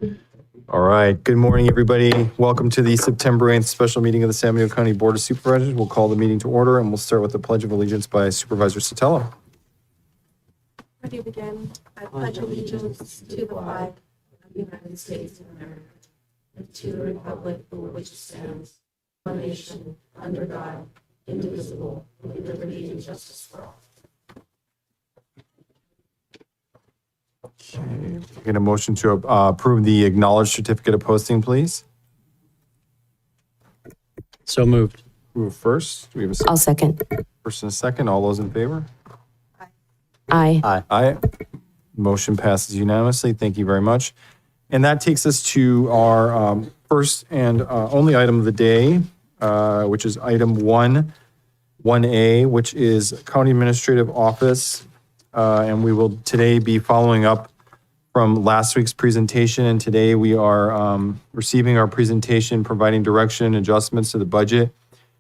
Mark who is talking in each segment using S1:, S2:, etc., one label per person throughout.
S1: All right. Good morning, everybody. Welcome to the September 8th special meeting of the San Benito County Board of Supervisors. We'll call the meeting to order, and we'll start with the Pledge of Allegiance by Supervisor Sotelo.
S2: Ready to begin. I pledge allegiance to the flag of the United States of America and to the republic for which it stands, one nation, under God, indivisible, with liberty and justice for all.
S1: Okay. Get a motion to approve the acknowledged certificate of posting, please.
S3: So moved.
S1: Move first. Do we have a second?
S4: I'll second.
S1: First and a second. All those in favor?
S4: Aye.
S1: Aye. Motion passes unanimously. Thank you very much. And that takes us to our first and only item of the day, which is item 1A, which is County Administrative Office. And we will today be following up from last week's presentation. And today we are receiving our presentation, providing direction and adjustments to the budget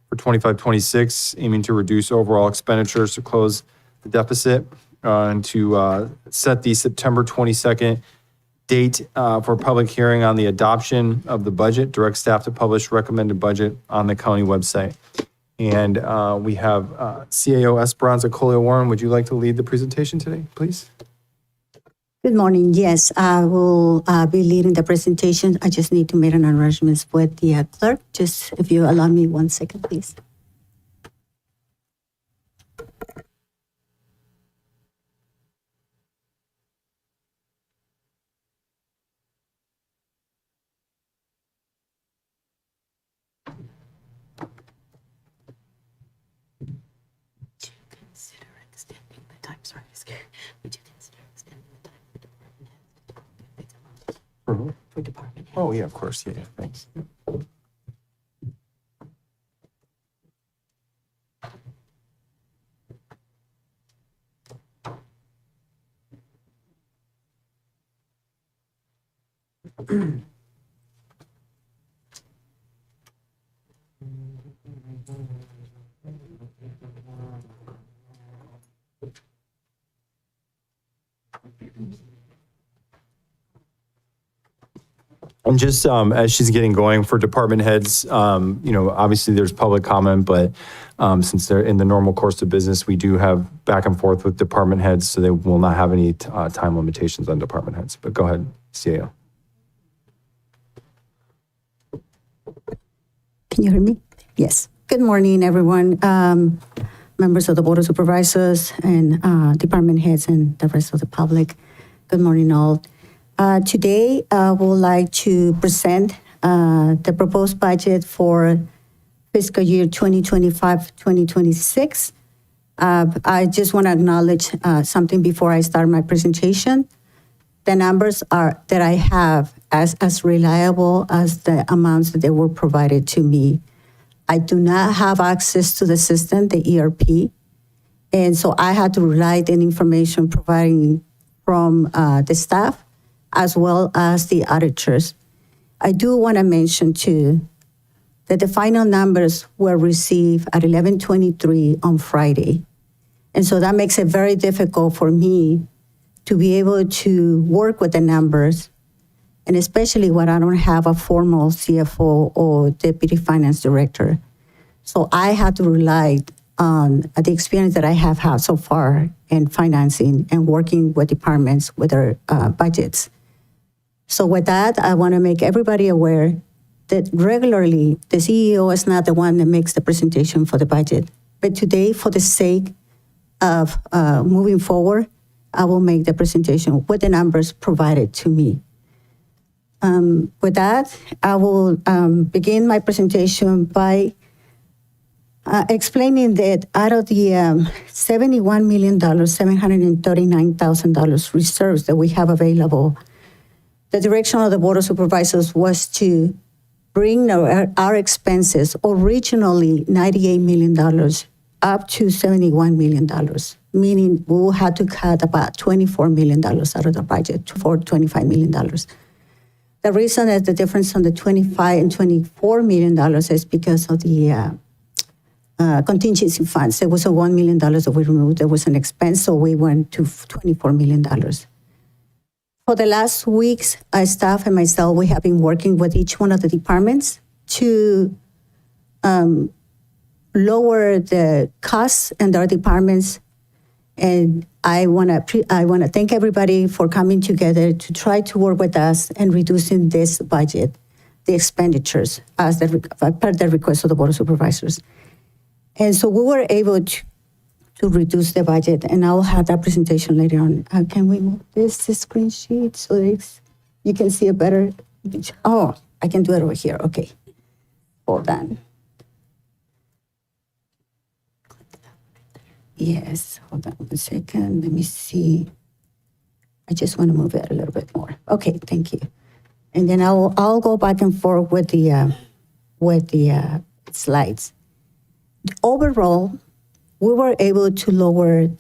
S1: for 25-26, aiming to reduce overall expenditures to close the deficit and to set the September 22nd date for public hearing on the adoption of the budget. Direct staff to publish recommended budget on the county website. And we have CAO Esperanza Colio-Warren. Would you like to lead the presentation today, please?
S5: Good morning. Yes, I will be leading the presentation. I just need to make an arrangement with the clerk. Just if you allow me 1 second, please.
S4: Consider extending the time. Sorry, would you consider extending the time for department heads to talk if it's a month? For department heads.
S1: Oh, yeah, of course. Yeah, thanks. And just as she's getting going for department heads, obviously there's public comment, but since they're in the normal course of business, we do have back and forth with department heads, so they will not have any time limitations on department heads. But go ahead, CAO.
S5: Can you hear me? Yes. Good morning, everyone. Members of the Board of Supervisors and department heads and the rest of the public. Good morning, all. Today, I would like to present the proposed budget for fiscal year 2025-2026. I just want to acknowledge something before I start my presentation. The numbers are that I have as reliable as the amounts that they were provided to me. I do not have access to the system, the ERP, and so I had to rely on the information provided from the staff as well as the auditors. I do want to mention too that the final numbers were received at 11:23 on Friday. And so that makes it very difficult for me to be able to work with the numbers, and especially when I don't have a formal CFO or deputy finance director. So I had to rely on the experience that I have had so far in financing and working with departments with their budgets. So with that, I want to make everybody aware that regularly the CEO is not the one that makes the presentation for the budget. But today, for the sake of moving forward, I will make the presentation with the numbers provided to me. With that, I will begin my presentation by explaining that out of the $71,739,000 reserves that we have available, the direction of the Board of Supervisors was to bring our expenses, originally $98 million, up to $71 million, meaning we will have to cut about $24 million out of the budget for $25 million. The reason that the difference on the $25 and $24 million is because of the contingency funds. There was a $1 million that we removed. There was an expense, so we went to $24 million. For the last weeks, staff and myself, we have been working with each one of the departments to lower the costs in their departments. And I want to thank everybody for coming together to try to work with us and reducing this budget, the expenditures, as per the request of the Board of Supervisors. And so we were able to reduce the budget, and I'll have that presentation later on. Can we move this screen sheet so you can see it better? Oh, I can do it over here. Okay. Hold on. Yes, hold on 1 second. Let me see. I just want to move it a little bit more. Okay, thank you. And then I'll go back and forth with the slides. Overall, we were able to lower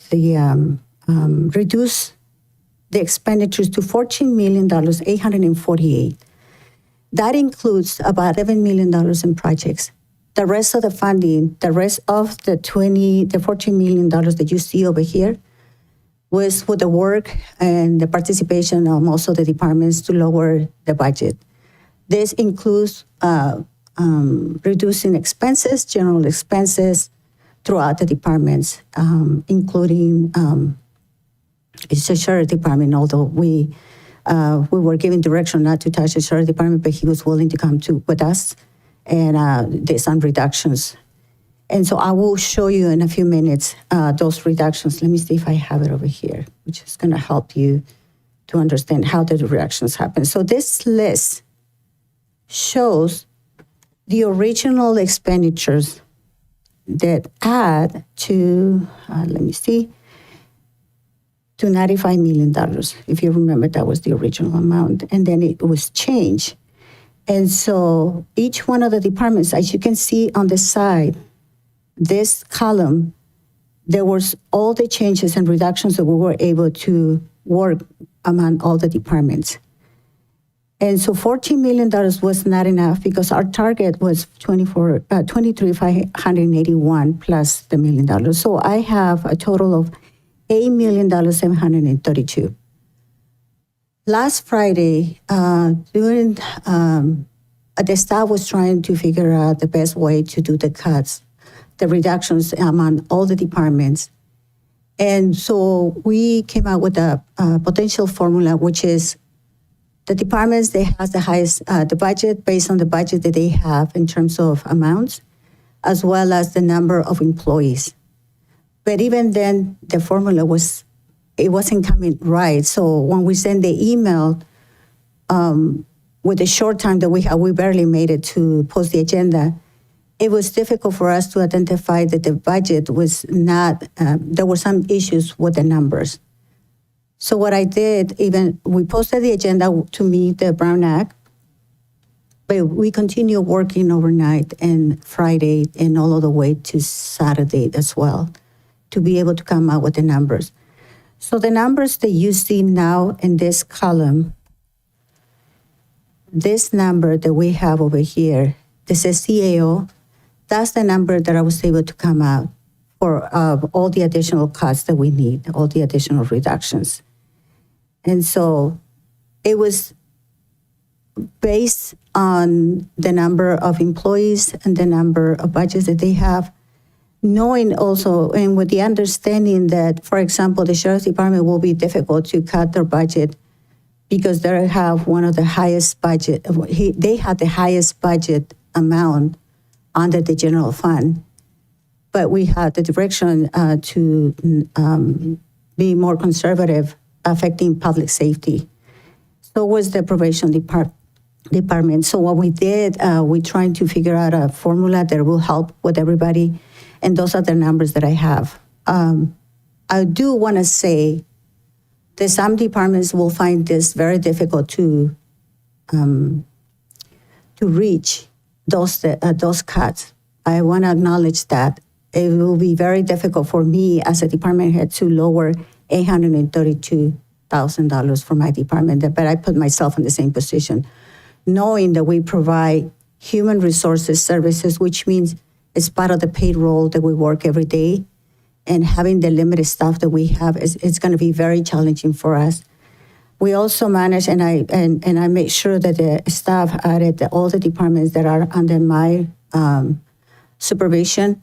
S5: reduce the expenditures to $14,848,000. That includes about $11 million in projects. The rest of the funding, the rest of the $14 million that you see over here was with the work and the participation of most of the departments to lower the budget. This includes reducing expenses, general expenses throughout the departments, including it's the sheriff department, although we were given direction not to touch the sheriff department, but he was willing to come with us, and there's some reductions. And so I will show you in a few minutes those reductions. Let me see if I have it over here, which is going to help you to understand how the reductions happen. So this list shows the original expenditures that add to, to $95 million. If you remember, that was the original amount, and then it was changed. And so each one of the departments, as you can see on the side, this column, there was all the changes and reductions that we were able to work among all the departments. And so $14 million was not enough because our target was $23,581 plus the $1 million. So I have a total of $8,732,000. Last Friday, the staff was trying to figure out the best way to do the cuts, the reductions among all the departments. And so we came out with a potential formula, which is the departments that has the highest, the budget based on the budget that they have in terms of amounts, as well as the number of employees. But even then, the formula wasn't coming right. So when we sent the email, with the short time that we had, we barely made it to post the agenda. It was difficult for us to identify that the budget was not, there were some issues with the numbers. So what I did, we posted the agenda to meet the Brown Act, but we continue working overnight and Friday and all of the way to Saturday as well to be able to come out with the numbers. So the numbers that you see now in this column, this number that we have over here, this is CAO, that's the number that I was able to come out for all the additional costs that we need, all the additional reductions. And so it was based on the number of employees and the number of budgets that they have, knowing also, and with the understanding that, for example, the Sheriff's Department will be difficult to cut their budget because they have one of the highest budget, they have the highest budget amount under the general fund. But we had the direction to be more conservative, affecting public safety. So was the probation department. So what we did, we trying to figure out a formula that will help with everybody. And those are the numbers that I have. I do want to say that some departments will find this very difficult to reach those cuts. I want to acknowledge that. It will be very difficult for me as a department head to lower $832,000 for my department, but I put myself in the same position, knowing that we provide human resources services, which means it's part of the payroll that we work every day, and having the limited staff that we have, it's going to be very challenging for us. We also manage, and I make sure that the staff added all the departments that are under my supervision,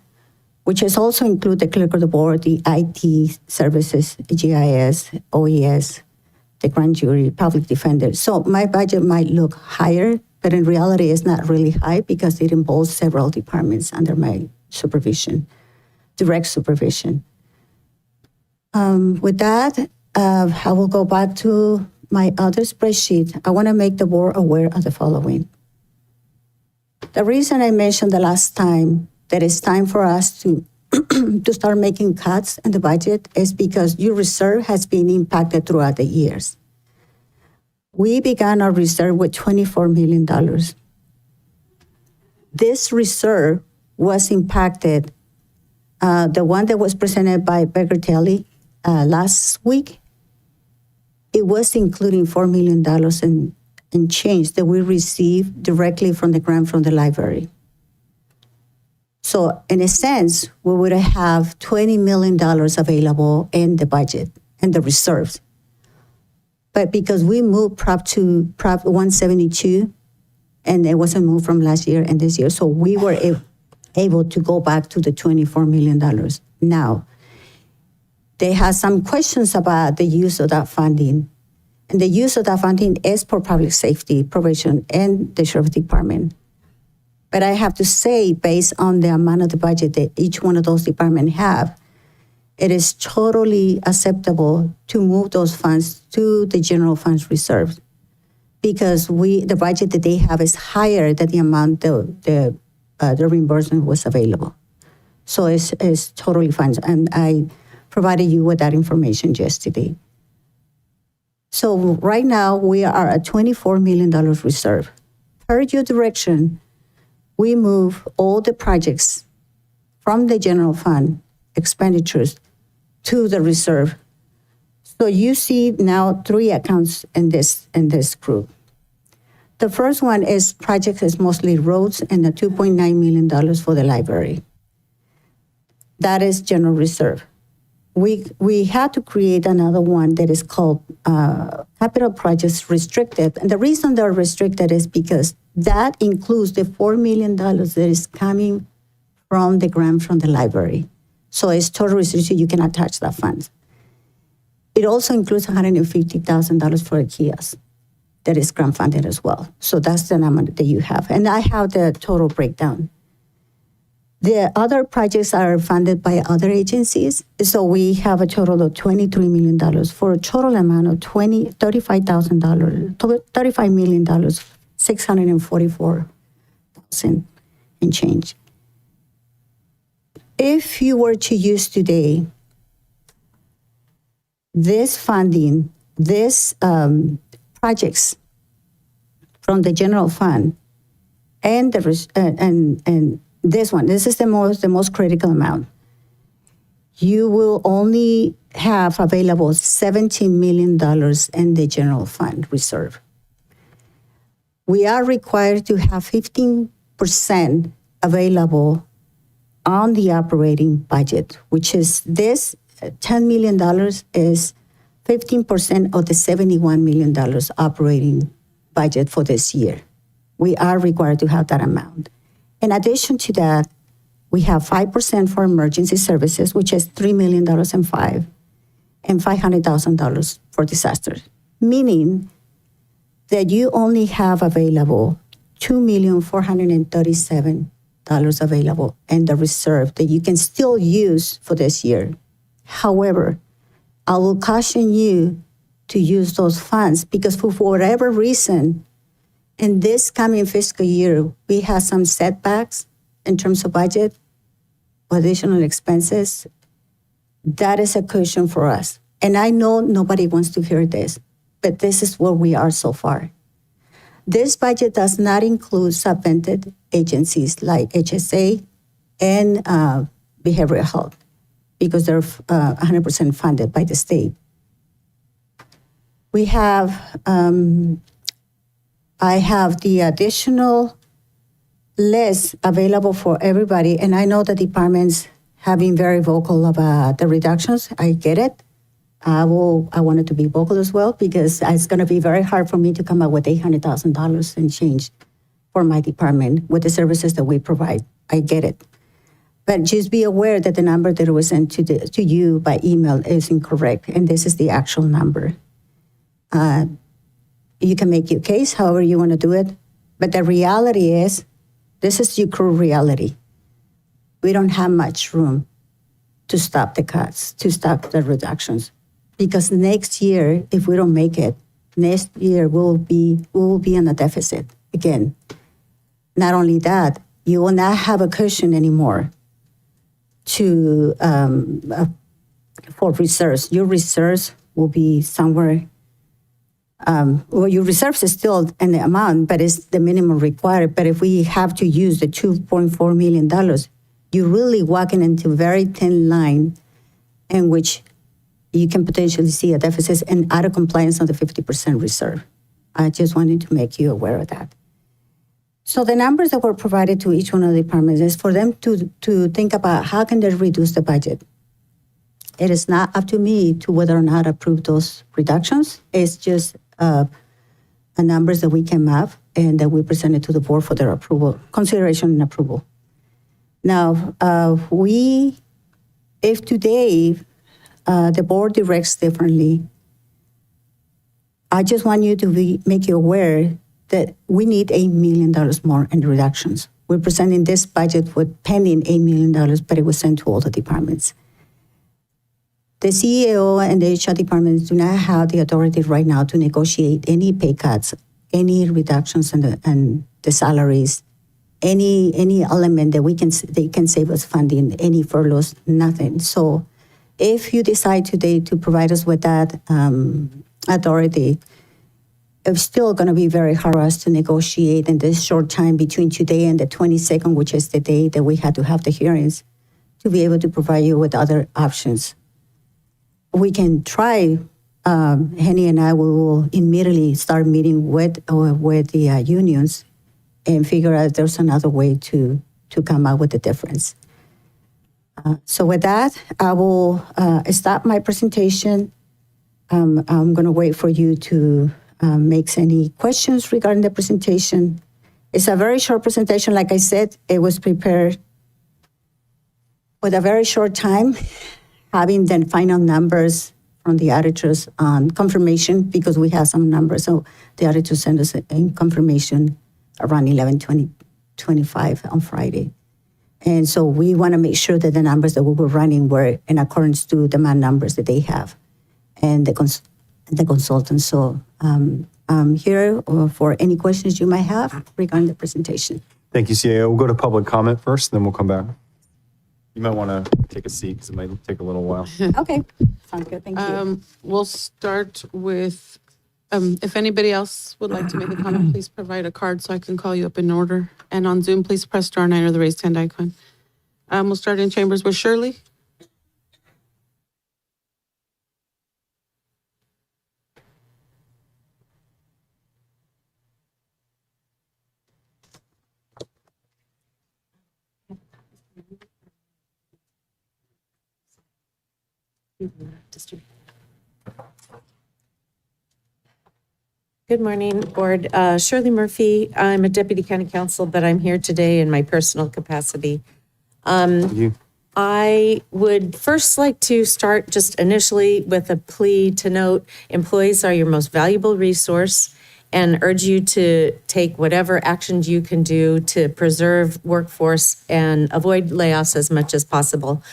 S5: which is also include the clerk of the board, the IT services, GIS, OES, the grand jury, public defender. So my budget might look higher, but in reality it's not really high because it involves several departments under my supervision, direct supervision. With that, I will go back to my other spreadsheet. I want to make the board aware of the following. The reason I mentioned the last time that it's time for us to to start making cuts in the budget is because your reserve has been impacted throughout the years. We began our reserve with $24 million. This reserve was impacted, the one that was presented by Becker Telly last week, it was including $4 million in change that we received directly from the grant from the library. So in a sense, we would have $20 million available in the budget and the reserves. But because we moved Prop 172, and it wasn't moved from last year and this year, so we were able to go back to the $24 million. Now, they have some questions about the use of that funding. And the use of that funding is for public safety, probation, and the sheriff department. But I have to say, based on the amount of the budget that each one of those departments have, it is totally acceptable to move those funds to the general funds reserve because the budget that they have is higher than the amount the reimbursement was available. So it's totally fine. And I provided you with that information yesterday. So right now we are at $24 million reserve. Per your direction, we move all the projects from the general fund expenditures to the reserve. So you see now 3 accounts in this group. The first one is projects is mostly roads and the $2.9 million for the library. That is general reserve. We had to create another one that is called capital projects restricted. And the reason they're restricted is because that includes the $4 million that is coming from the grant from the library. So it's totally restricted, you cannot touch that fund. It also includes $150,000 for a kiosk that is grant funded as well. So that's the number that you have. And I have the total breakdown. The other projects are funded by other agencies. So we have a total of $23 million for a total amount of $35 million, $644,000 and change. If you were to use today this funding, this projects from the general fund and this one, this is the most critical amount. You will only have available $17 million in the general fund reserve. We are required to have 15% available on the operating budget, which is this $10 million is 15% of the $71 million operating budget for this year. We are required to have that amount. In addition to that, we have 5% for emergency services, which is $3 million and $500,000 for disasters, meaning that you only have available $2,437,000 available in the reserve that you can still use for this year. However, I will caution you to use those funds because for whatever reason, in this coming fiscal year, we have some setbacks in terms of budget, additional expenses. That is a cushion for us. And I know nobody wants to hear this, but this is where we are so far. This budget does not include subvented agencies like HSA and behavioral health because they're 100% funded by the state. We have I have the additional list available for everybody, and I know the departments have been very vocal about the reductions. I get it. I wanted to be vocal as well because it's going to be very hard for me to come up with $800,000 and change for my department with the services that we provide. I get it. But just be aware that the number that was sent to you by email is incorrect, and this is the actual number. You can make your case however you want to do it, but the reality is, this is your cruel reality. We don't have much room to stop the cuts, to stop the reductions. Because next year, if we don't make it, next year we will be in a deficit again. Not only that, you will not have a cushion anymore for reserves. Your reserves will be somewhere. Your reserves is still an amount, but it's the minimum required. But if we have to use the $2.4 million, you're really walking into a very thin line in which you can potentially see a deficit and out of compliance on the 50% reserve. I just wanted to make you aware of that. So the numbers that were provided to each one of the departments is for them to think about how can they reduce the budget. It is not up to me to whether or not approve those reductions. It's just a numbers that we came up and that we presented to the board for their approval, consideration and approval. Now, if today the board directs differently, I just want you to make you aware that we need $8 million more in reductions. We're presenting this budget with pending $8 million, but it was sent to all the departments. The CEO and the HR departments do not have the authority right now to negotiate any pay cuts, any reductions in the salaries, any element that they can save us funding, any furloughs, nothing. So if you decide today to provide us with that authority, it's still going to be very hard for us to negotiate in this short time between today and the 22nd, which is the day that we had to have the hearings, to be able to provide you with other options. We can try, Henny and I will immediately start meeting with the unions and figure out if there's another way to come up with the difference. So with that, I will stop my presentation. I'm going to wait for you to make any questions regarding the presentation. It's a very short presentation. Like I said, it was prepared with a very short time, having the final numbers from the auditors on confirmation, because we have some numbers. So the auditors sent us a confirmation around 11:25 on Friday. And so we want to make sure that the numbers that we were running were in accordance to the demand numbers that they have and the consultants. So I'm here for any questions you might have regarding the presentation.
S1: Thank you, CAO. We'll go to public comment first, then we'll come back. You might want to take a seat because it might take a little while.
S5: Okay, sounds good. Thank you.
S4: We'll start with, if anybody else would like to make a comment, please provide a card so I can call you up in order. And on Zoom, please press *9 or the raised hand icon. We'll start in chambers with Shirley.
S3: Good morning, Board. Shirley Murphy. I'm a Deputy County Counsel, but I'm here today in my personal capacity.
S1: You.
S3: I would first like to start just initially with a plea to note employees are your most valuable resource and urge you to take whatever actions you can do to preserve workforce and avoid layoffs as much as possible.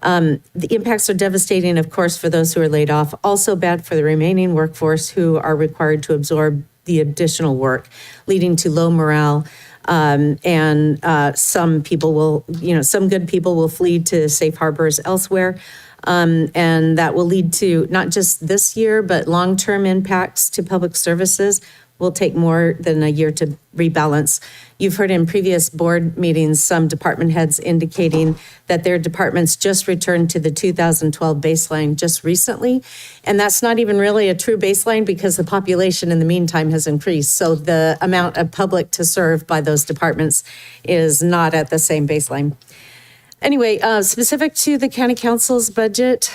S3: The impacts are devastating, of course, for those who are laid off, also bad for the remaining workforce who are required to absorb the additional work, leading to low morale. And some people will, some good people will flee to safe harbors elsewhere. And that will lead to not just this year, but long-term impacts to public services. Will take more than a year to rebalance. You've heard in previous board meetings, some department heads indicating that their departments just returned to the 2012 baseline just recently. And that's not even really a true baseline because the population in the meantime has increased. So the amount of public to serve by those departments is not at the same baseline. Anyway, specific to the county council's budget,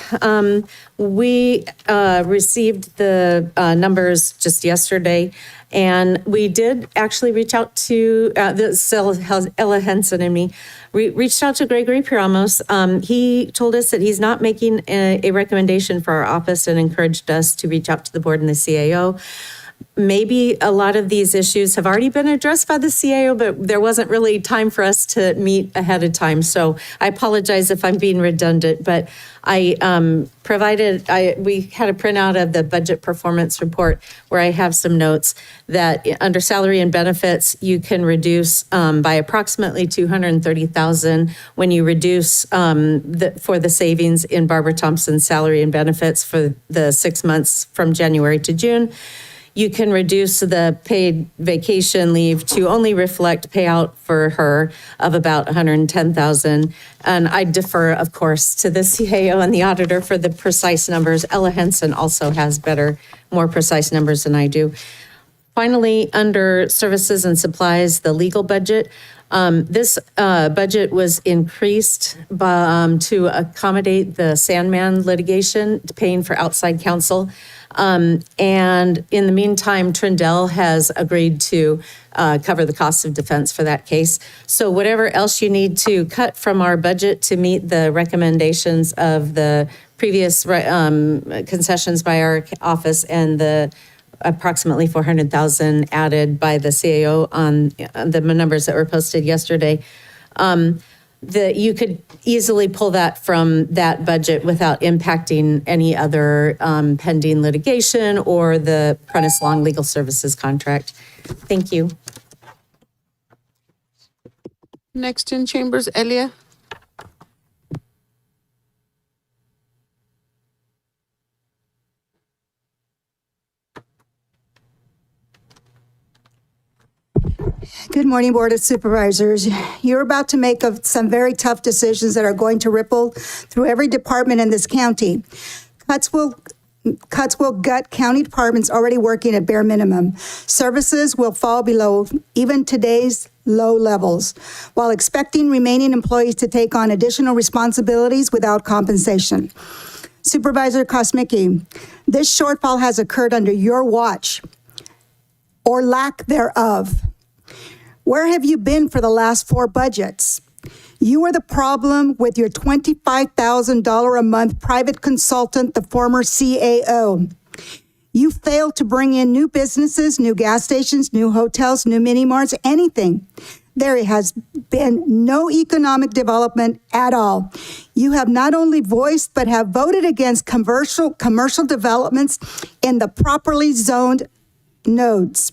S3: we received the numbers just yesterday, and we did actually reach out to Ella Henson and me. We reached out to Gregory Piramos. He told us that he's not making a recommendation for our office and encouraged us to reach out to the board and the CAO. Maybe a lot of these issues have already been addressed by the CAO, but there wasn't really time for us to meet ahead of time. So I apologize if I'm being redundant, but I we had a printout of the budget performance report where I have some notes that under salary and benefits, you can reduce by approximately $230,000 when you reduce for the savings in Barbara Thompson's salary and benefits for the 6 months from January to June. You can reduce the paid vacation leave to only reflect payout for her of about $110,000. And I defer, of course, to the CAO and the auditor for the precise numbers. Ella Henson also has more precise numbers than I do. Finally, under services and supplies, the legal budget. This budget was increased to accommodate the Sandman litigation, paying for outside counsel. And in the meantime, Trindell has agreed to cover the costs of defense for that case. So whatever else you need to cut from our budget to meet the recommendations of the previous concessions by our office and the approximately 400,000 added by the CAO on the numbers that were posted yesterday, you could easily pull that from that budget without impacting any other pending litigation or the Prentice Long Legal Services contract. Thank you.
S4: Next in chambers, Elia.
S6: Good morning, Board of Supervisors. You're about to make some very tough decisions that are going to ripple through every department in this county. Cuts will gut county departments already working at bare minimum. Services will fall below even today's low levels, while expecting remaining employees to take on additional responsibilities without compensation. Supervisor Kosmicki, this shortfall has occurred under your watch, or lack thereof. Where have you been for the last 4 budgets? You were the problem with your $25,000 a month private consultant, the former CAO. You failed to bring in new businesses, new gas stations, new hotels, new mini marts, anything. There has been no economic development at all. You have not only voiced, but have voted against commercial developments in the properly zoned nodes.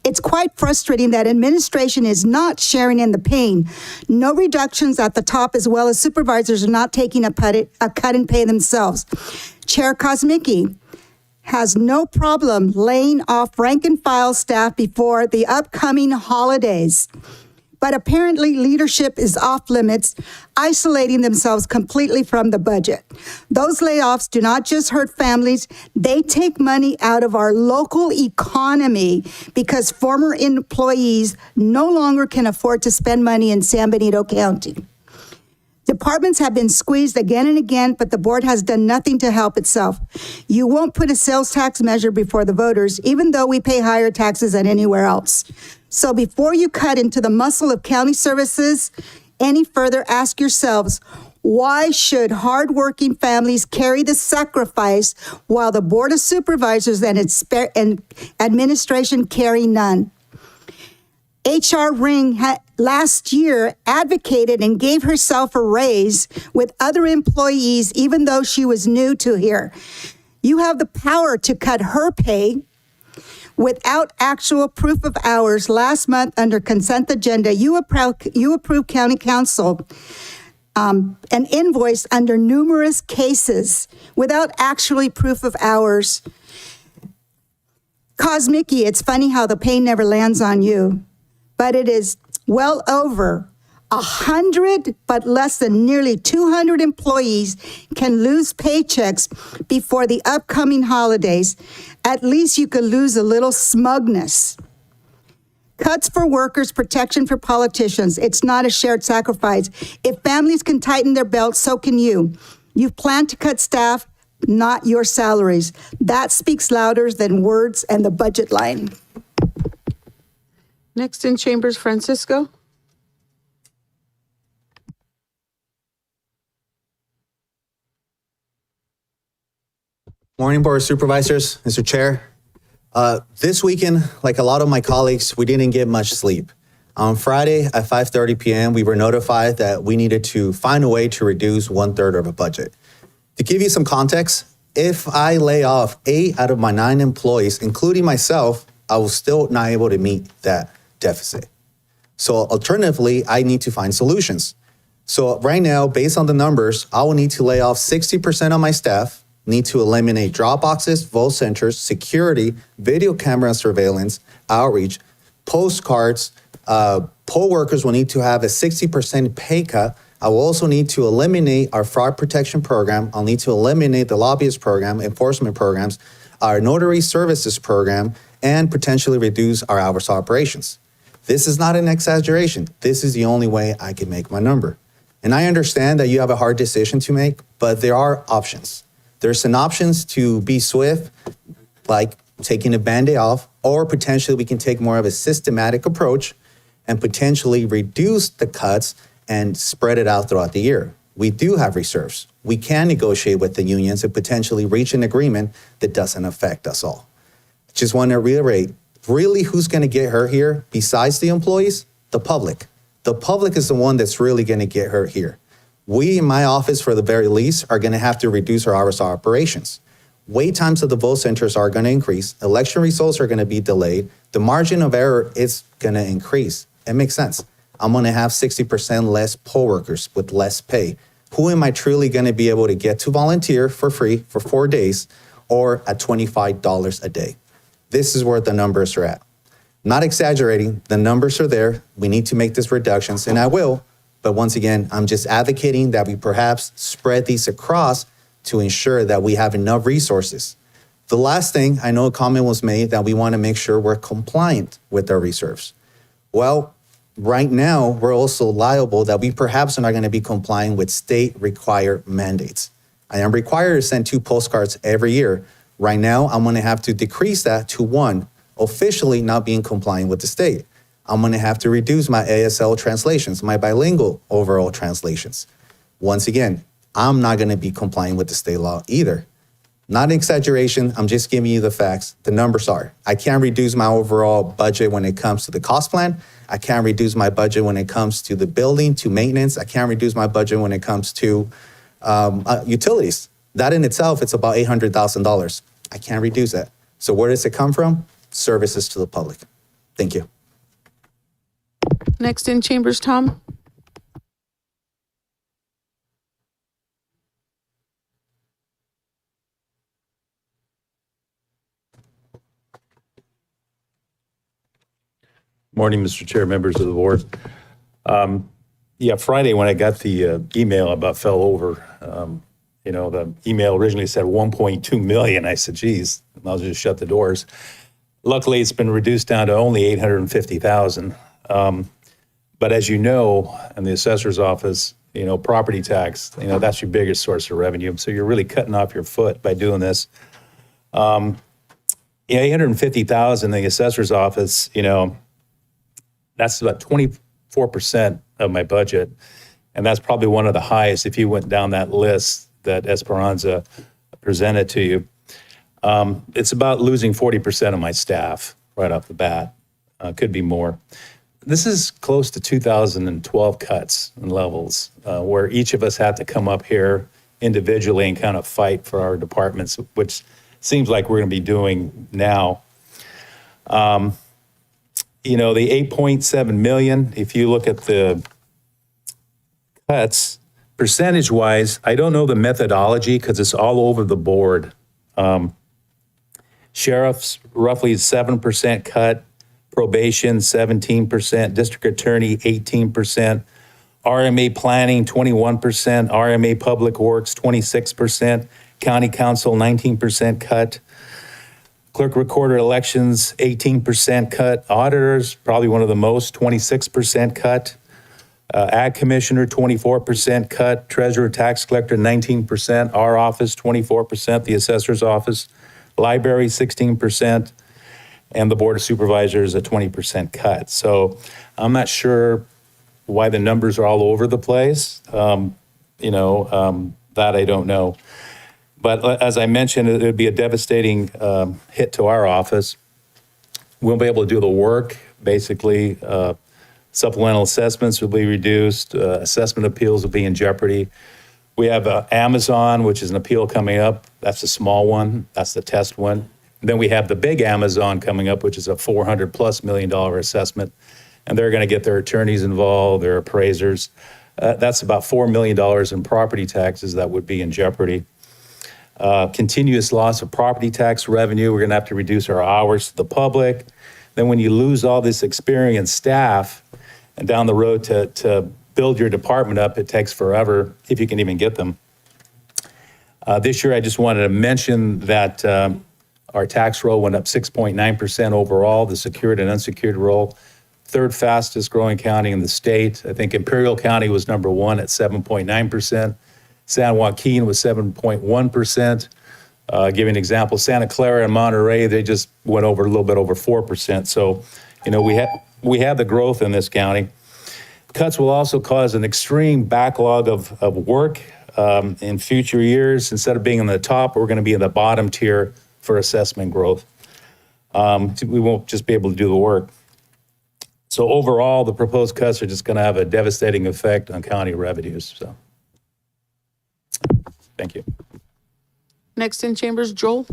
S6: It's quite frustrating that administration is not sharing in the pain. No reductions at the top, as well as supervisors are not taking a cut in pay themselves. Chair Kosmicki has no problem laying off rank and file staff before the upcoming holidays. But apparently leadership is off limits, isolating themselves completely from the budget. Those layoffs do not just hurt families, they take money out of our local economy because former employees no longer can afford to spend money in San Benito County. Departments have been squeezed again and again, but the board has done nothing to help itself. You won't put a sales tax measure before the voters, even though we pay higher taxes than anywhere else. So before you cut into the muscle of county services any further, ask yourselves, why should hardworking families carry the sacrifice while the Board of Supervisors and its administration carry none? HR Ring last year advocated and gave herself a raise with other employees, even though she was new to here. You have the power to cut her pay without actual proof of hours. Last month, under consent agenda, you approved county council an invoice under numerous cases without actually proof of hours. Kosmicki, it's funny how the pain never lands on you, but it is well over 100, but less than nearly 200 employees can lose paychecks before the upcoming holidays. At least you could lose a little smugness. Cuts for workers, protection for politicians. It's not a shared sacrifice. If families can tighten their belts, so can you. You've planned to cut staff, not your salaries. That speaks louder than words and the budget line.
S4: Next in chambers, Francisco.
S7: Morning, Board of Supervisors, Mr. Chair. This weekend, like a lot of my colleagues, we didn't get much sleep. On Friday at 5:30 p.m., we were notified that we needed to find a way to reduce 1/3 of a budget. To give you some context, if I lay off 8 out of my 9 employees, including myself, I will still not able to meet that deficit. So alternatively, I need to find solutions. So right now, based on the numbers, I will need to lay off 60% of my staff, need to eliminate drop boxes, vote centers, security, video camera surveillance, outreach, postcards. Poll workers will need to have a 60% pay cut. I will also need to eliminate our fraud protection program. I'll need to eliminate the lobbyist program, enforcement programs, our notary services program, and potentially reduce our hours of operations. This is not an exaggeration. This is the only way I can make my number. And I understand that you have a hard decision to make, but there are options. There's some options to be swift, like taking a Band-Aid off, or potentially we can take more of a systematic approach and potentially reduce the cuts and spread it out throughout the year. We do have reserves. We can negotiate with the unions and potentially reach an agreement that doesn't affect us all. Just want to reiterate, really who's going to get hurt here besides the employees? The public. The public is the one that's really going to get hurt here. We in my office, for the very least, are going to have to reduce our hours of operations. Wait times at the vote centers are going to increase. Election results are going to be delayed. The margin of error is going to increase. It makes sense. I'm going to have 60% less poll workers with less pay. Who am I truly going to be able to get to volunteer for free for 4 days or at $25 a day? This is where the numbers are at. Not exaggerating, the numbers are there. We need to make these reductions, and I will. But once again, I'm just advocating that we perhaps spread these across to ensure that we have enough resources. The last thing, I know a comment was made that we want to make sure we're compliant with our reserves. Well, right now, we're also liable that we perhaps are not going to be complying with state required mandates. I am required to send 2 postcards every year. Right now, I'm going to have to decrease that to 1, officially not being compliant with the state. I'm going to have to reduce my ASL translations, my bilingual overall translations. Once again, I'm not going to be complying with the state law either. Not an exaggeration, I'm just giving you the facts. The numbers are. I can't reduce my overall budget when it comes to the cost plan. I can't reduce my budget when it comes to the building, to maintenance. I can't reduce my budget when it comes to utilities. That in itself, it's about $800,000. I can't reduce that. So where does it come from? Services to the public. Thank you.
S4: Next in chambers, Tom.
S8: Morning, Mr. Chair, members of the board. Friday when I got the email about fell over, the email originally said 1.2 million. I said, geez, I'll just shut the doors. Luckily, it's been reduced down to only 850,000. But as you know, in the assessor's office, property tax, that's your biggest source of revenue. So you're really cutting off your foot by doing this. 850,000 in the assessor's office, that's about 24% of my budget. And that's probably one of the highest if you went down that list that Esperanza presented to you. It's about losing 40% of my staff right off the bat. Could be more. This is close to 2012 cuts and levels where each of us had to come up here individually and kind of fight for our departments, which seems like we're going to be doing now. The 8.7 million, if you look at the cuts, percentage-wise, I don't know the methodology because it's all over the board. Sheriff's roughly 7% cut, probation 17%, district attorney 18%, RMA planning 21%, RMA public works 26%, county council 19% cut. Clerk recorder elections, 18% cut. Auditors, probably one of the most, 26% cut. Ag commissioner, 24% cut. Treasurer, tax collector, 19%. Our office, 24%. The assessor's office. Library, 16%. And the board of supervisors, a 20% cut. So I'm not sure why the numbers are all over the place. That I don't know. But as I mentioned, it would be a devastating hit to our office. We won't be able to do the work. Basically, supplemental assessments will be reduced. Assessment appeals will be in jeopardy. We have Amazon, which is an appeal coming up. That's a small one. That's the test one. And then we have the big Amazon coming up, which is a $400+ million assessment. And they're going to get their attorneys involved, their appraisers. That's about $4 million in property taxes that would be in jeopardy. Continuous loss of property tax revenue. We're going to have to reduce our hours to the public. Then when you lose all this experienced staff and down the road to build your department up, it takes forever if you can even get them. This year, I just wanted to mention that our tax roll went up 6.9% overall, the secured and unsecured roll. Third fastest growing county in the state. I think Imperial County was number one at 7.9%. San Joaquin was 7.1%. Give you an example, Santa Clara and Monterey, they just went over a little bit over 4%. So, we have the growth in this county. Cuts will also cause an extreme backlog of work in future years. Instead of being in the top, we're going to be in the bottom tier for assessment growth. We won't just be able to do the work. So overall, the proposed cuts are just going to have a devastating effect on county revenues. So, thank you.
S4: Next in chambers, Joel.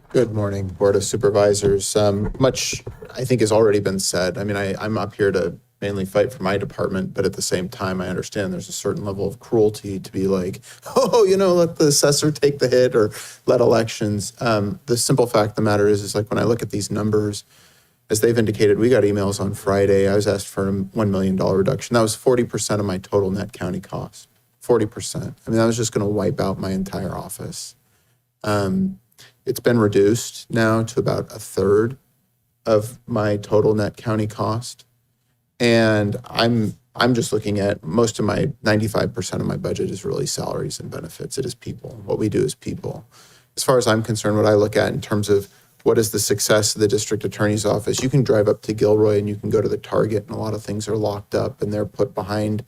S9: Good morning, Board of Supervisors. Much, I think, has already been said. I mean, I'm up here to mainly fight for my department, but at the same time, I understand there's a certain level of cruelty to be like, let the assessor take the hit or let elections. The simple fact of the matter is like when I look at these numbers, as they've indicated, we got emails on Friday. I was asked for a $1 million reduction. That was 40% of my total net county cost. 40%. I mean, that was just going to wipe out my entire office. It's been reduced now to about a third of my total net county cost. And I'm just looking at most of my 95% of my budget is really salaries and benefits. It is people. What we do is people. As far as I'm concerned, what I look at in terms of what is the success of the district attorney's office, you can drive up to Gilroy and you can go to the Target and a lot of things are locked up and they're put behind,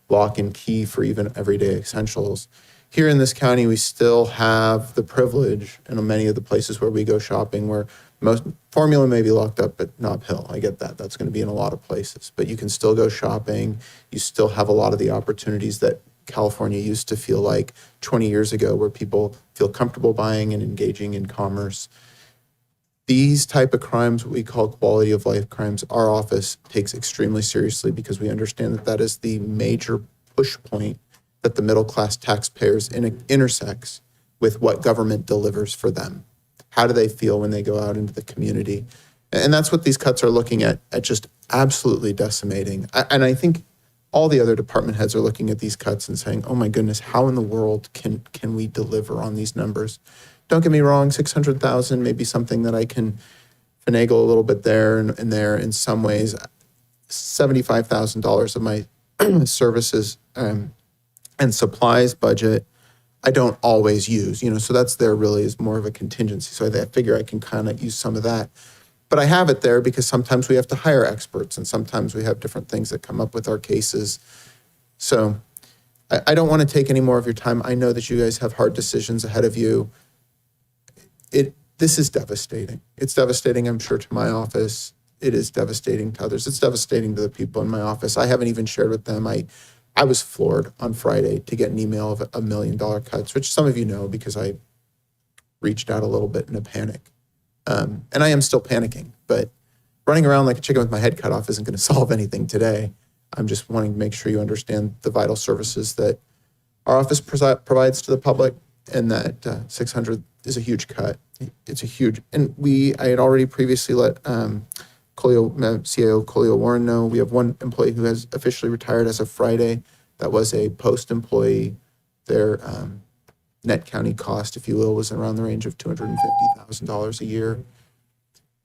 S9: lock and key for even everyday essentials. Here in this county, we still have the privilege in many of the places where we go shopping where most formula may be locked up at Nob Hill. I get that. That's going to be in a lot of places, but you can still go shopping. You still have a lot of the opportunities that California used to feel like 20 years ago where people feel comfortable buying and engaging in commerce. These type of crimes, what we call quality of life crimes, our office takes extremely seriously because we understand that that is the major push point that the middle-class taxpayers intersects with what government delivers for them. How do they feel when they go out into the community? And that's what these cuts are looking at just absolutely decimating. And I think all the other department heads are looking at these cuts and saying, oh my goodness, how in the world can we deliver on these numbers? Don't get me wrong, 600,000 may be something that I can finagle a little bit there and there in some ways. $75,000 of my services and supplies budget, I don't always use, so that's there really is more of a contingency. So I figure I can kind of use some of that. But I have it there because sometimes we have to hire experts and sometimes we have different things that come up with our cases. So I don't want to take any more of your time. I know that you guys have hard decisions ahead of you. This is devastating. It's devastating, I'm sure, to my office. It is devastating to others. It's devastating to the people in my office. I haven't even shared with them. I was floored on Friday to get an email of $1 million cuts, which some of you know because I reached out a little bit in a panic. And I am still panicking, but running around like a chicken with my head cut off isn't going to solve anything today. I'm just wanting to make sure you understand the vital services that our office provides to the public and that 600 is a huge cut. It's a huge, and I had already previously let CAO Colio Warren know. We have one employee who has officially retired as of Friday. That was a post employee. Their net county cost, if you will, was around the range of $250,000 a year.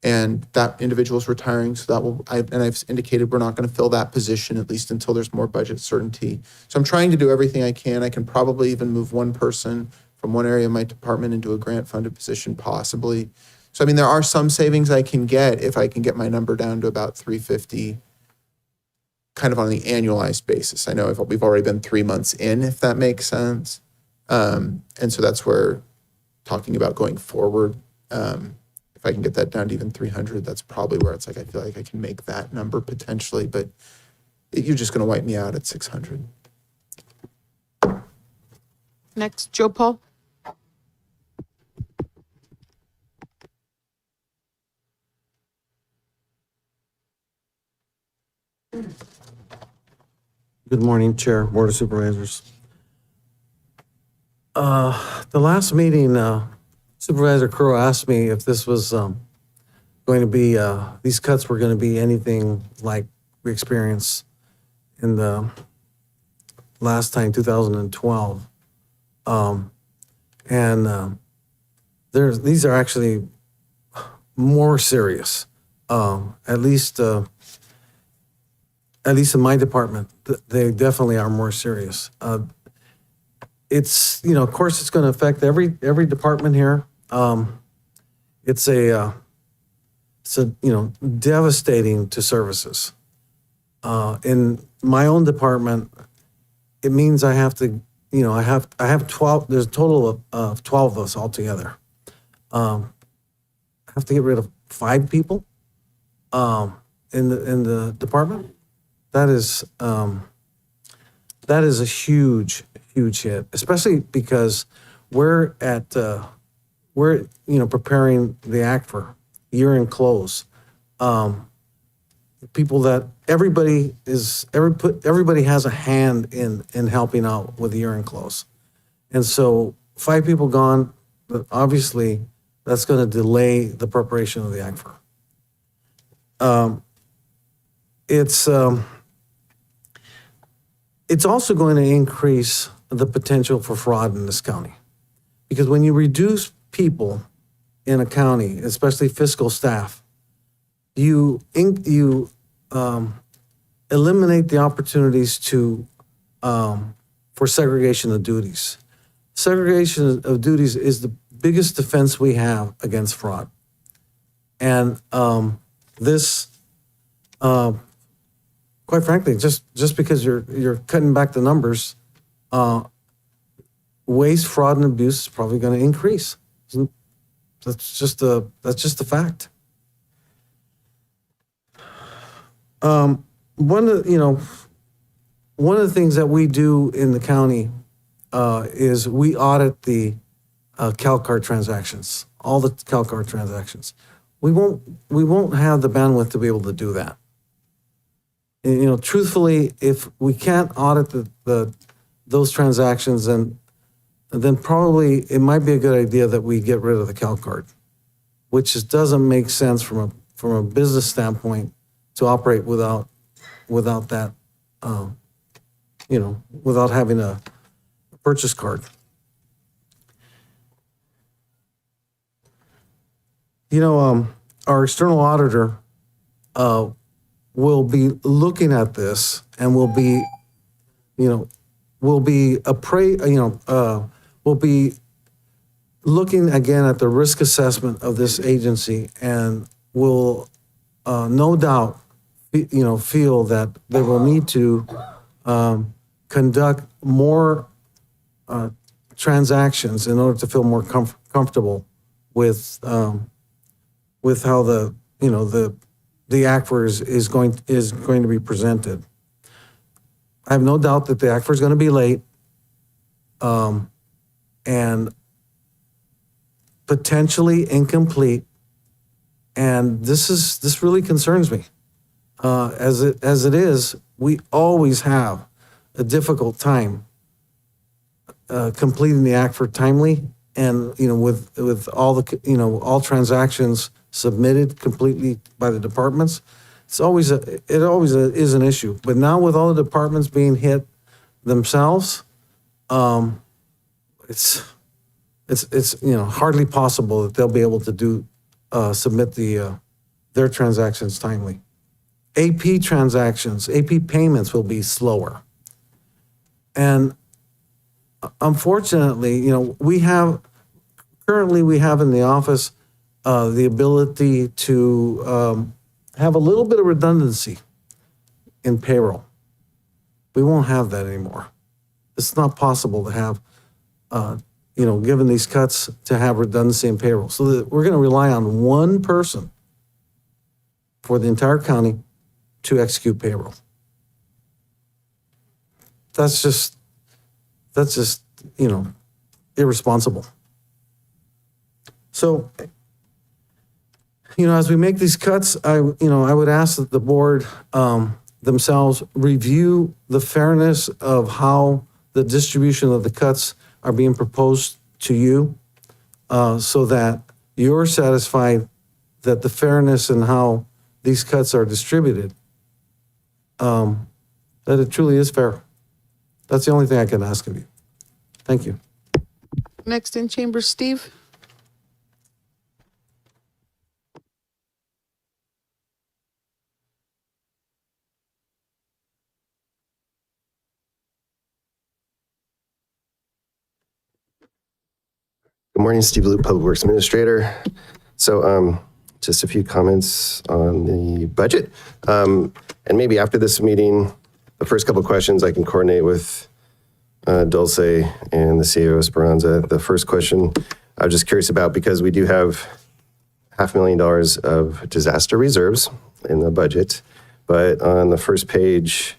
S9: And that individual is retiring, so that will, I've indicated we're not going to fill that position, at least until there's more budget certainty. So I'm trying to do everything I can. I can probably even move one person from one area of my department into a grant-funded position, possibly. So, I mean, there are some savings I can get if I can get my number down to about 350, kind of on the annualized basis. I know we've already been 3 months in, if that makes sense. And so that's where talking about going forward, if I can get that down to even 300, that's probably where it's like, I feel like I can make that number potentially, but you're just going to wipe me out at 600.
S4: Next, Joe Paul.
S10: Good morning, Chair, Board of Supervisors. The last meeting, Supervisor Crowe asked me if this was going to be, these cuts were going to be anything like we experienced in the last time, 2012. These are actually more serious, at least in my department. They definitely are more serious. It's, of course, it's going to affect every department here. It's devastating to services. In my own department, it means I have to, I have 12, there's a total of 12 of us altogether. I have to get rid of 5 people in the department. That is a huge hit, especially because we're preparing the act for year-end close. People that everybody has a hand in helping out with the year-end close, and so 5 people gone, obviously that's going to delay the preparation of the act for. It's also going to increase the potential for fraud in this county. Because when you reduce people in a county, especially fiscal staff, you eliminate the opportunities for segregation of duties. Segregation of duties is the biggest defense we have against fraud. And this, quite frankly, just because you're cutting back the numbers, waste, fraud, and abuse is probably going to increase. That's just a fact. One of the things that we do in the county is we audit the CalCard transactions, all the CalCard transactions. We won't have the bandwidth to be able to do that. And, truthfully, if we can't audit those transactions, then probably it might be a good idea that we get rid of the CalCard, which just doesn't make sense from a business standpoint to operate without that, without having a purchase card. Our external auditor will be looking at this and will be looking again at the risk assessment of this agency, and will no doubt feel that they will need to conduct more transactions in order to feel more comfortable with how the ACFR is going to be presented. I have no doubt that the ACFR is going to be late, and potentially incomplete, and this really concerns me. As it is, we always have a difficult time completing the ACFR timely and, with all the, all transactions submitted completely by the departments, it always is an issue. But now with all the departments being hit themselves, it's hardly possible that they'll be able to submit their transactions timely. AP transactions, AP payments will be slower. And unfortunately, we have in the office the ability to have a little bit of redundancy in payroll. We won't have that anymore. It's not possible to have, given these cuts, to have redundancy in payroll. So that we're going to rely on one person for the entire county to execute payroll. That's just, irresponsible. So, as we make these cuts, I would ask that the board themselves review the fairness of how the distribution of the cuts are being proposed to you, so that you're satisfied that the fairness in how these cuts are distributed, that it truly is fair. That's the only thing I can ask of you. Thank you.
S4: Next in chambers, Steve.
S11: Good morning, Steve Luke, Public Works Administrator. So just a few comments on the budget. And maybe after this meeting, the first couple of questions I can coordinate with Dulce and the CEO Esperanza. The first question I was just curious about, because we do have $500,000 of disaster reserves in the budget, but on the first page,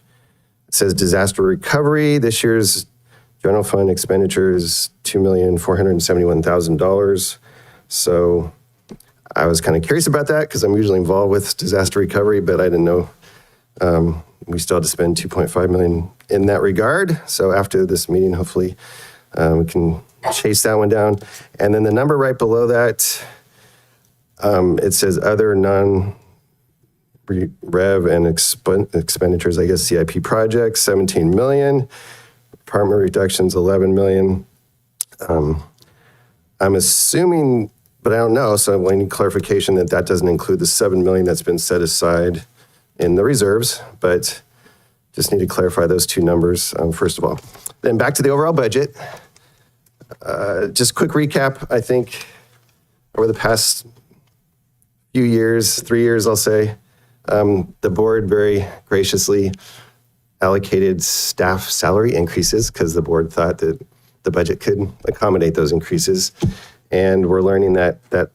S11: it says disaster recovery. This year's general fund expenditures, $2,471,000. So I was kind of curious about that because I'm usually involved with disaster recovery, but I didn't know we still had to spend $2.5 million in that regard. So after this meeting, hopefully we can chase that one down. And then the number right below that, it says other non-rev and expenditures, I guess CIP projects, 17 million. Department reductions, 11 million. I'm assuming, but I don't know, so I need clarification that that doesn't include the 7 million that's been set aside in the reserves, but just need to clarify those two numbers, first of all. Then back to the overall budget. Just quick recap, I think, over the past few years, 3 years, I'll say, the board very graciously allocated staff salary increases because the board thought that the budget could accommodate those increases. And we're learning that that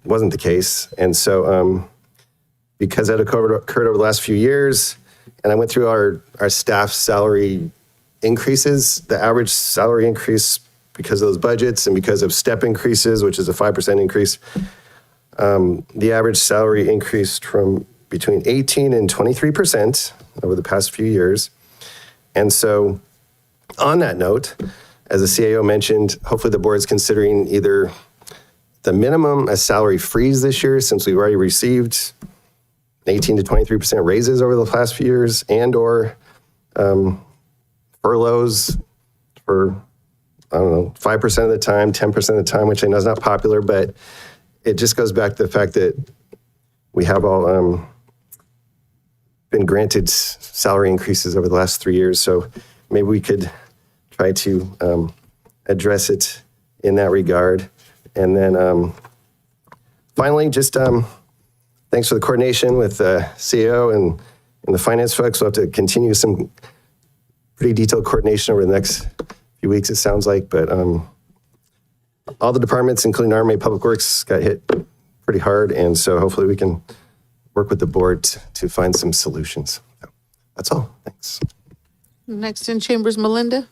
S11: wasn't the case. And so because that occurred over the last few years, and I went through our staff salary increases, the average salary increase because of those budgets and because of step increases, which is a 5% increase, the average salary increased from between 18 and 23% over the past few years. And so on that note, as the CAO mentioned, hopefully the board is considering either the minimum, a salary freeze this year, since we've already received 18 to 23% raises over the past few years, and or furloughs for, 5% of the time, 10% of the time, which I know is not popular, but it just goes back to the fact that we have all been granted salary increases over the last 3 years. So maybe we could try to address it in that regard. And then finally, just thanks for the coordination with the CEO and the finance folks. We'll have to continue some pretty detailed coordination over the next few weeks, it sounds like. But all the departments, including Army Public Works, got hit pretty hard. And so hopefully we can work with the board to find some solutions. So that's all. Thanks.
S4: Next in chambers, Melinda.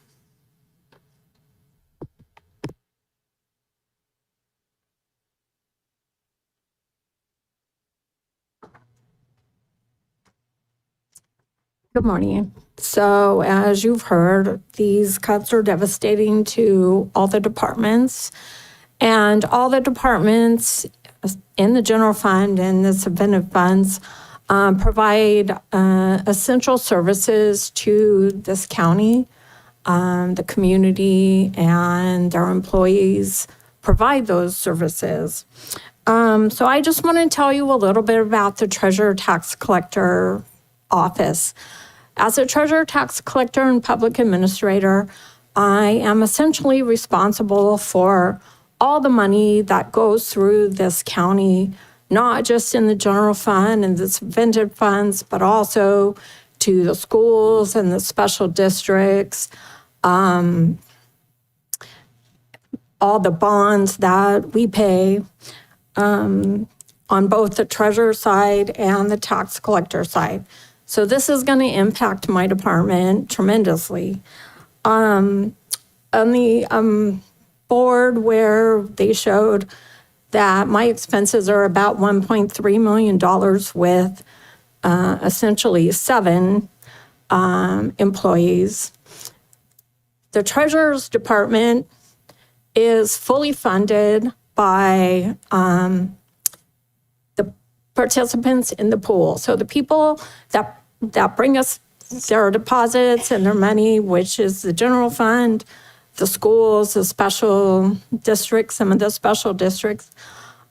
S12: Good morning. So as you've heard, these cuts are devastating to all the departments. And all the departments in the general fund and the subventive funds provide essential services to this county. The community and their employees provide those services. So I just want to tell you a little bit about the Treasurer Tax Collector Office. As a Treasurer Tax Collector and Public Administrator, I am essentially responsible for all the money that goes through this county, not just in the general fund and the subventive funds, but also to the schools and the special districts, all the bonds that we pay on both the treasurer side and the tax collector side. So this is going to impact my department tremendously. On the board where they showed that my expenses are about $1.3 million with essentially 7 employees. The treasurer's department is fully funded by the participants in the pool. So the people that bring us their deposits and their money, which is the general fund, the schools, the special districts, some of the special districts,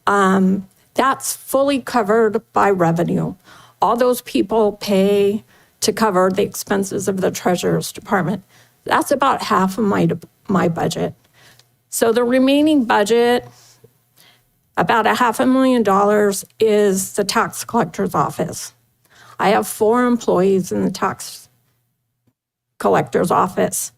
S12: that's fully covered by revenue. All those people pay to cover the expenses of the treasurer's department. That's about half of my budget. So the remaining budget, about $500,000, is the tax collector's office. I have 4 employees in the tax collector's office.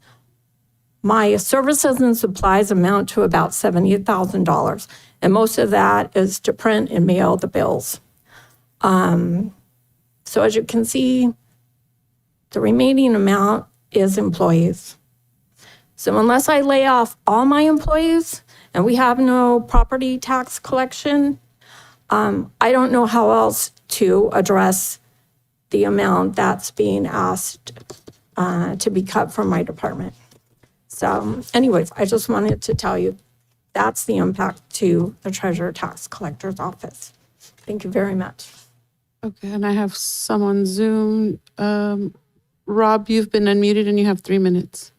S12: My services and supplies amount to about $78,000, and most of that is to print and mail the bills. So as you can see, the remaining amount is employees. So unless I lay off all my employees and we have no property tax collection, I don't know how else to address the amount that's being asked to be cut from my department. So anyways, I just wanted to tell you that's the impact to the Treasurer Tax Collector's Office. Thank you very much.
S4: Okay, and I have someone Zoom. Rob, you've been unmuted and you have 3 minutes.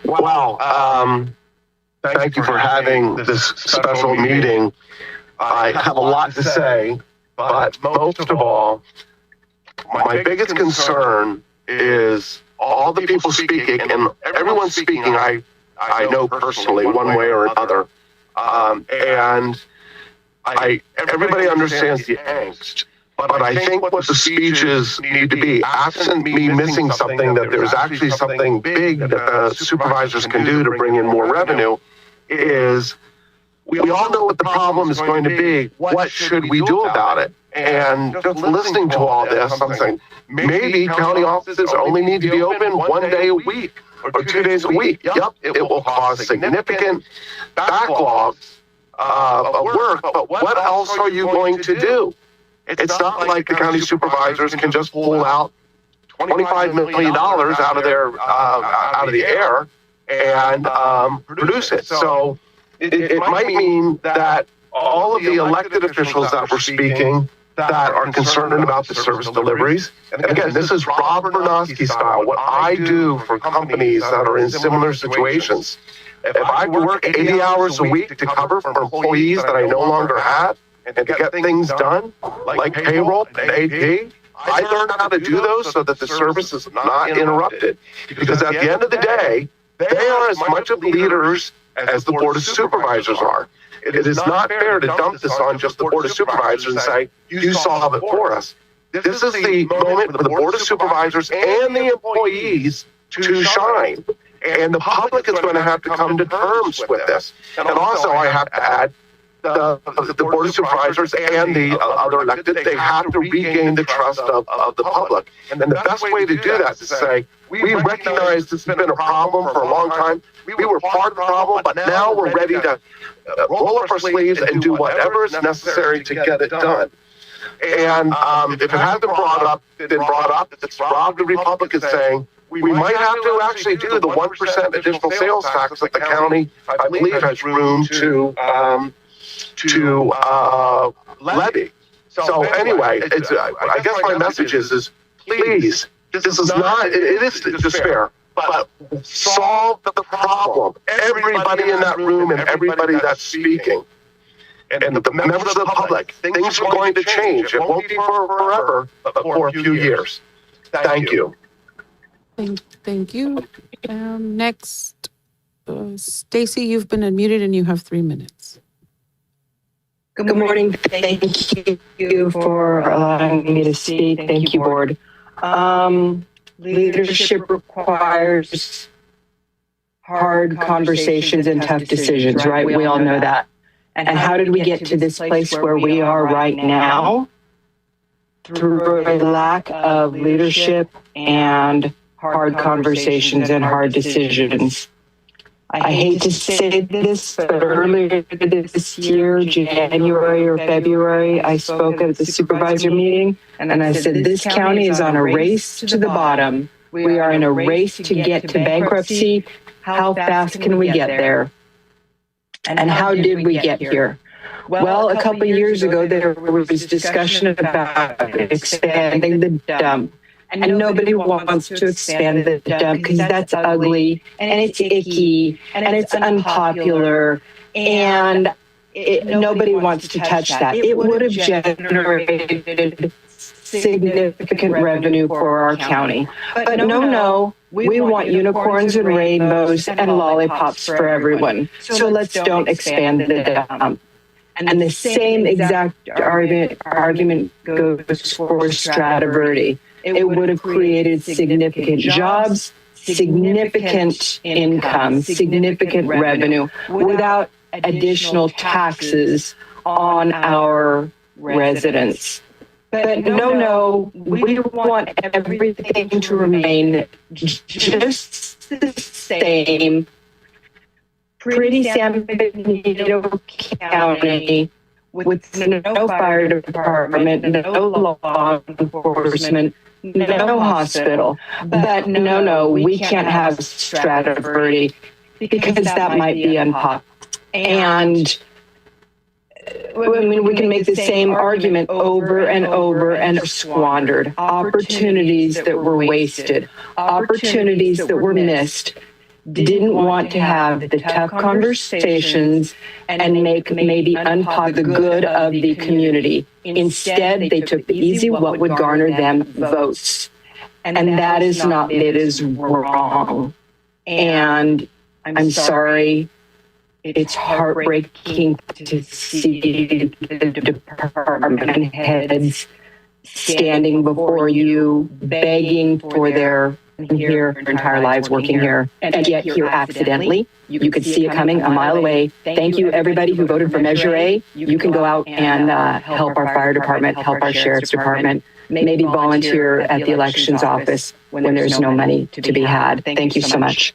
S13: Wow. Thank you for having this special meeting. I have a lot to say, but most of all, my biggest concern is all the people speaking, and everyone speaking I know personally one way or another. And everybody understands the angst. But I think what the speeches need to be, absent me missing something, that there's actually something big that the supervisors can do to bring in more revenue, is we all know what the problem is going to be. What should we do about it? And just listening to all this, I'm saying, maybe county offices only need to be open 1 day a week or 2 days a week. Yep, it will cause significant backlogs of work, but what else are you going to do? It's not like the county supervisors can just pull out $25 million out of the air and produce it. So it might mean that all of the elected officials that were speaking that are concerned about the service deliveries, and again, this is Rob Bernowski style, what I do for companies that are in similar situations. If I work 80 hours a week to cover for employees that I no longer have, and to get things done, like payroll and AP, I learned how to do those so that the service is not interrupted. Because at the end of the day, they are as much of leaders as the Board of Supervisors are. It is not fair to dump this on just the Board of Supervisors and say, you solve it for us. This is the moment for the Board of Supervisors and the employees to shine. And the public is going to have to come to terms with this. And also, I have to add, the Board of Supervisors and the other elected, they have to regain the trust of the public. And then the best way to do that is to say, we recognize this has been a problem for a long time. We were part of the problem, but now we're ready to roll up our sleeves and do whatever is necessary to get it done. And if it hasn't been brought up, it's Rob the Republican saying, we might have to actually do the 1% additional sales tax that the county, I believe, has room to levy. So anyway, I guess my message is please, this is not, it is despair, but solve the problem. Everybody in that room and everybody that's speaking, and the members of the public, things are going to change. It won't be for forever, but for a few years. Thank you.
S4: Thank you. Next, Stacy, you've been unmuted and you have 3 minutes.
S14: Good morning. Thank you for allowing me to speak. Thank you, board. Leadership requires hard conversations and tough decisions, right? We all know that. And how did we get to this place where we are right now? Through a lack of leadership and hard conversations and hard decisions. I hate to say this, but earlier this year, January or February, I spoke at the supervisor meeting and I said, this county is on a race to the bottom. We are in a race to get to bankruptcy. How fast can we get there? And how did we get here? Well, a couple of years ago, there was discussion about expanding the dump. And nobody wants to expand the dump because that's ugly and it's icky and it's unpopular and nobody wants to touch that. It would have generated significant revenue for our county. But no, we want unicorns and rainbows and lollipops for everyone. So let's don't expand the dump. And the same exact argument goes for Strata Verde. It would have created significant jobs, significant income, significant revenue without additional taxes on our residents. But no, we want everything to remain just the same. Pretty San Benito County with no fire department, no law enforcement, no hospital. But no, we can't have Strata Verde because that might be unpopular. And I mean, we can make the same argument over and over and squandered. Opportunities that were wasted, opportunities that were missed. Didn't want to have the tough conversations and make maybe unpopular the good of the community. Instead, they took the easy, what would garner them votes. And that is not, it is wrong. And I'm sorry, it's heartbreaking to see the department heads standing before you, begging for their here their entire lives working here and yet here accidentally. You could see it coming a mile away. Thank you, everybody who voted for Measure A. You can go out and help our fire department, help our sheriff's department, maybe volunteer at the elections office when there's no money to be had. Thank you so much.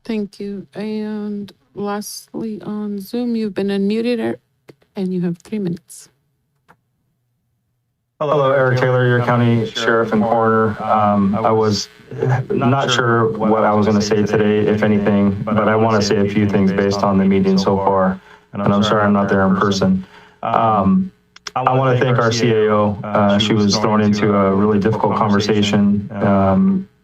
S4: Thank you. And lastly, on Zoom, you've been unmuted and you have 3 minutes.
S15: Hello, Eric Taylor, your county sheriff and coroner. I was not sure what I was going to say today, if anything, but I want to say a few things based on the meeting so far, and I'm sorry I'm not there in person. I want to thank our CAO. She was thrown into a really difficult conversation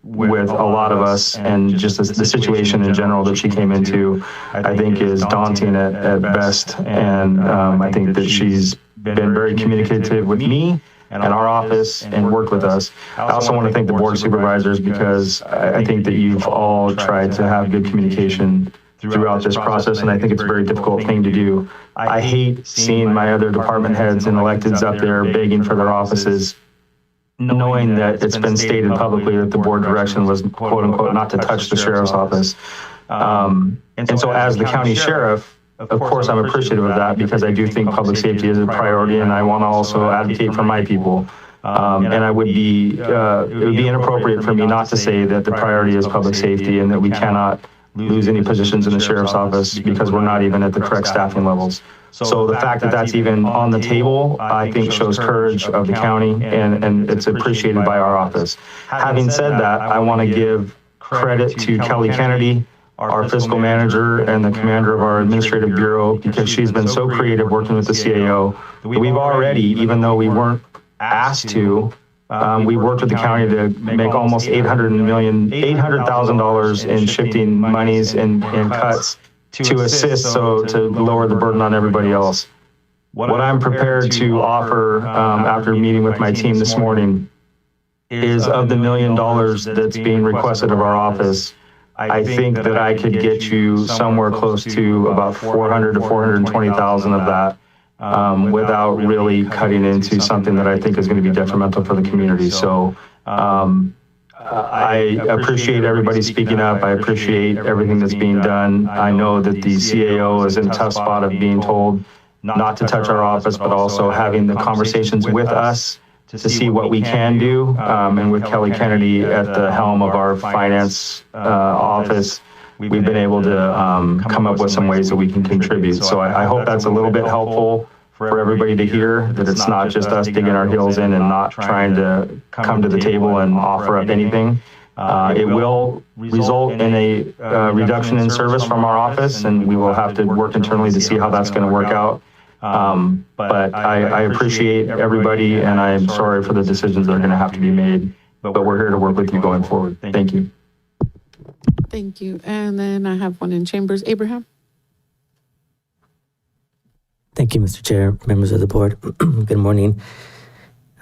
S15: with a lot of us, and just the situation in general that she came into, I think is daunting at best, and I think that she's been very communicative with me and our office and worked with us. I also want to thank the board of supervisors because I think that you've all tried to have good communication throughout this process, and I think it's a very difficult thing to do. I hate seeing my other department heads and electeds up there begging for their offices, knowing that it's been stated publicly that the board direction was quote unquote not to touch the sheriff's office. And so as the county sheriff, of course, I'm appreciative of that because I do think public safety is a priority, and I want to also advocate for my people. And it would be inappropriate for me not to say that the priority is public safety and that we cannot lose any positions in the sheriff's office because we're not even at the correct staffing levels. So the fact that that's even on the table, I think shows courage of the county, and it's appreciated by our office. Having said that, I want to give credit to Kelly Kennedy, our fiscal manager, and the commander of our administrative bureau, because she's been so creative working with the CAO. We've already, even though we weren't asked to, we worked with the county to make almost $800,000 in shifting monies and cuts to assist, so to lower the burden on everybody else. What I'm prepared to offer after meeting with my team this morning is, of the $1 million that's being requested of our office, I think that I could get you somewhere close to about 400 to 420,000 of that, without really cutting into something that I think is going to be detrimental for the community. So I appreciate everybody speaking up. I appreciate everything that's being done. I know that the CAO is in a tough spot of being told not to touch our office, but also having the conversations with us to see what we can do. And with Kelly Kennedy at the helm of our finance office, we've been able to come up with some ways that we can contribute. So I hope that's a little bit helpful for everybody to hear, that it's not just us digging our heels in and not trying to come to the table and offer up anything. It will result in a reduction in service from our office, and we will have to work internally to see how that's going to work out. But I appreciate everybody, and I'm sorry for the decisions that are going to have to be made, but we're here to work with you going forward. Thank you.
S4: Thank you. And then I have one in chambers. Abraham?
S16: Thank you, Mr. Chair, members of the board. Good morning.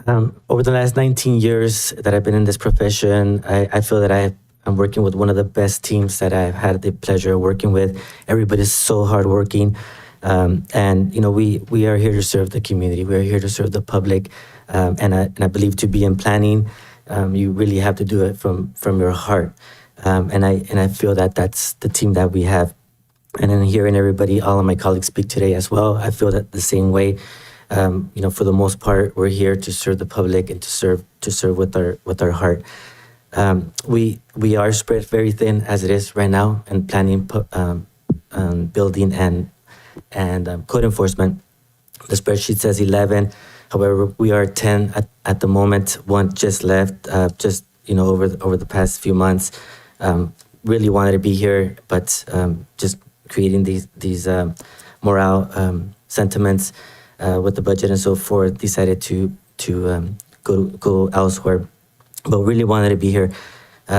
S16: Over the last 19 years that I've been in this profession, I feel that I'm working with one of the best teams that I've had the pleasure of working with. Everybody's so hardworking. And, we are here to serve the community. We are here to serve the public. And I believe to be in planning, you really have to do it from your heart. And I feel that that's the team that we have. And then hearing everybody, all of my colleagues speak today as well, I feel that the same way. For the most part, we're here to serve the public and to serve with our heart. We are spread very thin as it is right now in planning, building, and code enforcement. The spreadsheet says 11. However, we are 10 at the moment. One just left, over the past few months. Really wanted to be here, but just creating these morale sentiments with the budget and so forth, decided to go elsewhere, but really wanted to be here. We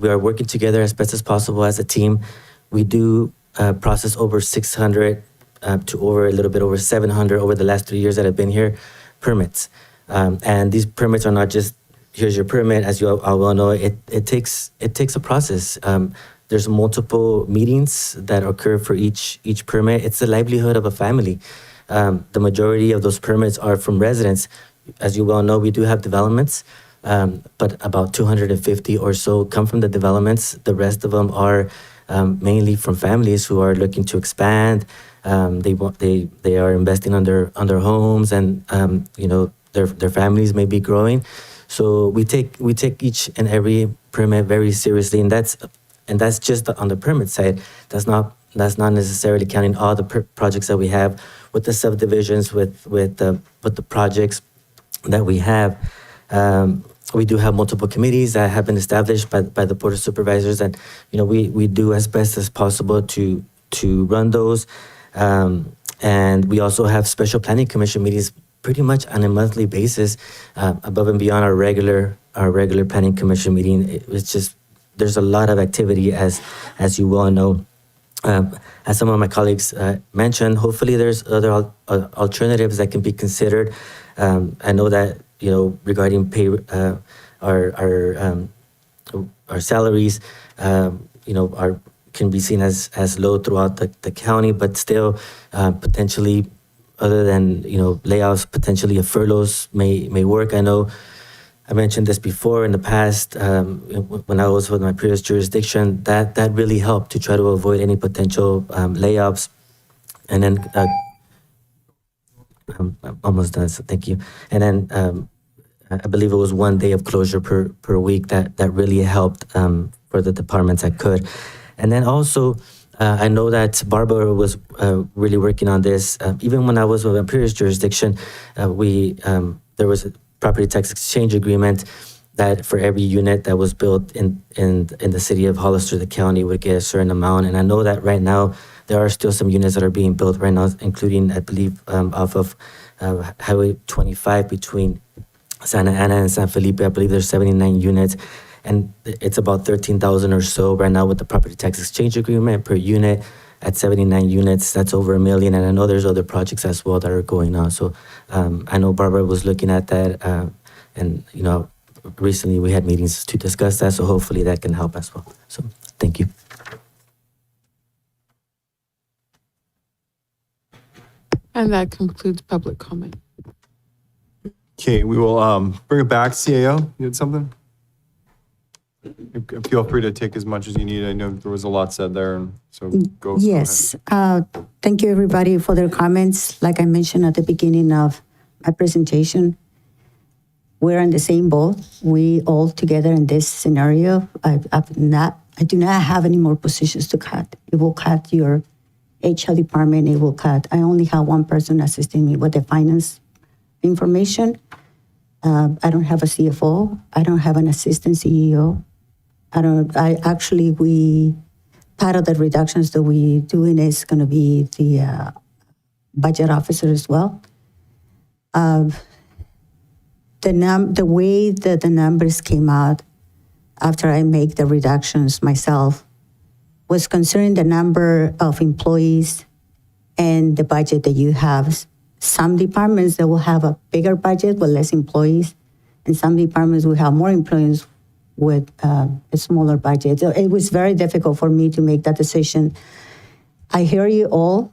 S16: are working together as best as possible as a team. We do process over 600 to over a little bit over 700 over the last 3 years that I've been here, permits. And these permits are not just, here's your permit, as you all well know, it takes a process. There's multiple meetings that occur for each permit. It's the livelihood of a family. The majority of those permits are from residents. As you well know, we do have developments, but about 250 or so come from the developments. The rest of them are mainly from families who are looking to expand. They are investing on their homes, and their families may be growing. So we take each and every permit very seriously, and that's just on the permit side. That's not necessarily counting all the projects that we have with the subdivisions, with the projects that we have. We do have multiple committees that have been established by the Board of Supervisors, and we do as best as possible to run those. And we also have special planning commission meetings pretty much on a monthly basis, above and beyond our regular planning commission meeting. It's just, there's a lot of activity, as you well know. As some of my colleagues mentioned, hopefully there's other alternatives that can be considered. I know that regarding pay, our salaries, can be seen as low throughout the county, but still potentially, other than layoffs, potentially a furloughs may work. I know I mentioned this before in the past, when I was with my previous jurisdiction, that really helped to try to avoid any potential layoffs. And then, I'm almost done, so thank you. And then I believe it was 1 day of closure per week that really helped for the departments that could. And then also, I know that Barbara was really working on this. Even when I was with a previous jurisdiction, there was a property tax exchange agreement that for every unit that was built in the city of Hollister, the county would get a certain amount. And I know that right now there are still some units that are being built right now, including, I believe, off of Highway 25 between Santa Ana and San Felipe. I believe there's 79 units. And it's about 13,000 or so right now with the property tax exchange agreement per unit at 79 units. That's over $1 million. And I know there's other projects as well that are going on. So I know Barbara was looking at that. And, recently we had meetings to discuss that. So hopefully that can help as well. So thank you.
S4: And that concludes public comment.
S1: Okay, we will bring it back. CAO, you had something? Feel free to take as much as you need. I know there was a lot said there, and so go.
S5: Yes. Thank you, everybody, for their comments. Like I mentioned at the beginning of my presentation, we're in the same boat. We all together in this scenario. I do not have any more positions to cut. It will cut your HR department. It will cut. I only have one person assisting me with the finance information. I don't have a CFO. I don't have an assistant CEO. Part of the reductions that we doing is going to be the budget officer as well. The way that the numbers came out after I make the reductions myself was considering the number of employees and the budget that you have. Some departments that will have a bigger budget with less employees, and some departments will have more employees with a smaller budget. So it was very difficult for me to make that decision. I hear you all.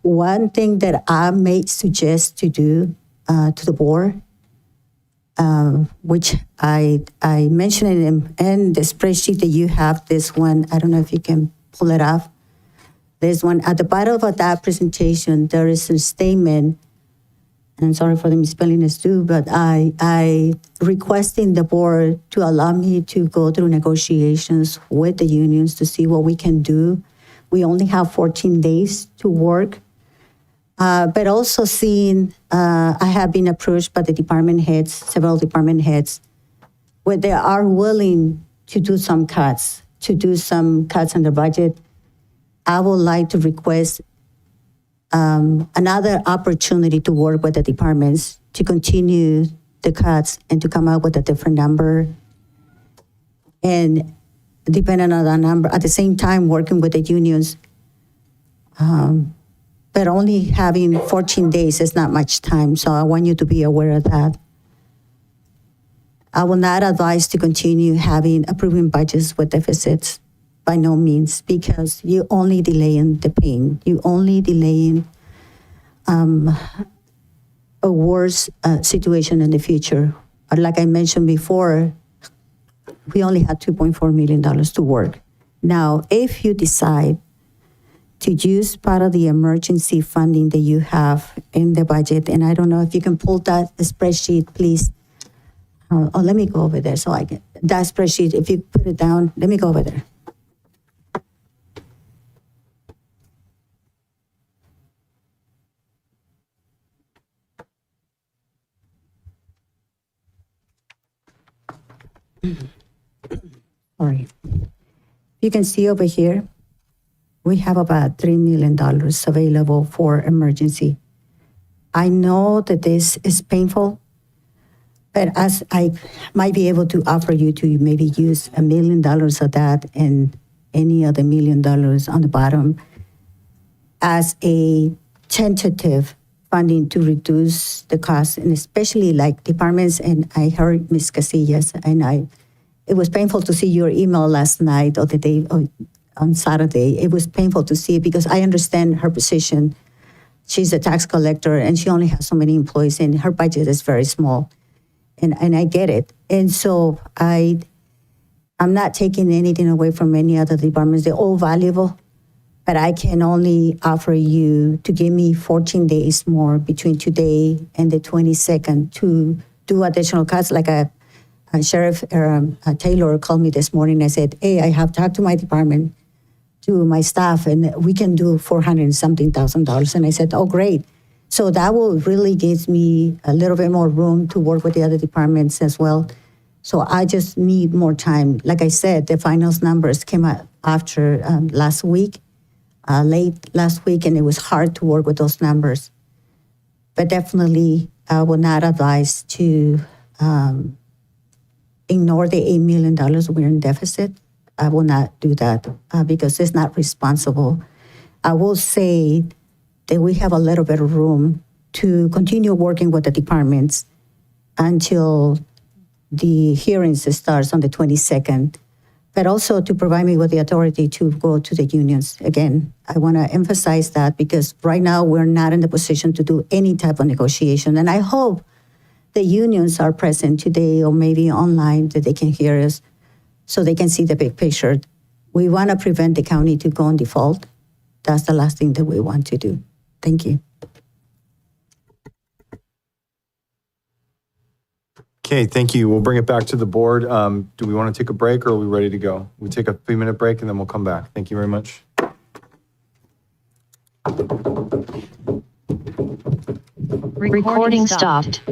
S5: One thing that I may suggest to do to the board, which I mentioned in the spreadsheet that you have, this one, I don't know if you can pull it up. There's one at the bottom of that presentation, there is a statement, and I'm sorry for the misspelling is due, but I requesting the board to allow me to go through negotiations with the unions to see what we can do. We only have 14 days to work, but also seeing, I have been approached by the department heads, several department heads, where they are willing to do some cuts on the budget. I would like to request another opportunity to work with the departments to continue the cuts and to come up with a different number. And depending on the number, at the same time working with the unions, but only having 14 days is not much time. So I want you to be aware of that. I will not advise to continue approving budgets with deficits. By no means, because you only delaying the pain. You only delaying a worse situation in the future. Like I mentioned before, we only had $2.4 million to work. Now, if you decide to use part of the emergency funding that you have in the budget, and I don't know if you can pull that spreadsheet, please. Let me go over there so I can, that spreadsheet, if you put it down, let me go over there. All right. You can see over here, we have about $3 million available for emergency. I know that this is painful, but as I might be able to offer you to maybe use $1 million of that and any other $1 million on the bottom as a tentative funding to reduce the cost, and especially like departments. And I heard Ms. Casillas, and it was painful to see your email last night or the day on Saturday. It was painful to see it because I understand her position. She's a tax collector and she only has so many employees and her budget is very small. And I get it. And so I'm not taking anything away from any other departments. They're all valuable, but I can only offer you to give me 14 days more between today and the 22nd to do additional cuts. Like Sheriff Taylor called me this morning. I said, hey, I have talked to my department to my staff, and we can do $400 and something thousand. And I said, oh, great. So that will really gives me a little bit more room to work with the other departments as well. So I just need more time. Like I said, the finals numbers came out after last week, late last week, and it was hard to work with those numbers. But definitely, I will not advise to ignore the $8 million we're in deficit. I will not do that because it's not responsible. I will say that we have a little bit of room to continue working with the departments until the hearings starts on the 22nd, but also to provide me with the authority to go to the unions. Again, I want to emphasize that because right now we're not in the position to do any type of negotiation. And I hope the unions are present today or maybe online that they can hear us so they can see the big picture. We want to prevent the county to go on default. That's the last thing that we want to do. Thank you.
S1: Okay, thank you. We'll bring it back to the board. Do we want to take a break or are we ready to go? We take a 3-minute break and then we'll come back. Thank you very much.
S14: Recording stopped.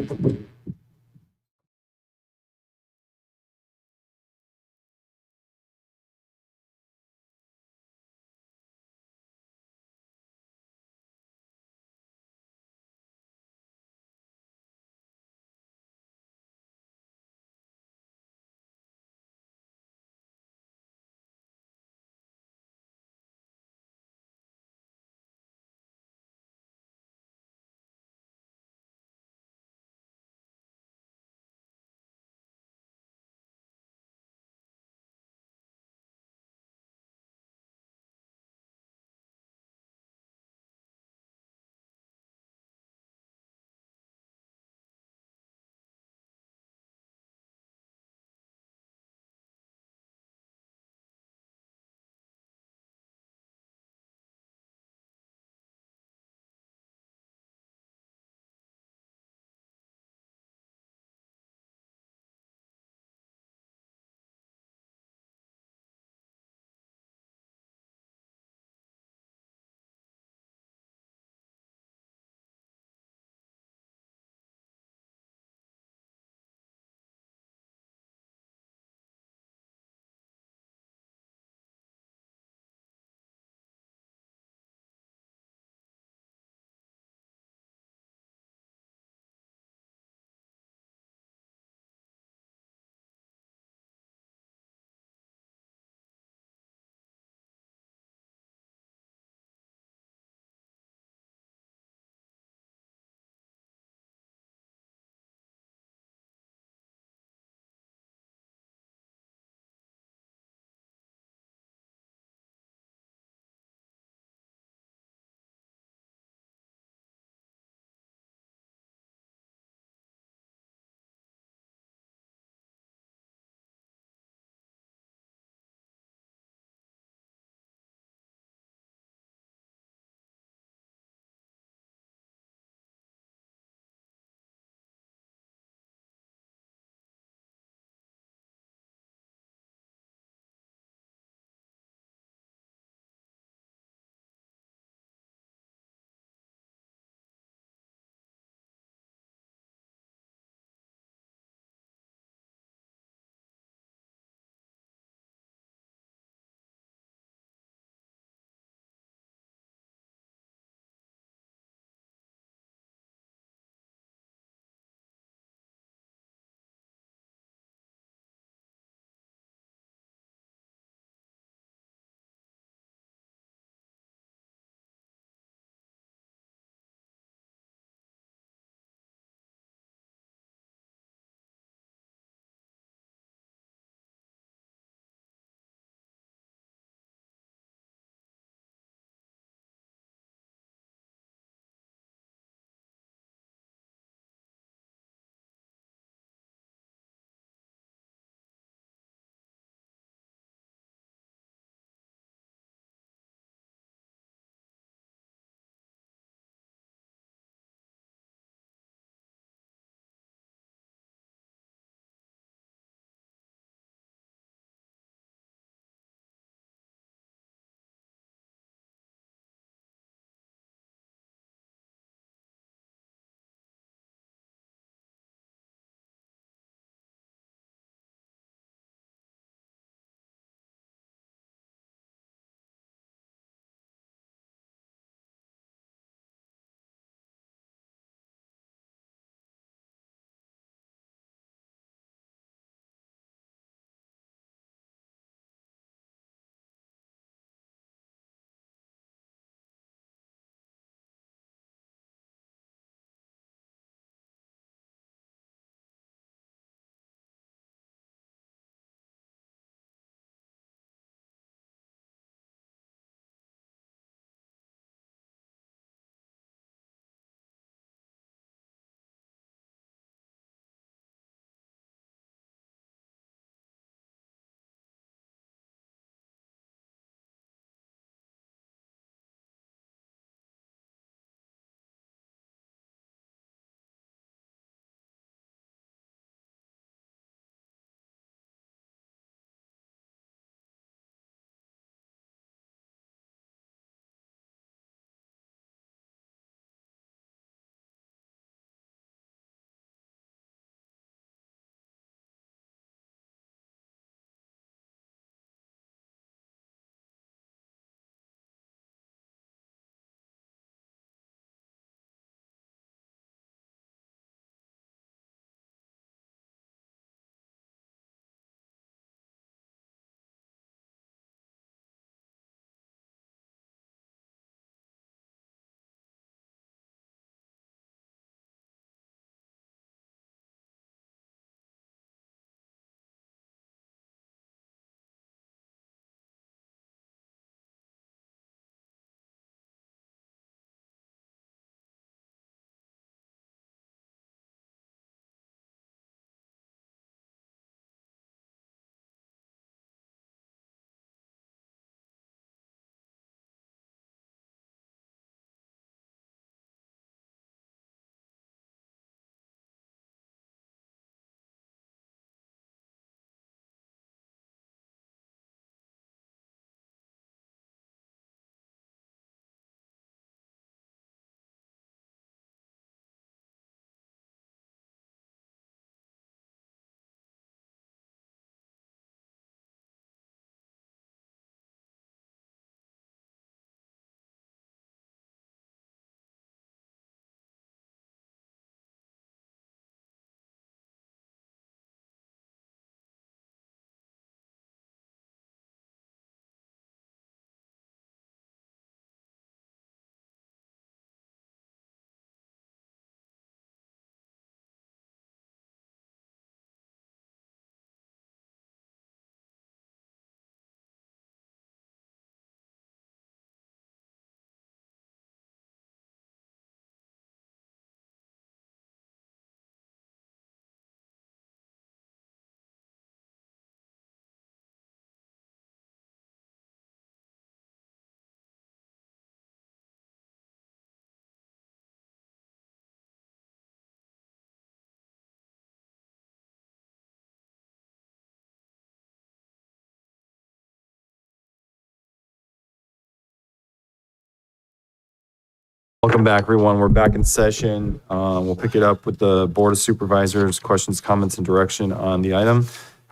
S1: Welcome back, everyone. We're back in session. We'll pick it up with the Board of Supervisors, questions, comments, and direction on the item.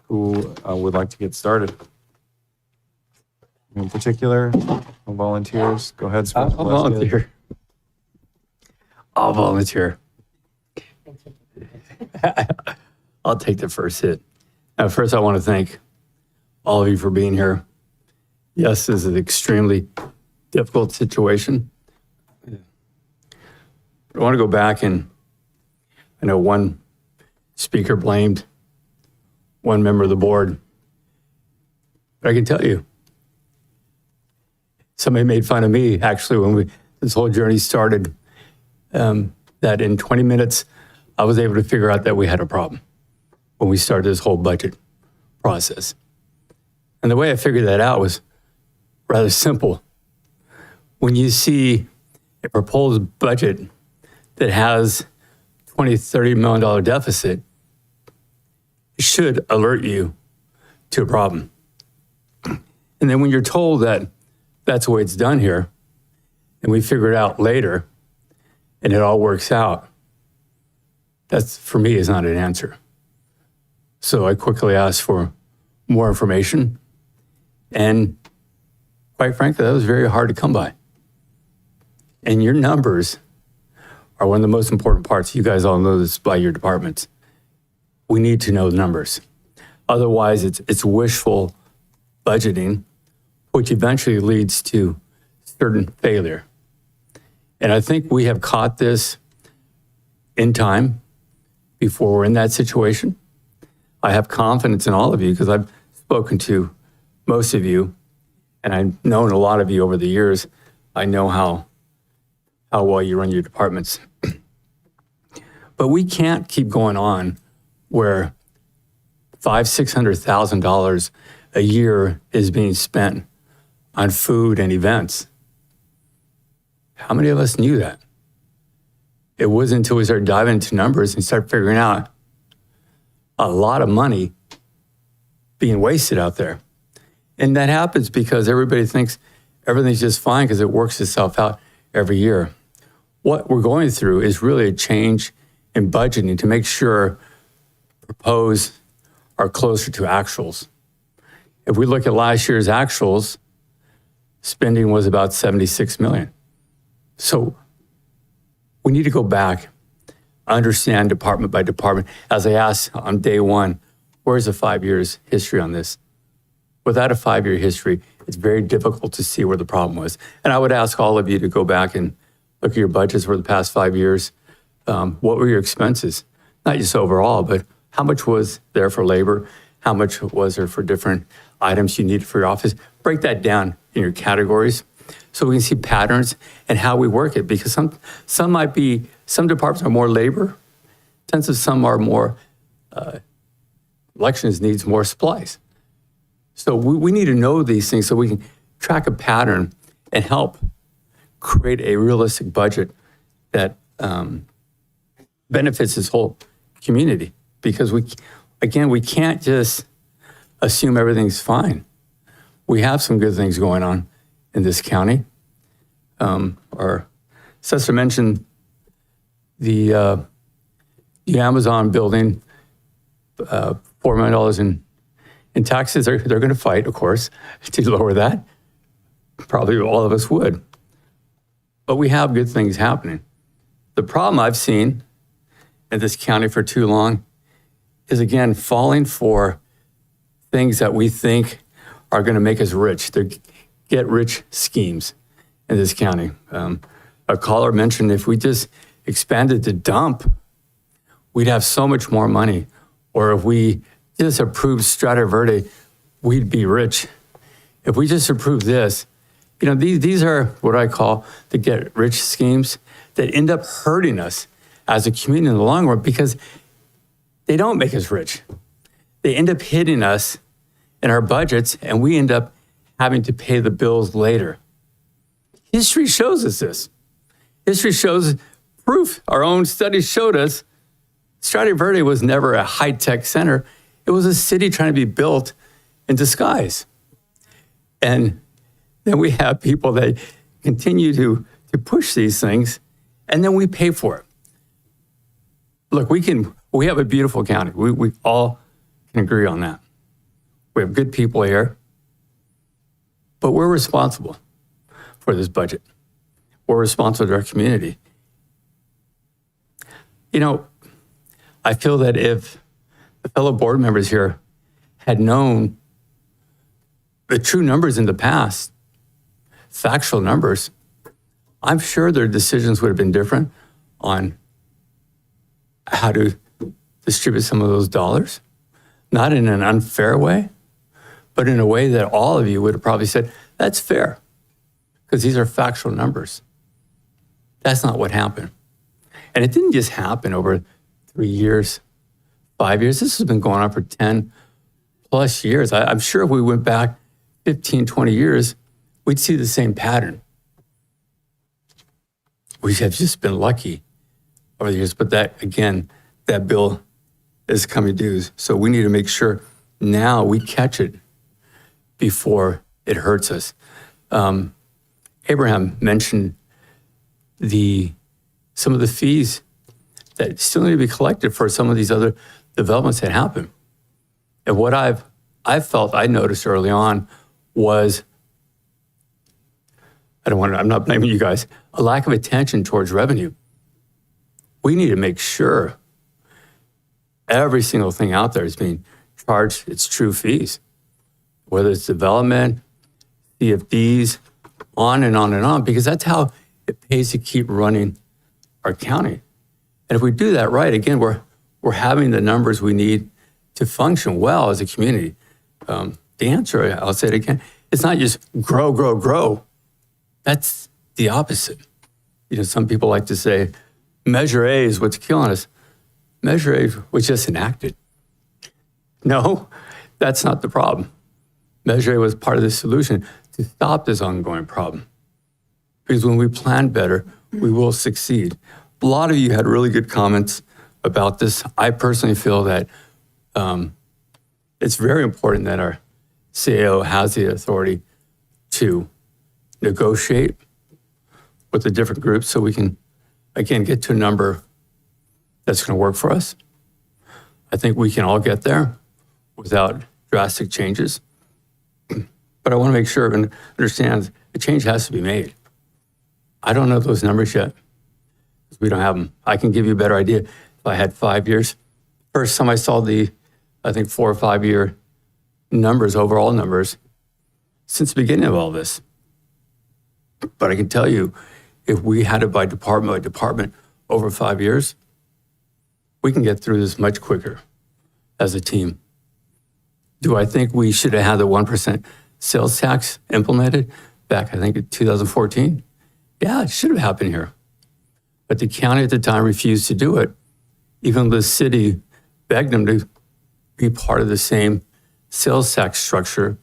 S1: Who would like to get started? In particular, no volunteers? Go ahead.
S17: I'll volunteer. I'll volunteer. I'll take the first hit. First, I want to thank all of you for being here. Yes, this is an extremely difficult situation. I want to go back, and I know one speaker blamed one member of the board. But I can tell you, somebody made fun of me, actually, when this whole journey started, that in 20 minutes, I was able to figure out that we had a problem when we started this whole budget process. And the way I figured that out was rather simple. When you see a proposed budget that has $20, $30 million deficit, it should alert you to a problem. And then when you're told that that's the way it's done here, and we figure it out later, and it all works out, that's, for me, is not an answer. So I quickly asked for more information, and quite frankly, that was very hard to come by. And your numbers are one of the most important parts. You guys all know this by your departments. We need to know the numbers. Otherwise, it's wishful budgeting, which eventually leads to certain failure. And I think we have caught this in time before we're in that situation. I have confidence in all of you because I've spoken to most of you, and I've known a lot of you over the years. I know how well you run your departments. But we can't keep going on where $500,000-$600,000 a year is being spent on food and events. How many of us knew that? It wasn't until we started diving into numbers and started figuring out a lot of money being wasted out there. And that happens because everybody thinks everything's just fine because it works itself out every year. What we're going through is really a change in budgeting to make sure proposed are closer to actuals. If we look at last year's actuals, spending was about 76 million. So we need to go back, understand department by department. As I asked on day one, where's the 5 years history on this? Without a 5-year history, it's very difficult to see where the problem was. And I would ask all of you to go back and look at your budgets for the past 5 years. What were your expenses? Not just overall, but how much was there for labor? How much was there for different items you needed for your office? Break that down in your categories so we can see patterns and how we work it. Because some departments are more labor, some are more, elections needs more supplies. So we need to know these things so we can track a pattern and help create a realistic budget that benefits this whole community. Because we can't just assume everything's fine. We have some good things going on in this county. Our assessor mentioned the Amazon building, $4 million in taxes. They're going to fight, of course, to lower that. Probably all of us would. But we have good things happening. The problem I've seen in this county for too long is, again, falling for things that we think are going to make us rich. They're get-rich schemes in this county. A caller mentioned if we just expanded the dump, we'd have so much more money. Or if we just approved Strata Verde, we'd be rich. If we just approve this, these are what I call the get-rich schemes that end up hurting us as a community in the long run because they don't make us rich. They end up hitting us in our budgets, and we end up having to pay the bills later. History shows us this. History shows proof. Our own studies showed us Strata Verde was never a high-tech center. It was a city trying to be built in disguise. And then we have people that continue to push these things and then we pay for it. Look, we have a beautiful county. We all can agree on that. We have good people here, but we're responsible for this budget. We're responsible to our community. You know, I feel that if the fellow board members here had known the true numbers in the past, factual numbers, I'm sure their decisions would have been different on how to distribute some of those dollars, not in an unfair way, but in a way that all of you would have probably said, that's fair, because these are factual numbers. That's not what happened. And it didn't just happen over 3 years, 5 years. This has been going on for 10 plus years. I'm sure if we went back 15, 20 years, we'd see the same pattern. We have just been lucky over the years, but that, again, that bill is coming due. So we need to make sure now we catch it before it hurts us. Abraham mentioned some of the fees that still need to be collected for some of these other developments that happen. And what I felt I noticed early on was, I'm not blaming you guys, a lack of attention towards revenue. We need to make sure every single thing out there is being charged its true fees, whether it's development, CFDs, on and on and on, because that's how it pays to keep running our county. And if we do that right, again, we're having the numbers we need to function well as a community. The answer, I'll say it again, it's not just grow, grow, grow. That's the opposite. You know, some people like to say, Measure A is what's killing us. Measure A was just enacted. No, that's not the problem. Measure A was part of the solution to stop this ongoing problem. Because when we plan better, we will succeed. A lot of you had really good comments about this. I personally feel that it's very important that our CAO has the authority to negotiate with the different groups so we can, again, get to a number that's going to work for us. I think we can all get there without drastic changes. But I want to make sure everyone understands the change has to be made. I don't know those numbers yet, because we don't have them. I can give you a better idea if I had 5 years. First time I saw the, I think, 4 or 5 year numbers, overall numbers, since the beginning of all this. But I can tell you, if we had it by department over 5 years, we can get through this much quicker as a team. Do I think we should have had the 1% sales tax implemented back, I think, in 2014? Yeah, it should have happened here. But the county at the time refused to do it. Even the city begged them to be part of the same sales tax structure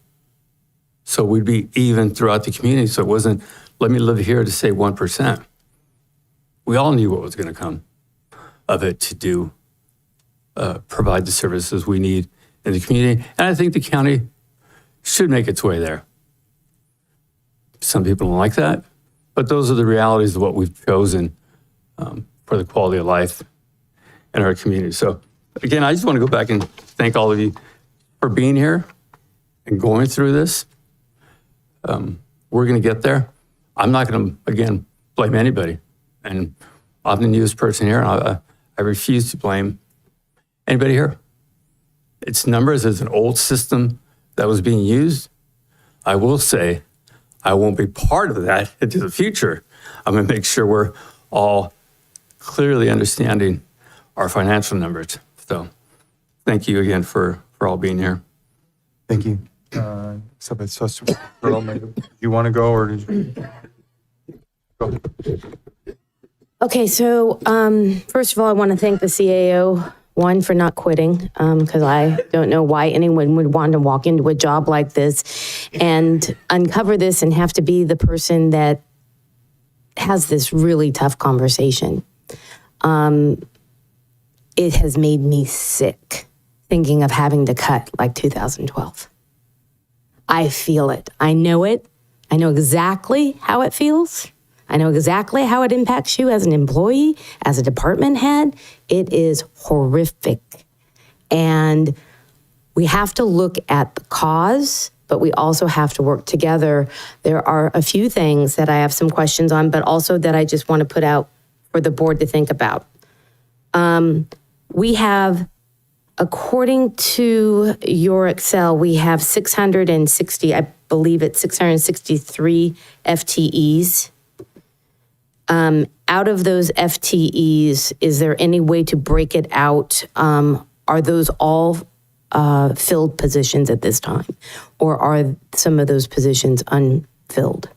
S17: so we'd be even throughout the community. So it wasn't, let me live here to say 1%. We all knew what was going to come of it to do, provide the services we need in the community. And I think the county should make its way there. Some people don't like that, but those are the realities of what we've chosen for the quality of life in our community. So again, I just want to go back and thank all of you for being here and going through this. We're going to get there. I'm not going to, again, blame anybody. And I'm the newest person here, and I refuse to blame anybody here. It's numbers as an old system that was being used. I will say I won't be part of that into the future. I'm going to make sure we're all clearly understanding our financial numbers. So thank you again for all being here.
S1: Thank you. Except it's supposed to, do you want to go or did you? Go.
S3: Okay, so first of all, I want to thank the CAO, one, for not quitting, because I don't know why anyone would want to walk into a job like this and uncover this and have to be the person that has this really tough conversation. It has made me sick thinking of having to cut like 2012. I feel it. I know it. I know exactly how it feels. I know exactly how it impacts you as an employee, as a department head. It is horrific. And we have to look at the cause, but we also have to work together. There are a few things that I have some questions on, but also that I just want to put out for the board to think about. We have, according to your Excel, we have 660, I believe it's 663 FTEs. Out of those FTEs, is there any way to break it out? Are those all filled positions at this time? Or are some of those positions unfilled?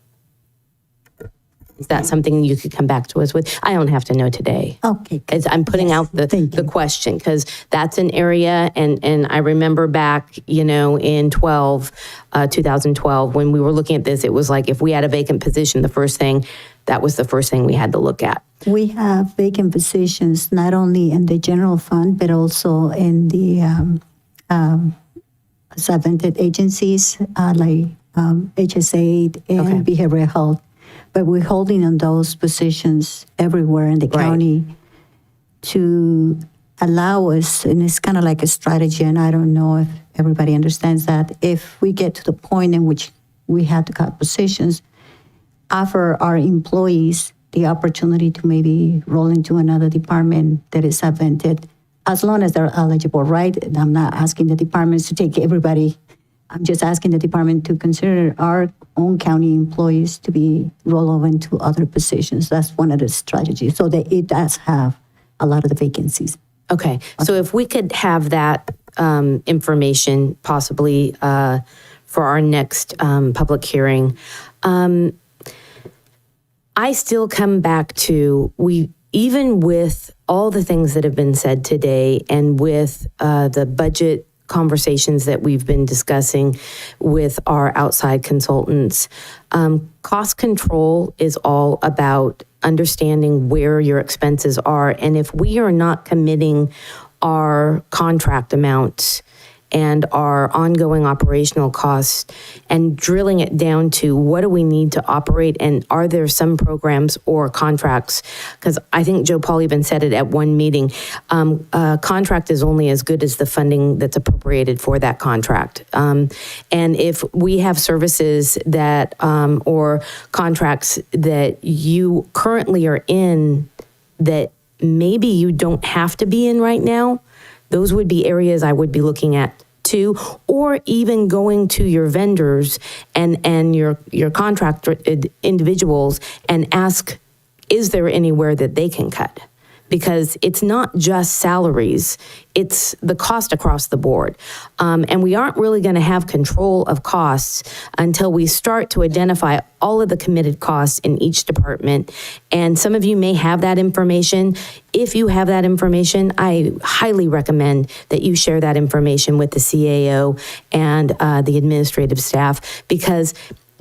S3: Is that something you could come back to us with? I don't have to know today.
S5: Okay.
S3: As I'm putting out the question, because that's an area, and I remember back, in 2012, when we were looking at this, it was like if we had a vacant position, that was the first thing we had to look at.
S5: We have vacant positions not only in the general fund, but also in the subvented agencies like HSA and behavioral health. But we're holding on those positions everywhere in the county to allow us, and it's kind of like a strategy, and I don't know if everybody understands that, if we get to the point in which we have to cut positions, offer our employees the opportunity to maybe roll into another department that is subvented, as long as they're eligible, right? I'm not asking the departments to take everybody. I'm just asking the department to consider our own county employees to be rolled over into other positions. That's one of the strategies, so that it does have a lot of the vacancies.
S3: Okay, so if we could have that information possibly for our next public hearing. I still come back to, even with all the things that have been said today and with the budget conversations that we've been discussing with our outside consultants, cost control is all about understanding where your expenses are. And if we are not committing our contract amounts and our ongoing operational costs and drilling it down to what do we need to operate, and are there some programs or contracts? Because I think Joe Paul even said it at one meeting, a contract is only as good as the funding that's appropriated for that contract. And if we have services that, or contracts that you currently are in that maybe you don't have to be in right now, those would be areas I would be looking at too, or even going to your vendors and your contract individuals and ask, is there anywhere that they can cut? Because it's not just salaries, it's the cost across the board. And we aren't really going to have control of costs until we start to identify all of the committed costs in each department. And some of you may have that information. If you have that information, I highly recommend that you share that information with the CAO and the administrative staff, because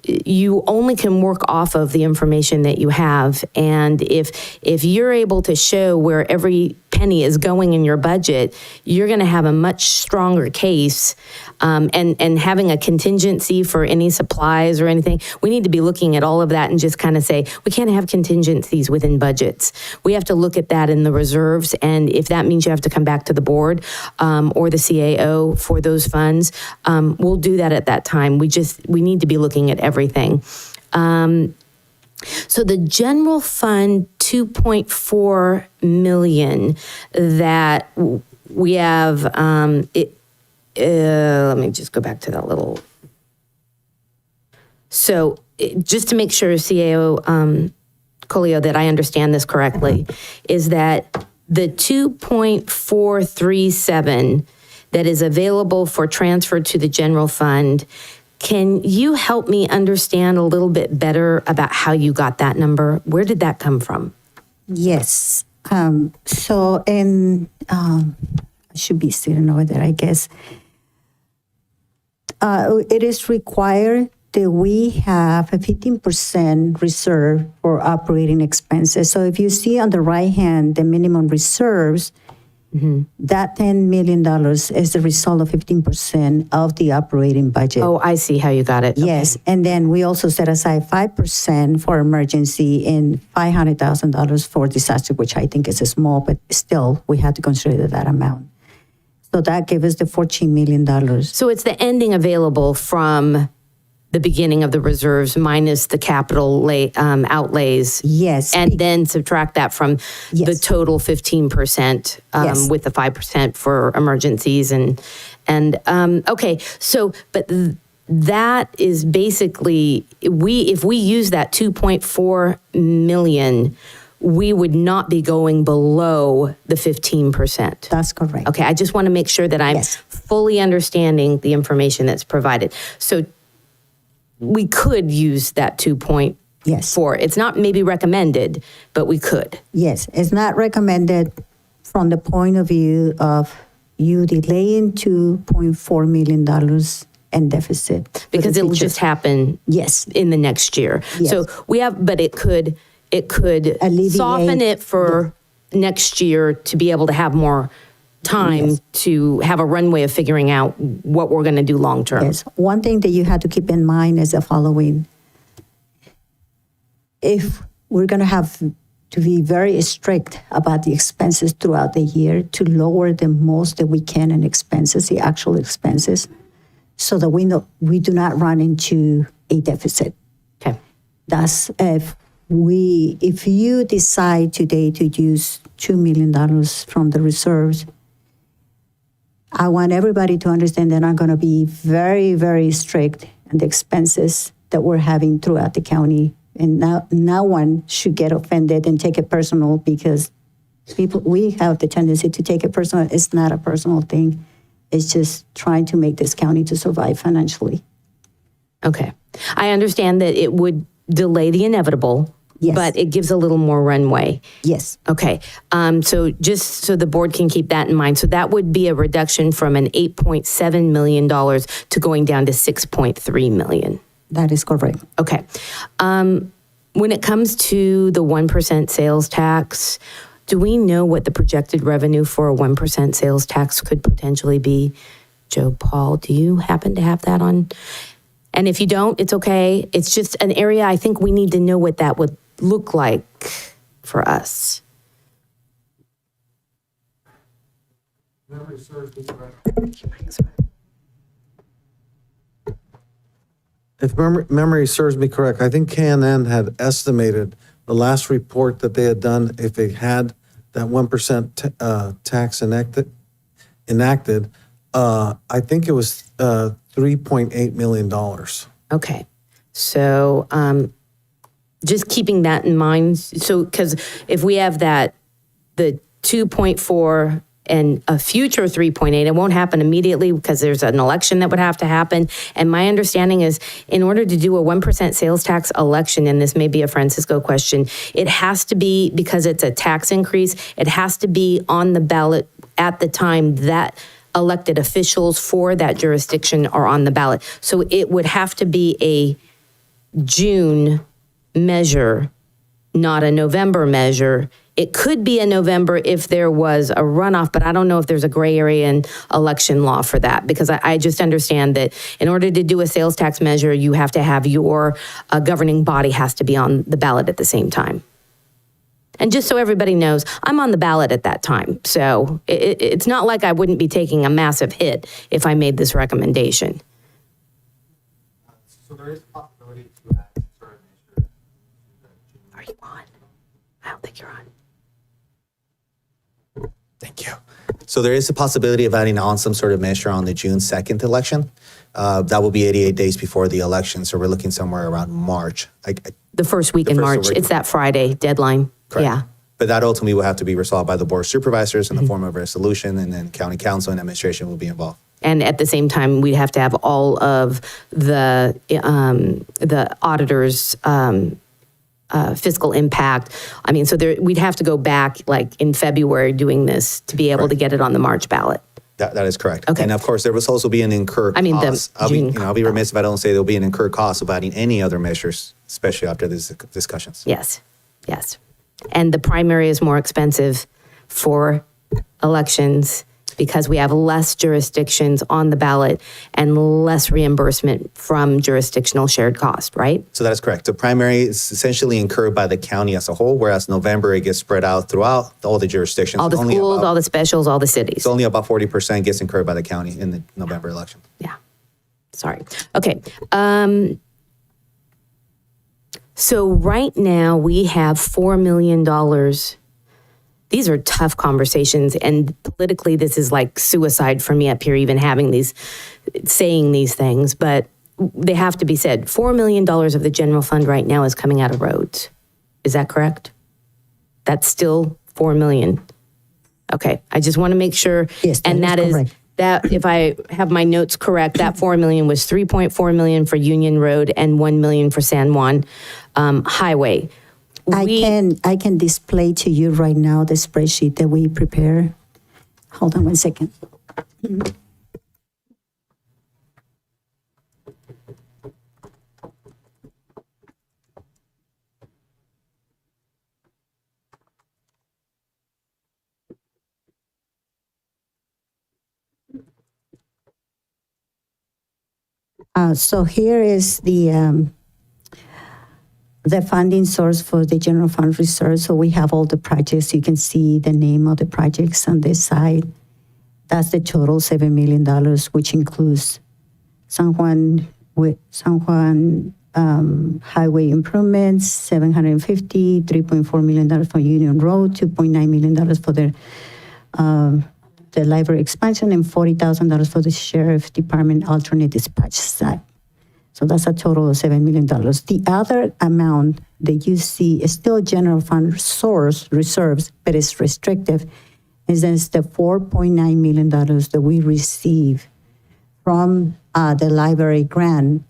S3: you only can work off of the information that you have. And if you're able to show where every penny is going in your budget, you're going to have a much stronger case. And having a contingency for any supplies or anything, we need to be looking at all of that and just kind of say, we can't have contingencies within budgets. We have to look at that in the reserves. And if that means you have to come back to the board or the CAO for those funds, we'll do that at that time. We need to be looking at everything. So the general fund 2.4 million that we have, let me just go back to that little. So just to make sure, CAO Colio, that I understand this correctly, is that the 2.437 that is available for transfer to the general fund, can you help me understand a little bit better about how you got that number? Where did that come from?
S5: Yes. So I should be sitting over there, I guess. It is required that we have a 15% reserve for operating expenses. So if you see on the right hand, the minimum reserves, That $10 million is the result of 15% of the operating budget.
S3: Oh, I see how you got it.
S5: Yes,
S3: Okay.
S5: and then we also set aside 5% for emergency and $500,000 for disaster, which I think is small, but still, we had to consider that amount. So that gave us the $14 million.
S3: So it's the ending available from the beginning of the reserves minus the capital outlays.
S5: Yes.
S3: And then subtract that from the
S5: Yes.
S3: total 15%
S5: Yes.
S3: with the 5% for emergencies and okay. So, but that is basically if we use that 2.4 million, we would not be going below the 15%.
S5: That's correct.
S3: Okay, I just want to make sure that I'm
S5: Yes.
S3: fully understanding the information that's provided. So we could use that 2.4.
S5: Yes.
S3: It's not maybe recommended, but we could.
S5: Yes, it's not recommended from the point of view of you delaying $2.4 million in deficit. for the
S3: Because it'll
S5: future.
S3: just happen
S5: Yes.
S3: in the next year.
S5: Yes.
S3: So we have, but it could
S5: Alleviate
S3: soften it for next year to be able to have more time
S5: Yes.
S3: to have a runway of figuring out what we're going to do long term.
S5: Yes. One thing that you have to keep in mind is the following. If we're going to have to be very strict about the expenses throughout the year to lower the most that we can in expenses, the actual expenses, so that we do not run into a deficit.
S3: Okay.
S5: That's if you decide today to use $2 million from the reserves, I want everybody to understand that I'm going to be very, very strict in the expenses that we're having throughout the county. And no one should get offended and take it personal because we have the tendency to take it personal. It's not a personal thing. It's just trying to make this county to survive financially.
S3: Okay. I understand that it would delay the inevitable,
S5: Yes.
S3: but it gives a little more runway.
S5: Yes.
S3: Okay. So just so the board can keep that in mind. So that would be a reduction from an $8.7 million to going down to $6.3 million.
S5: That is correct.
S3: Okay. When it comes to the 1% sales tax, do we know what the projected revenue for a 1% sales tax could potentially be? Joe, Paul, do you happen to have that on? And if you don't, it's okay. It's just an area I think we need to know what that would look like for us.
S10: If memory serves me correct, I think KNN had estimated the last report that they had done, if they had that 1% tax enacted, I think it was $3.8 million.
S3: Okay. So just keeping that in mind. So, because if we have the 2.4 and a future 3.8, it won't happen immediately because there's an election that would have to happen. And my understanding is in order to do a 1% sales tax election, and this may be a Francisco question, it has to be, because it's a tax increase, it has to be on the ballot at the time that elected officials for that jurisdiction are on the ballot. So it would have to be a June measure, not a November measure. It could be a November if there was a runoff, but I don't know if there's a gray area in election law for that, because I just understand that in order to do a sales tax measure, you have to have your governing body has to be on the ballot at the same time. And just so everybody knows, I'm on the ballot at that time. So it's not like I wouldn't be taking a massive hit if I made this recommendation.
S7: So there is a possibility to add sort of measure.
S3: Are you on? I don't think you're on.
S7: Thank you. So there is a possibility of adding on some sort of measure on the June 2nd election. That will be 88 days before the election. So we're looking somewhere around March.
S3: The first week in
S7: first
S3: March.
S7: week.
S3: It's that Friday deadline.
S7: Correct.
S3: Yeah.
S7: But that ultimately will have to be resolved by the Board of Supervisors in the form of a resolution, and then County Council and Administration will be involved.
S3: And at the same time, we'd have to have all of the auditors' fiscal impact. I mean, so we'd have to go back like in February doing this to be able to get it on the March ballot.
S7: That is correct.
S3: Okay.
S7: And of course, there will also be an incurred
S3: I mean, the
S7: cost.
S3: June
S7: I'll be remiss if I don't say there'll be an incurred cost of adding any other measures, especially after these discussions.
S3: Yes, yes. And the primary is more expensive for elections because we have less jurisdictions on the ballot and less reimbursement from jurisdictional shared cost, right?
S7: So that is correct. The primary is essentially incurred by the county as a whole, whereas November, it gets spread out throughout all the jurisdictions.
S3: All the
S7: Only
S3: schools,
S7: about-
S3: all the specials, all the cities.
S7: So only about 40% gets incurred by the county in the November election.
S3: Yeah. Sorry. Okay. So right now we have $4 million. These are tough conversations, and politically this is like suicide for me up here even saying these things, but they have to be said. $4 million of the general fund right now is coming out of roads. Is that correct? That's still $4 million. Okay, I just want to make sure.
S6: Yes,
S3: and that is
S6: correct.
S3: that if I have my notes correct, that $4 million was $3.4 million for Union Road and $1 million for San Juan Highway.
S6: I can display to you right now the spreadsheet that we prepare. Hold on one second. So here is the funding source for the general fund reserve. So we have all the projects. You can see the name of the projects on this side. That's the total $7 million, which includes San Juan highway improvements, $750, $3.4 million for Union Road, $2.9 million for the library expansion, and $40,000 for the sheriff department alternate dispatch side. So that's a total of $7 million. The other amount that you see is still general fund source reserves, but it's restrictive. Is the $4.9 million that we receive from the library grant,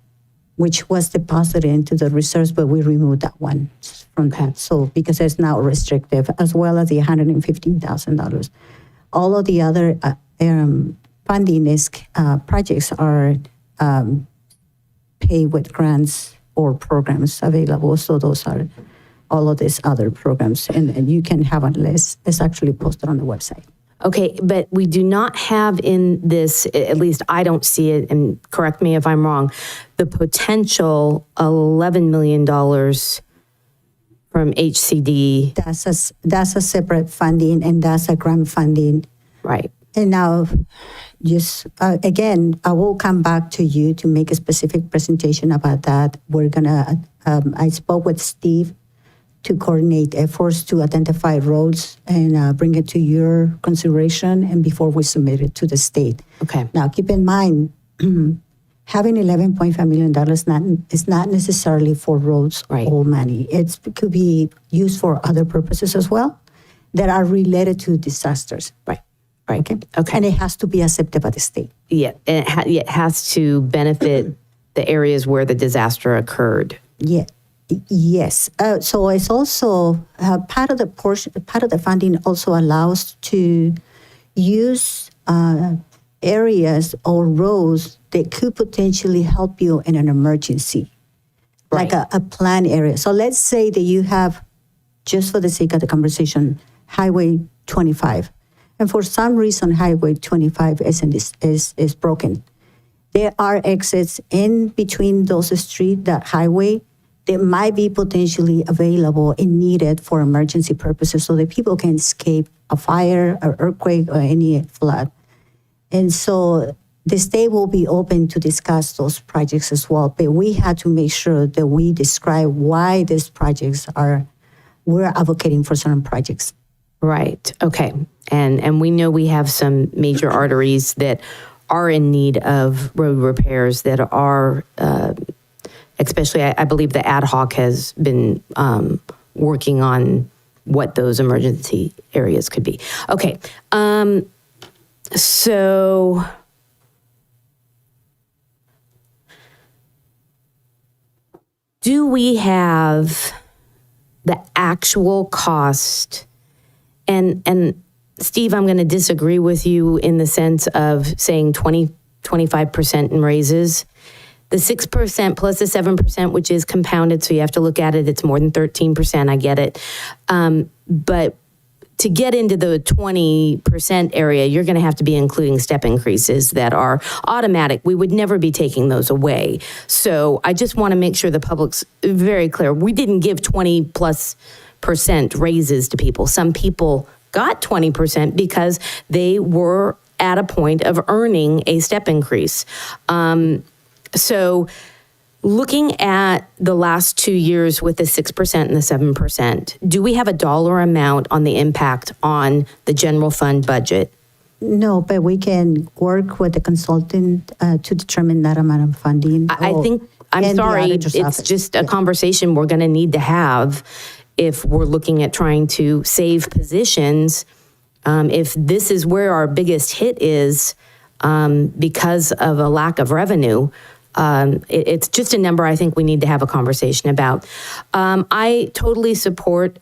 S6: which was deposited into the reserves, but we removed that one from that. So because it's now restrictive, as well as the $115,000. All of the other funding projects are paid with grants or programs available. So those are all of these other programs. And you can have a list. It's actually posted on the website.
S3: Okay, but we do not have in this, at least I don't see it, and correct me if I'm wrong, the potential $11 million from HCD.
S6: That's a separate funding, and that's a grant funding.
S3: Right.
S6: And now, just again, I will come back to you to make a specific presentation about that. We're gonna, I spoke with Steve to coordinate efforts to identify roads and bring it to your consideration, and before we submit it to the state.
S3: Okay.
S6: Now, keep in mind, having $11.5 million is not necessarily for roads or money. It could be used for other purposes as well that are related to disasters.
S3: Right. Right.
S6: Okay. And it has to be accepted by the state.
S3: Yeah, and it has to benefit the areas where the disaster occurred.
S6: Yeah. Yes. So it's also part of the funding also allows to use areas or roads that could potentially help you in an emergency, like a planned area. So let's say that you have, just for the sake of the conversation, Highway 25, and for some reason Highway 25 is broken. There are exits in between those streets, that highway, that might be potentially available and needed for emergency purposes so that people can escape a fire, or earthquake, or any flood. And so the state will be open to discuss those projects as well, but we had to make sure that we describe why these projects we're advocating for certain projects.
S3: Right, okay. And we know we have some major arteries that are in need of road repairs that are, especially, I believe the ad hoc has been working on what those emergency areas could be. Okay, so do we have the actual cost? And Steve, I'm going to disagree with you in the sense of saying 25% in raises. The 6% plus the 7%, which is compounded, so you have to look at it, it's more than 13%, I get it. But to get into the 20% area, you're going to have to be including step increases that are automatic. We would never be taking those away. So I just want to make sure the public's very clear. We didn't give 20+% raises to people. Some people got 20% because they were at a point of earning a step increase. So looking at the last 2 years with the 6% and the 7%, do we have a dollar amount on the impact on the general fund budget?
S5: No, but we can work with the consultant to determine that amount of funding.
S3: I think, I'm
S5: and the
S3: sorry,
S5: auditor's
S3: it's
S5: office.
S3: just a conversation we're going to need to have if we're looking at trying to save positions. If this is where our biggest hit is because of a lack of revenue, it's just a number I think we need to have a conversation about. I totally support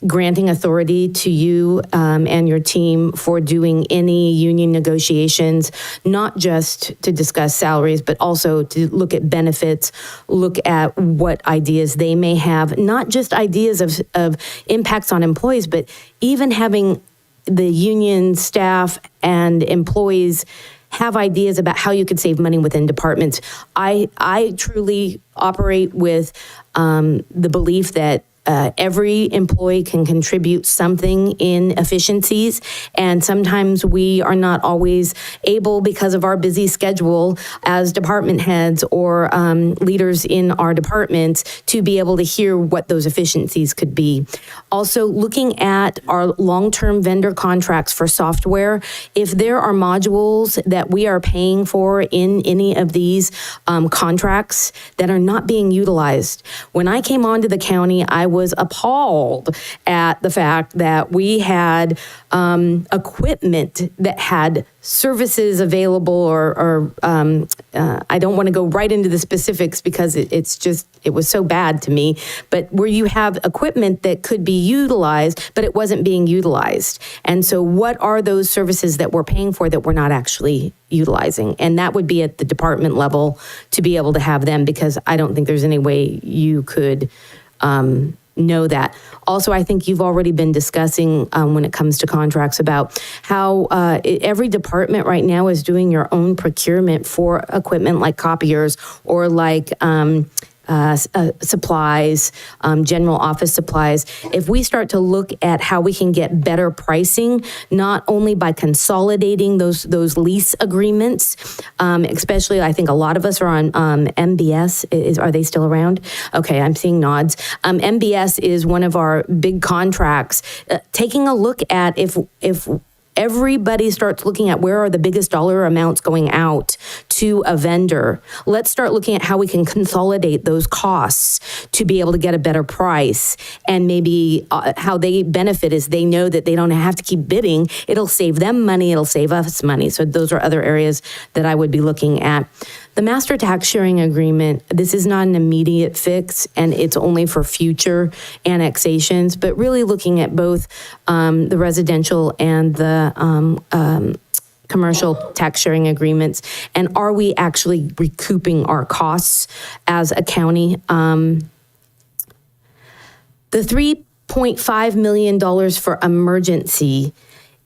S3: granting authority to you and your team for doing any union negotiations, not just to discuss salaries, but also to look at benefits, look at what ideas they may have, not just ideas of impacts on employees, but even having the union staff and employees have ideas about how you could save money within departments. I truly operate with the belief that every employee can contribute something in efficiencies, and sometimes we are not always able because of our busy schedule as department heads or leaders in our departments to be able to hear what those efficiencies could be. Also, looking at our long-term vendor contracts for software, if there are modules that we are paying for in any of these contracts that are not being utilized. When I came onto the county, I was appalled at the fact that we had equipment that had services available or I don't want to go right into the specifics because it was so bad to me, but where you have equipment that could be utilized, but it wasn't being utilized. And so what are those services that we're paying for that we're not actually utilizing? And that would be at the department level to be able to have them, because I don't think there's any way you could know that. Also, I think you've already been discussing when it comes to contracts about how every department right now is doing your own procurement for equipment like copiers or like supplies, general office supplies. If we start to look at how we can get better pricing, not only by consolidating those lease agreements, especially I think a lot of us are on MBS. Are they still around? Okay, I'm seeing nods. MBS is one of our big contracts. Taking a look at if everybody starts looking at where are the biggest dollar amounts going out to a vendor. Let's start looking at how we can consolidate those costs to be able to get a better price. And maybe how they benefit is they know that they don't have to keep bidding. It'll save them money. It'll save us money. So those are other areas that I would be looking at. The master tax sharing agreement, this is not an immediate fix, and it's only for future annexations, but really looking at both the residential and the commercial tax sharing agreements, and are we actually recouping our costs as a county? The $3.5 million for emergency,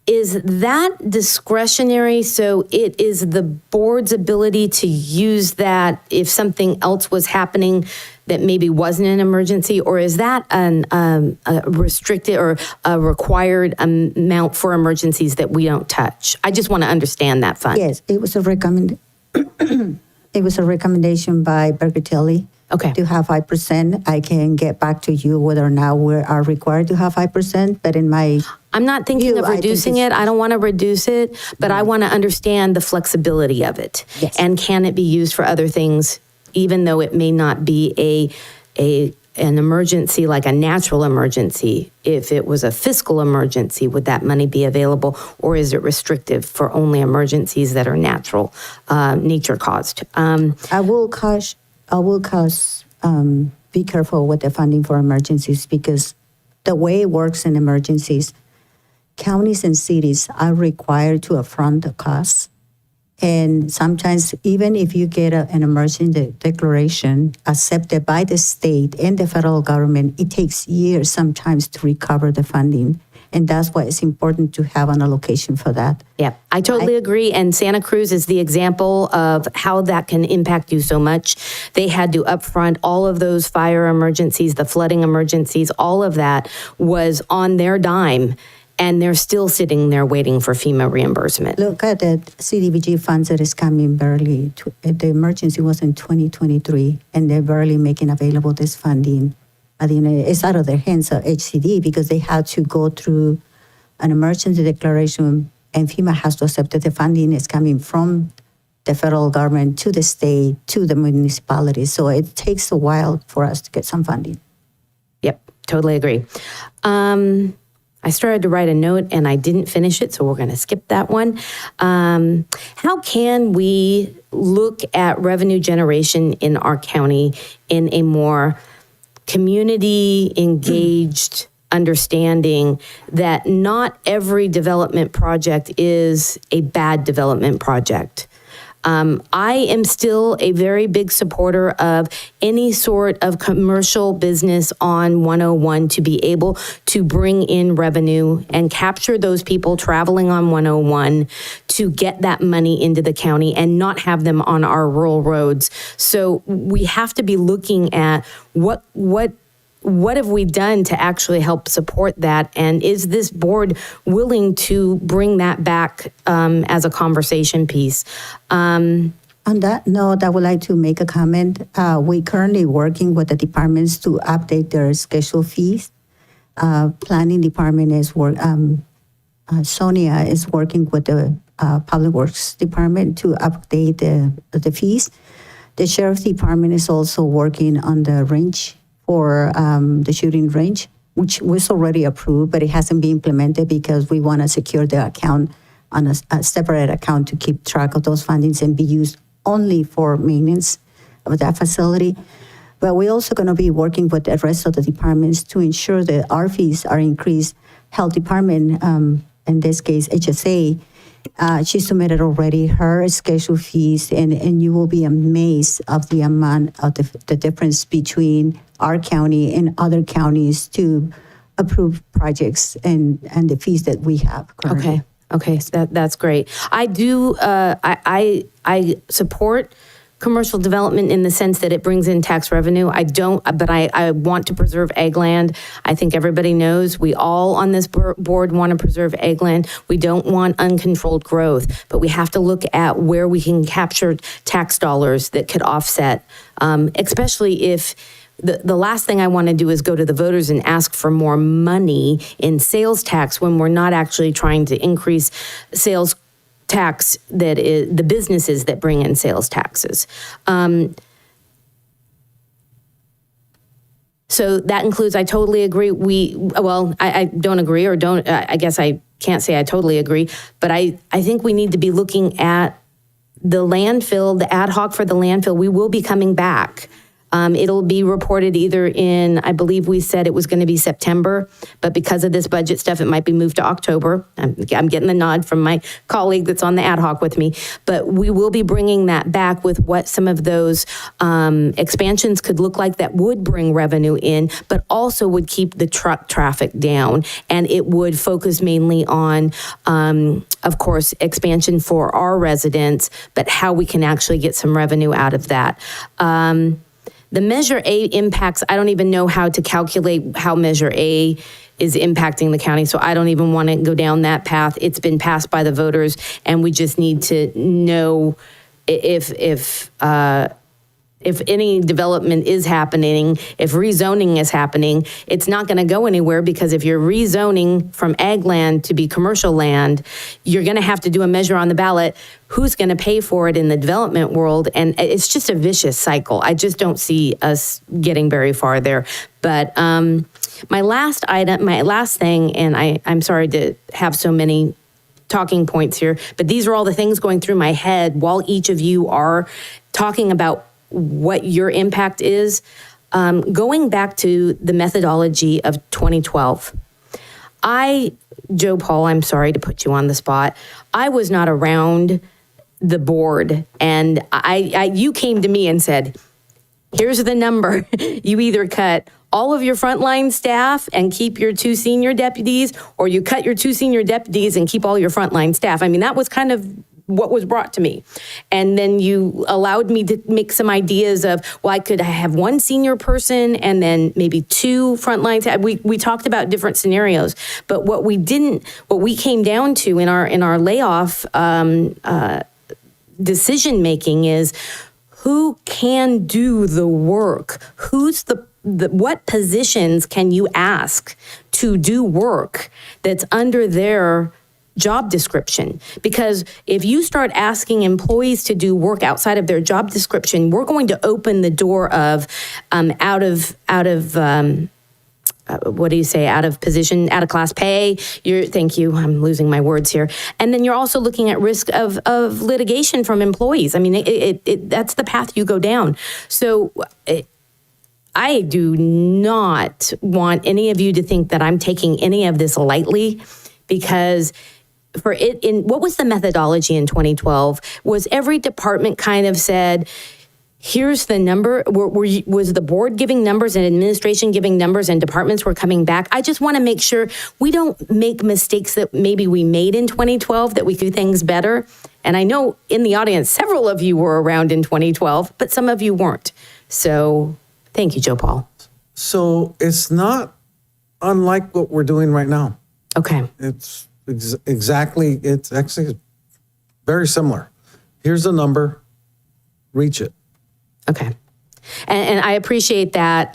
S3: is that discretionary? So it is the board's ability to use that if something else was happening that maybe wasn't an emergency, or is that a restricted or a required amount for emergencies that we don't touch? I just want to understand that fund.
S5: Yes, it was a it was a recommendation by Bergatelli.
S3: Okay.
S5: To have 5%. I can get back to you whether or not we are required to have 5%, but in my
S3: I'm not thinking of reducing it. I don't want to reduce it, but I want to understand the flexibility of it.
S5: Yes.
S3: And can it be used for other things, even though it may not be an emergency, like a natural emergency? If it was a fiscal emergency, would that money be available, or is it restrictive for only emergencies that are natural, nature caused?
S5: I will be careful with the funding for emergencies, because the way it works in emergencies, counties and cities are required to upfront the costs And sometimes, even if you get an emergency declaration accepted by the state and the federal government, it takes years sometimes to recover the funding. And that's why it's important to have an allocation for that.
S18: Yeah, I totally agree. And Santa Cruz is the example of how that can impact you so much. They had to upfront all of those fire emergencies, the flooding emergencies, all of that was on their dime. And they're still sitting there waiting for FEMA reimbursement.
S5: Look at the CDBG funds that is coming barely. The emergency was in 2023, and they're barely making available this funding. At the end, it's out of their hands of HCD because they had to go through an emergency declaration, and FEMA has to accept that the funding is coming from the federal government to the state, to the municipalities. So it takes a while for us to get some funding.
S18: Yep, totally agree. I started to write a note and I didn't finish it, so we're going to skip that one. How can we look at revenue generation in our county in a more community engaged understanding that not every development project is a bad development project? I am still a very big supporter of any sort of commercial business on 101 to be able to bring in revenue and capture those people traveling on 101 to get that money into the county and not have them on our rural roads. So we have to be looking at what have we done to actually help support that? And is this board willing to bring that back as a conversation piece?
S5: On that note, I would like to make a comment. We're currently working with the departments to update their schedule fees. Planning department is Sonia is working with the Public Works Department to update the fees. The Sheriff's Department is also working on the range for the shooting range, which was already approved, but it hasn't been implemented because we want to secure the account on a separate account to keep track of those fundings and be used only for maintenance of that facility. But we're also going to be working with the rest of the departments to ensure that our fees are increased. Health Department, in this case, HSA, she submitted already her schedule fees, and you will be amazed of the amount of the difference between our county and other counties to approve projects and the fees that we have currently.
S18: Okay, so that's great. I do, I support commercial development in the sense that it brings in tax revenue. I don't, but I want to preserve ag land. I think everybody knows we all on this board want to preserve ag land. We don't want uncontrolled growth, but we have to look at where we can capture tax dollars that could offset, especially if the last thing I want to do is go to the voters and ask for more money in sales tax when we're not actually trying to increase sales tax that is the businesses that bring in sales taxes. So that includes, I totally agree. I don't agree or don't, I guess I can't say I totally agree, but I think we need to be looking at the landfill, the ad hoc for the landfill. We will be coming back. It'll be reported either in, I believe we said it was going to be September, but because of this budget stuff, it might be moved to October. I'm getting the nod from my colleague that's on the ad hoc with me, but we will be bringing that back with what some of those expansions could look like that would bring revenue in, but also would keep the truck traffic down. And it would focus mainly on, of course, expansion for our residents, but how we can actually get some revenue out of that. The Measure A impacts, I don't even know how to calculate how Measure A is impacting the county, so I don't even want to go down that path. It's been passed by the voters, and we just need to know if any development is happening, if rezoning is happening, it's not going to go anywhere, because if you're rezoning from ag land to be commercial land, you're going to have to do a measure on the ballot. Who's going to pay for it in the development world? And it's just a vicious cycle. I just don't see us getting very far there. But my last thing, and I'm sorry to have so many talking points here, but these are all the things going through my head while each of you are talking about what your impact is. Going back to the methodology of 2012, Joe Paul, I'm sorry to put you on the spot. I was not around the board, and you came to me and said, here's the number. You either cut all of your frontline staff and keep your 2 senior deputies, or you cut your 2 senior deputies and keep all your frontline staff. I mean, that was kind of what was brought to me. And then you allowed me to make some ideas of, well, I could have 1 senior person and then maybe 2 frontline staff. We talked about different scenarios, but what we came down to in our layoff decision making is, who can do the work? What positions can you ask to do work that's under their job description? Because if you start asking employees to do work outside of their job description, we're going to open the door of out of position, out of class pay. Thank you, I'm losing my words here. And then you're also looking at risk of litigation from employees. I mean, that's the path you go down. So I do not want any of you to think that I'm taking any of this lightly, because what was the methodology in 2012? Was every department kind of said, here's the number? Was the board giving numbers and administration giving numbers and departments were coming back? I just want to make sure we don't make mistakes that maybe we made in 2012, that we do things better. And I know in the audience, several of you were around in 2012, but some of you weren't. So thank you, Joe Paul.
S10: So it's not unlike what we're doing right now.
S18: Okay.
S10: It's exactly, it's actually very similar. Here's the number, reach it.
S18: Okay. And I appreciate that.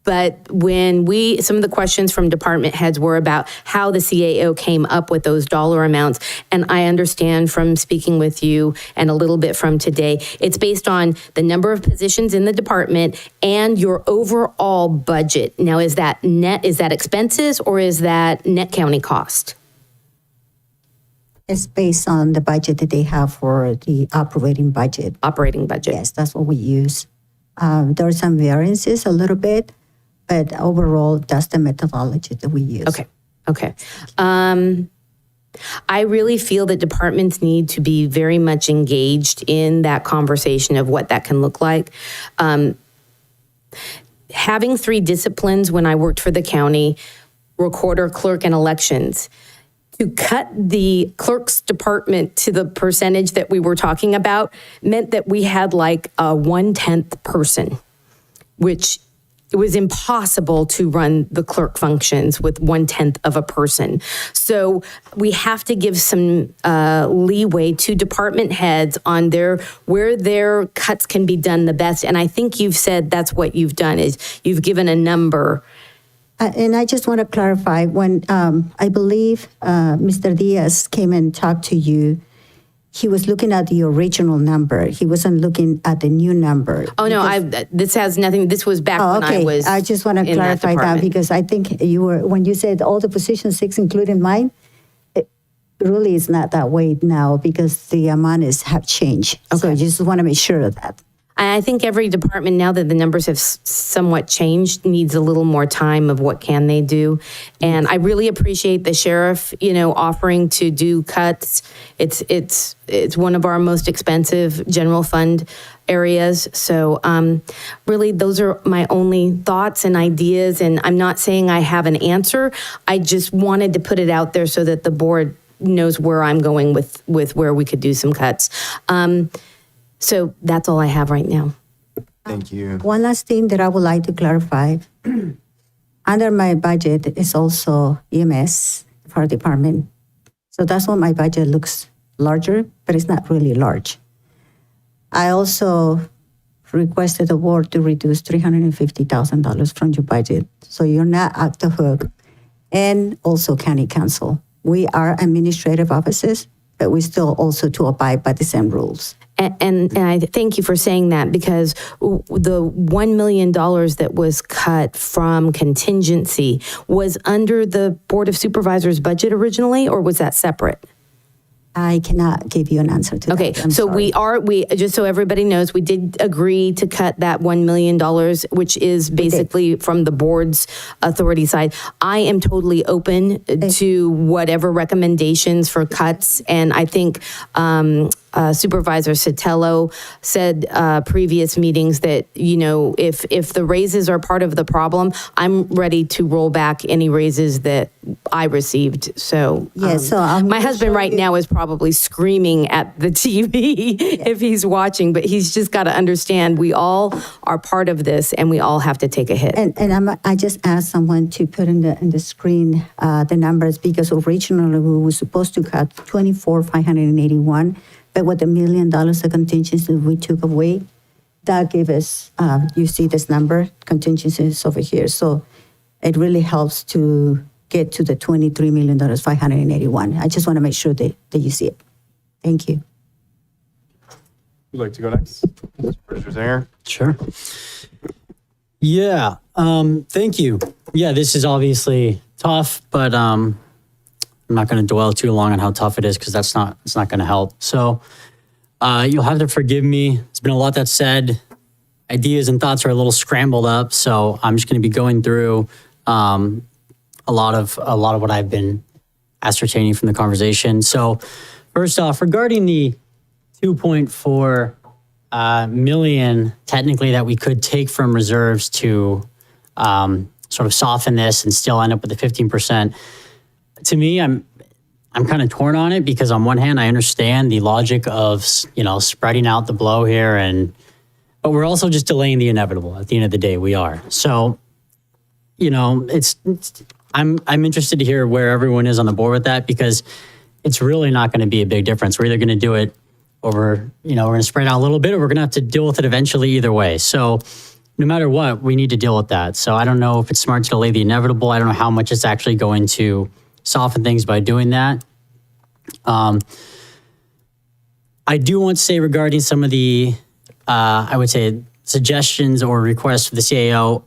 S18: But when some of the questions from department heads were about how the CAO came up with those dollar amounts, and I understand from speaking with you and a little bit from today, it's based on the number of positions in the department and your overall budget. Now, is that expenses or is that net county cost?
S5: It's based on the budget that they have for the operating budget.
S18: Operating budget.
S5: Yes, that's what we use. There are some variances a little bit, but overall, that's the methodology that we use.
S18: Okay. I really feel that departments need to be very much engaged in that conversation of what that can look like. Having 3 disciplines when I worked for the county, recorder, clerk, and elections, to cut the clerk's department to the percentage that we were talking about meant that we had like a 1/10 person, which it was impossible to run the clerk functions with 1/10 of a person. So we have to give some leeway to department heads on where their cuts can be done the best. And I think you've said that's what you've done, is you've given a number.
S5: And I just want to clarify, when I believe Mr. Diaz came and talked to you, he was looking at the original number. He wasn't looking at the new number.
S18: Oh, no, this has nothing, this was back when I was
S5: I just want to clarify that, because I think when you said all the positions, 6 including mine, it really is not that way now, because the amounts have changed. Okay. So I just want to make sure of that.
S18: I think every department, now that the numbers have somewhat changed, needs a little more time of what can they do. And I really appreciate the sheriff, offering to do cuts. It's one of our most expensive general fund areas. So really, those are my only thoughts and ideas. And I'm not saying I have an answer. I just wanted to put it out there so that the board knows where I'm going with where we could do some cuts. So that's all I have right now.
S1: Thank you.
S5: One last thing that I would like to clarify. Under my budget is also EMS for our department. So that's why my budget looks larger, but it's not really large. I also requested the board to reduce $350,000 from your budget. So you're not at the hook. And also county council. We are administrative offices, but we still also to abide by the same rules.
S18: And I thank you for saying that, because the $1 million that was cut from contingency was under the Board of Supervisors budget originally, or was that separate?
S5: I cannot give you an answer to
S18: Okay,
S5: that. I'm
S18: so
S5: sorry.
S18: we just so everybody knows, we did agree to cut that $1 million, which is basically from the board's authority side. I am totally open to whatever recommendations for cuts, and I think Supervisor Sotelo said previous meetings that, you know, if the raises are part of the problem, I'm ready to roll back any raises that I received. So,
S5: Yes, so
S18: my husband right now is probably screaming at the TV if he's watching, but he's just got to understand we all are part of this and we all have to take a hit.
S5: And I just asked someone to put in the screen the numbers, because originally we were supposed to cut 24,581, but with $1 million of contingency we took away, that gave us, you see this number, contingencies over here. So it really helps to get to the $23,581. I just want to make sure that you see it. Thank you.
S1: Would like to go next? Supervisor Zanger?
S19: Sure. Yeah, thank you. Yeah, this is obviously tough, but I'm not going to dwell too long on how tough it is, because it's not going to help. So you'll have to forgive me. It's been a lot that's said. Ideas and thoughts are a little scrambled up, so I'm just going to be going through a lot of what I've been ascertaining from the conversation. So first off, regarding the 2.4 million technically that we could take from reserves to sort of soften this and still end up with the 15%. To me, I'm kind of torn on it, because on one hand, I understand the logic of, you know, spreading out the blow here, but we're also just delaying the inevitable. At the end of the day, we are. So, you know, I'm interested to hear where everyone is on the board with that, because it's really not going to be a big difference. We're either going to do it over, you know, we're going to spread it out a little bit, or we're going to have to deal with it eventually either way. So no matter what, we need to deal with that. So I don't know if it's smart to delay the inevitable. I don't know how much it's actually going to soften things by doing that. I do want to say regarding some of the, I would say, suggestions or requests for the CAO,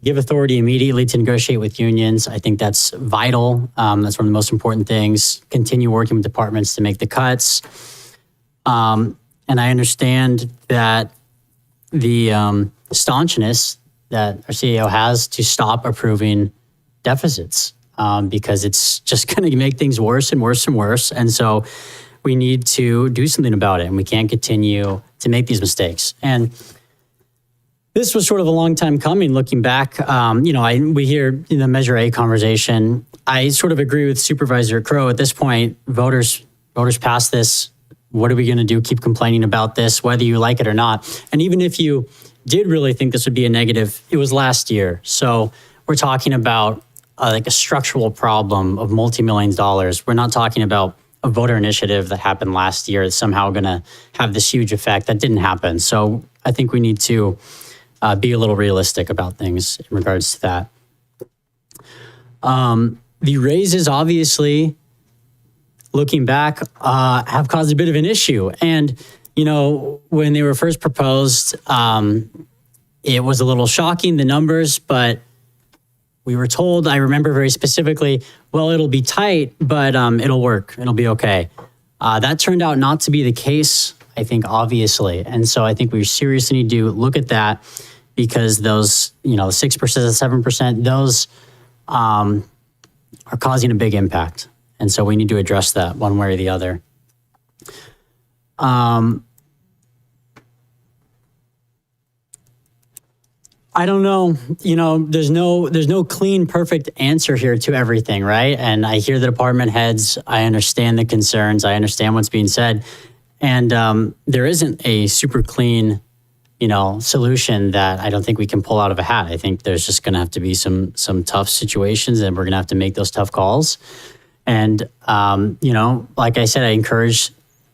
S19: give authority immediately to negotiate with unions. I think that's vital. That's one of the most important things. Continue working with departments to make the cuts. And I understand that the staunchness that our CEO has to stop approving deficits, because it's just going to make things worse and worse and worse. And so we need to do something about it, and we can't continue to make these mistakes. And this was sort of a long time coming, looking back. You know, we hear in the Measure A conversation, I sort of agree with Supervisor Crow. At this point, voters passed this. What are we going to do? Keep complaining about this, whether you like it or not. And even if you did really think this would be a negative, it was last year. So we're talking about like a structural problem of multi-millions of dollars. We're not talking about a voter initiative that happened last year that's somehow going to have this huge effect. That didn't happen. So I think we need to be a little realistic about things in regards to that. The raises, obviously, looking back, have caused a bit of an issue. And, you know, when they were first proposed, it was a little shocking, the numbers, but we were told, I remember very specifically, well, it'll be tight, but it'll work. It'll be okay. That turned out not to be the case, I think, obviously. And so I think we seriously need to look at that, because those, you know, 6%, 7%, those are causing a big impact. And so we need to address that one way or the other. I don't know, you know, there's no clean, perfect answer here to everything, right? And I hear the department heads, I understand the concerns, I understand what's being said. And there isn't a super clean, you know, solution that I don't think we can pull out of a hat. I think there's just going to have to be some tough situations, and we're going to have to make those tough calls. And, you know, like I said, I encourage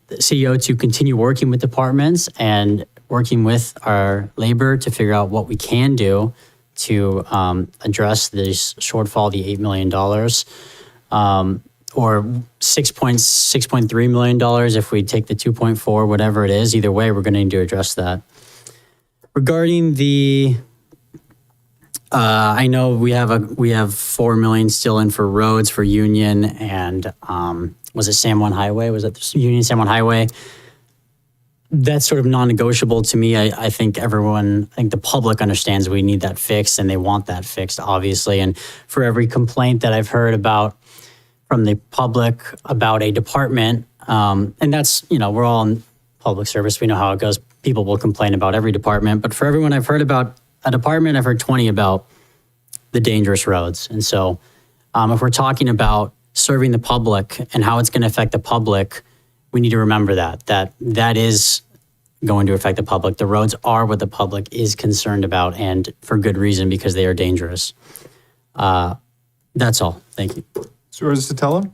S19: the CEO to continue working with departments and working with our labor to figure out what we can do to address this shortfall, the $8 million, or $6.3 million if we take the 2.4, whatever it is. Either way, we're going to need to address that. Regarding the, I know we have $4 million still in for roads for Union, and was it San Juan Highway? Was it the Union San Juan Highway? That's sort of non-negotiable to me. I think the public understands we need that fixed and they want that fixed, obviously. And for every complaint that I've heard from the public about a department, and that's, we're all in public service. We know how it goes. People will complain about every department. But for everyone I've heard about a department, I've heard 20 about the dangerous roads. And so if we're talking about serving the public and how it's going to affect the public, we need to remember that is going to affect the public. The roads are what the public is concerned about, and for good reason, because they are dangerous. That's all. Thank you.
S1: Supervisor Sotelo?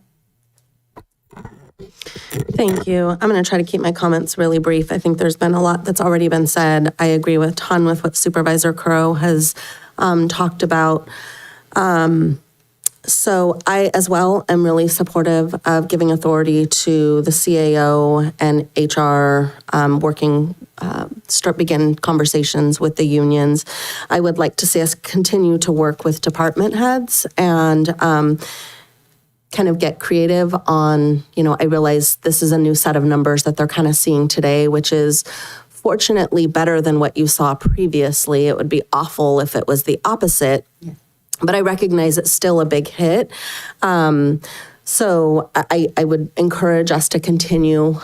S2: Thank you. I'm going to try to keep my comments really brief. I think there's been a lot that's already been said. I agree with what Supervisor Crow has talked about. So I, as well, am really supportive of giving authority to the CAO and HR begin conversations with the unions. I would like to see us continue to work with department heads and kind of get creative on, I realize this is a new set of numbers that they're kind of seeing today, which is fortunately better than what you saw previously. It would be awful if it was the opposite. Yeah. But I recognize it's still a big hit. So I would encourage us to continue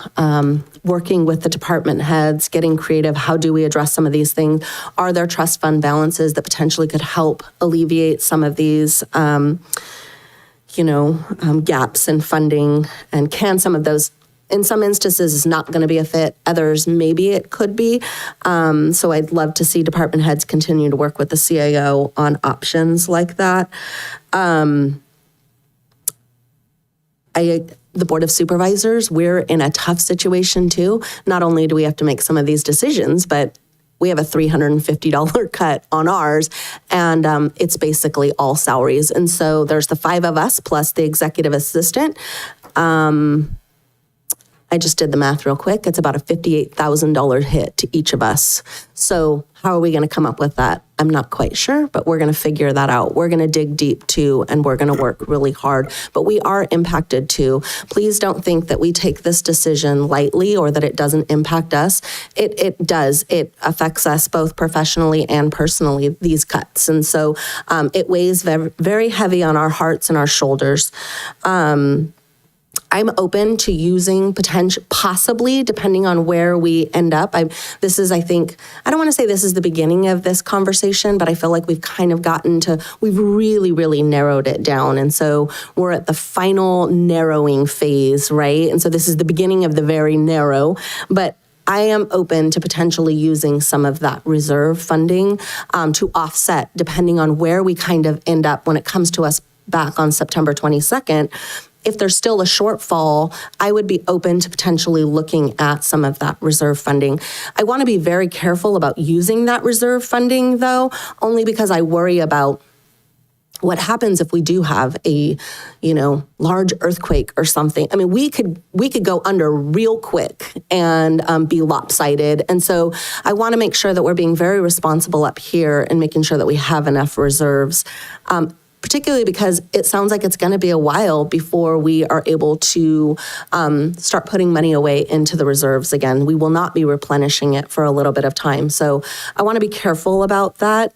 S2: working with the department heads, getting creative. How do we address some of these things? Are there trust fund balances that potentially could help alleviate some of these, gaps in funding? And can some of those, in some instances, is not going to be a fit. Others, maybe it could be. So I'd love to see department heads continue to work with the CAO on options like that. The Board of Supervisors, we're in a tough situation too. Not only do we have to make some of these decisions, but we have a $350 cut on ours, and it's basically all salaries. And so there's the 5 of us plus the executive assistant. I just did the math real quick. It's about a $58,000 hit to each of us. So how are we going to come up with that? I'm not quite sure, but we're going to figure that out. We're going to dig deep too, and we're going to work really hard. But we are impacted too. Please don't think that we take this decision lightly or that it doesn't impact us. It does. It affects us both professionally and personally, these cuts. And so it weighs very, very heavy on our hearts and our shoulders. I'm open to using possibly, depending on where we end up. I don't want to say this is the beginning of this conversation, but I feel like we've kind of we've really, really narrowed it down. And so we're at the final narrowing phase, right? And so this is the beginning of the very narrow, but I am open to potentially using some of that reserve funding to offset, depending on where we kind of end up when it comes to us back on September 22nd. If there's still a shortfall, I would be open to potentially looking at some of that reserve funding. I want to be very careful about using that reserve funding, though, only because I worry about what happens if we do have a, large earthquake or something. I mean, we could go under real quick and be lopsided. And so I want to make sure that we're being very responsible up here and making sure that we have enough reserves. Particularly because it sounds like it's going to be a while before we are able to start putting money away into the reserves again. We will not be replenishing it for a little bit of time. So I want to be careful about that.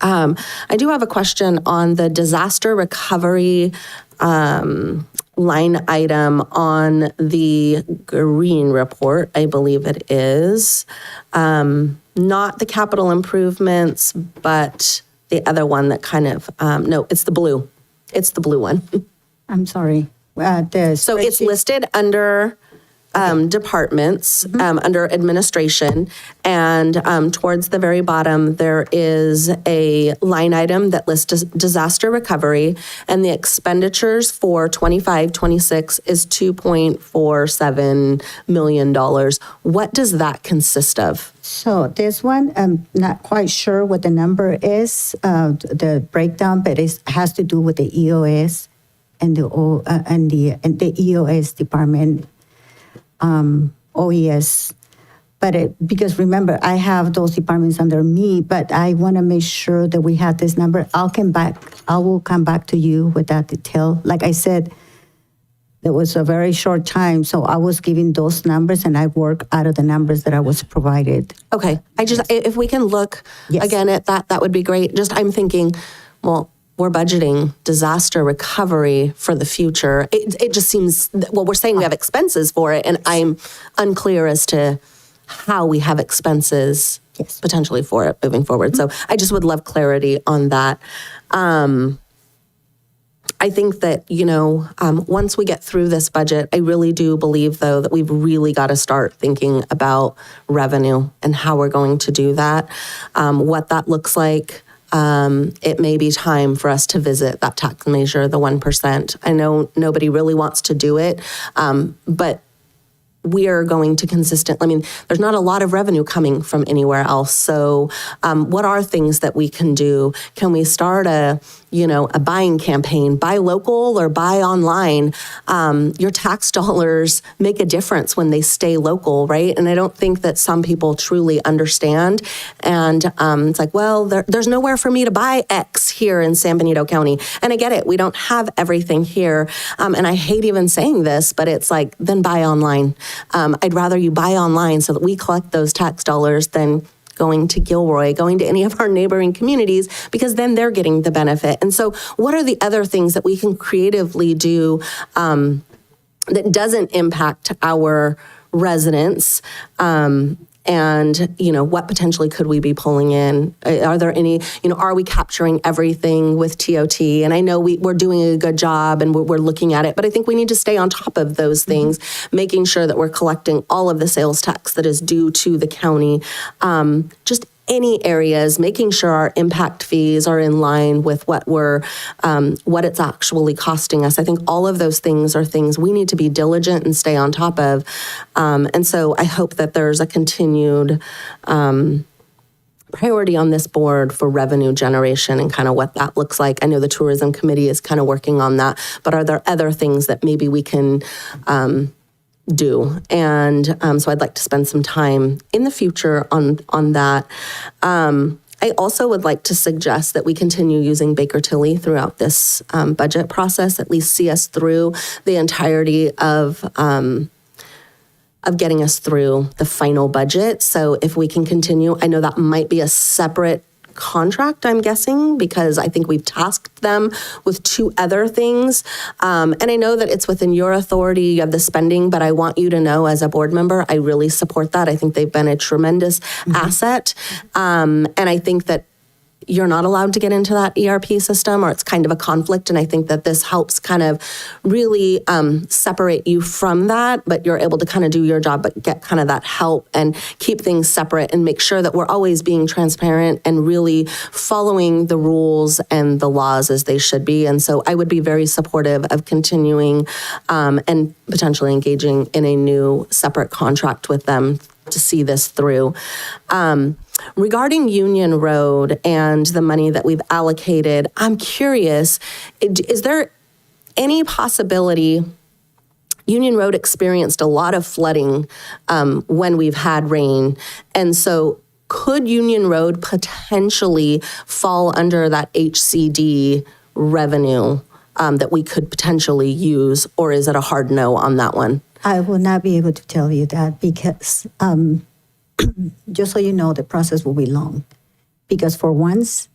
S2: I do have a question on the disaster recovery line item on the green report, I believe it is. Not the capital improvements, but the other one that kind of, no, it's the blue. It's the blue one.
S5: I'm sorry.
S2: So it's listed under departments, under administration, and towards the very bottom, there is a line item that lists disaster recovery, and the expenditures for 25-26 is $2.47 million. What does that consist of?
S5: So this one, I'm not quite sure what the number is, the breakdown, but it has to do with the EOS and the EOS department, OES. But because remember, I have those departments under me, but I want to make sure that we have this number. I will come back to you with that detail. Like I said, There was a very short time, so I was giving those numbers and I work out of the numbers that I was provided.
S2: Okay, if we can look again at that, that would be great. Just, I'm thinking, well, we're budgeting disaster recovery for the future. It just seems, well, we're saying we have expenses for it, and I'm unclear as to how we have expenses potentially for it moving forward. So I just would love clarity on that. I think that, once we get through this budget, I really do believe, though, that we've really got to start thinking about revenue and how we're going to do that, what that looks like. It may be time for us to visit that tax measure, the 1%. I know nobody really wants to do it, but we are going to consistently, there's not a lot of revenue coming from anywhere else. So what are things that we can do? Can we start a buying campaign, buy local or buy online? Your tax dollars make a difference when they stay local, right? And I don't think that some people truly understand. And it's like, well, there's nowhere for me to buy X here in San Benito County. And I get it. We don't have everything here. And I hate even saying this, but it's like, then buy online. I'd rather you buy online so that we collect those tax dollars than going to Gilroy, going to any of our neighboring communities, because then they're getting the benefit. And so what are the other things that we can creatively do that doesn't impact our residents? And, what potentially could we be pulling in? Are there any, are we capturing everything with TOT? And I know we're doing a good job and we're looking at it, but I think we need to stay on top of those things, making sure that we're collecting all of the sales tax that is due to the county. Just any areas, making sure our impact fees are in line with what it's actually costing us. I think all of those things are things we need to be diligent and stay on top of. And so I hope that there's a continued priority on this board for revenue generation and kind of what that looks like. I know the tourism committee is kind of working on that, but are there other things that maybe we can do? And so I'd like to spend some time in the future on that. I also would like to suggest that we continue using Baker Tilly throughout this budget process, at least see us through the entirety of getting us through the final budget. So if we can continue, I know that might be a separate contract, I'm guessing, because I think we've tasked them with 2 other things. And I know that it's within your authority, you have the spending, but I want you to know as a board member, I really support that. I think they've been a tremendous asset. And I think that you're not allowed to get into that ERP system, or it's kind of a conflict. And I think that this helps kind of really separate you from that, but you're able to kind of do your job, but get kind of that help and keep things separate and make sure that we're always being transparent and really following the rules and the laws as they should be. And so I would be very supportive of continuing and potentially engaging in a new separate contract with them to see this through. Regarding Union Road and the money that we've allocated, I'm curious, is there any possibility? Union Road experienced a lot of flooding when we've had rain. And so could Union Road potentially fall under that HCD revenue that we could potentially use, or is it a hard no on that one?
S5: I will not be able to tell you that because, just so you know, the process will be long. Because for once,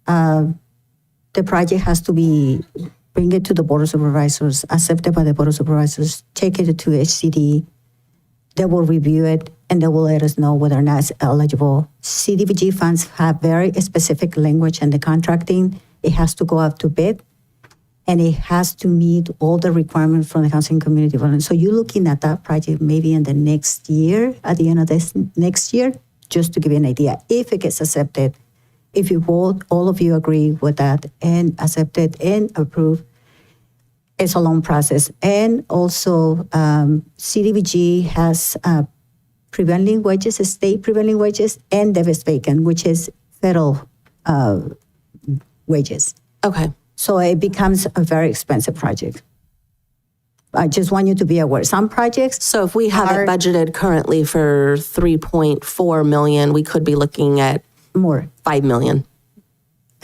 S5: the project has to bring it to the Board of Supervisors, accepted by the Board of Supervisors, take it to HCD. They will review it and they will let us know whether or not it's eligible. CDBG funds have very specific language in the contracting. It has to go out to bid. And it has to meet all the requirements from the Housing Community Development. So you're looking at that project maybe in the next year, at the end of this next year, just to give you an idea. If it gets accepted, if you both, all of you agree with that and accept it and approve, it's a long process. And also CDBG has prevailing wages, state prevailing wages, and Davis Bacon, which is federal wages.
S2: Okay.
S5: So it becomes a very expensive project. I just want you to be aware. Some projects.
S2: So if we have it budgeted currently for 3.4 million, we could be looking at
S5: more,
S2: 5 million.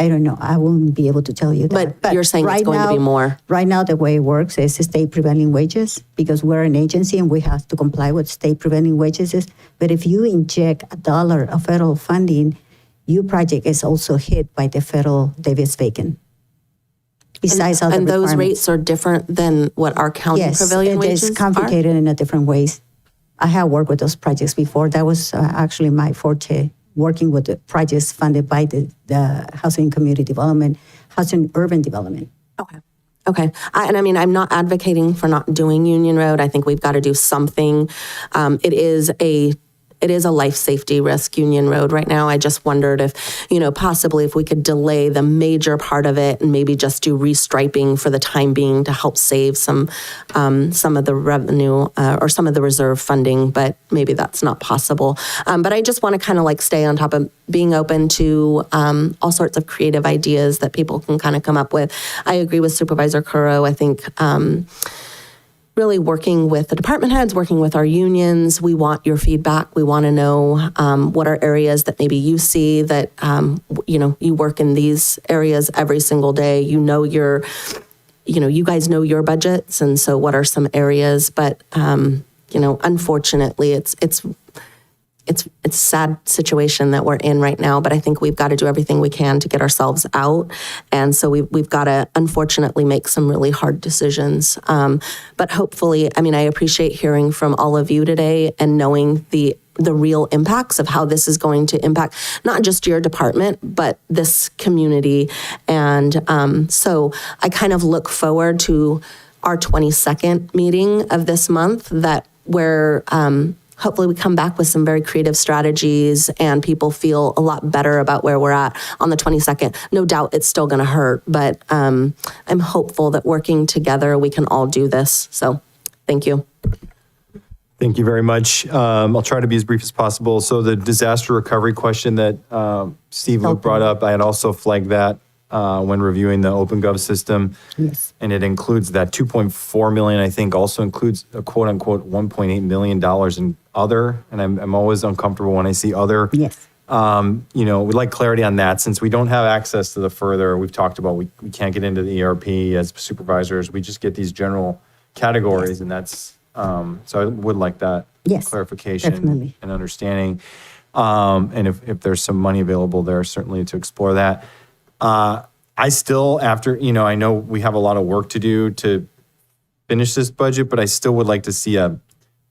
S5: I don't know. I won't be able to tell you that.
S18: But you're saying it's going to be more.
S5: Right now, the way it works is state prevailing wages, because we're an agency and we have to comply with state prevailing wages. But if you inject $1 of federal funding, your project is also hit by the federal Davis Bacon. Besides other
S18: And those
S5: requirements.
S18: rates are different than what our county prevailing wages
S5: Yes,
S18: are?
S5: it's complicated in a different ways. I have worked with those projects before. That was actually my forte, working with the projects funded by the Housing and Community Development, Housing and Urban Development.
S18: Okay. And I mean, I'm not advocating for not doing Union Road. I think we've got to do something. It is a life safety risk, Union Road, right now. I just wondered if, possibly if we could delay the major part of it and maybe just do restriping for the time being to help save some of the revenue or some of the reserve funding, but maybe that's not possible. But I just want to kind of like stay on top of being open to all sorts of creative ideas that people can kind of come up with. I agree with Supervisor Curro. I think really working with the department heads, working with our unions. We want your feedback. We want to know what are areas that maybe you see that, you work in these areas every single day. You guys know your budgets. And so what are some areas? But, unfortunately, it's a sad situation that we're in right now, but I think we've got to do everything we can to get ourselves out. And so we've got to, unfortunately, make some really hard decisions. But hopefully, I appreciate hearing from all of you today and knowing the real impacts of how this is going to impact not just your department, but this community. And so I kind of look forward to our 22nd meeting of this month where hopefully we come back with some very creative strategies and people feel a lot better about where we're at on the 22nd. No doubt it's still going to hurt, but I'm hopeful that working together, we can all do this. So thank you.
S1: Thank you very much. I'll try to be as brief as possible. So the disaster recovery question that Steve Luke brought up, I had also flagged that when reviewing the OpenGov system.
S5: Yes.
S1: And it includes that 2.4 million, I think also includes a quote unquote $1.8 million in other. And I'm always uncomfortable when I see other.
S5: Yes.
S1: We'd like clarity on that since we don't have access to the further. We've talked about we can't get into the ERP as supervisors. We just get these general categories, and that's so I would like that clarification
S5: definitely.
S1: and understanding. And if there's some money available there, certainly to explore that. I still, I know we have a lot of work to do to finish this budget, but I still would like to see a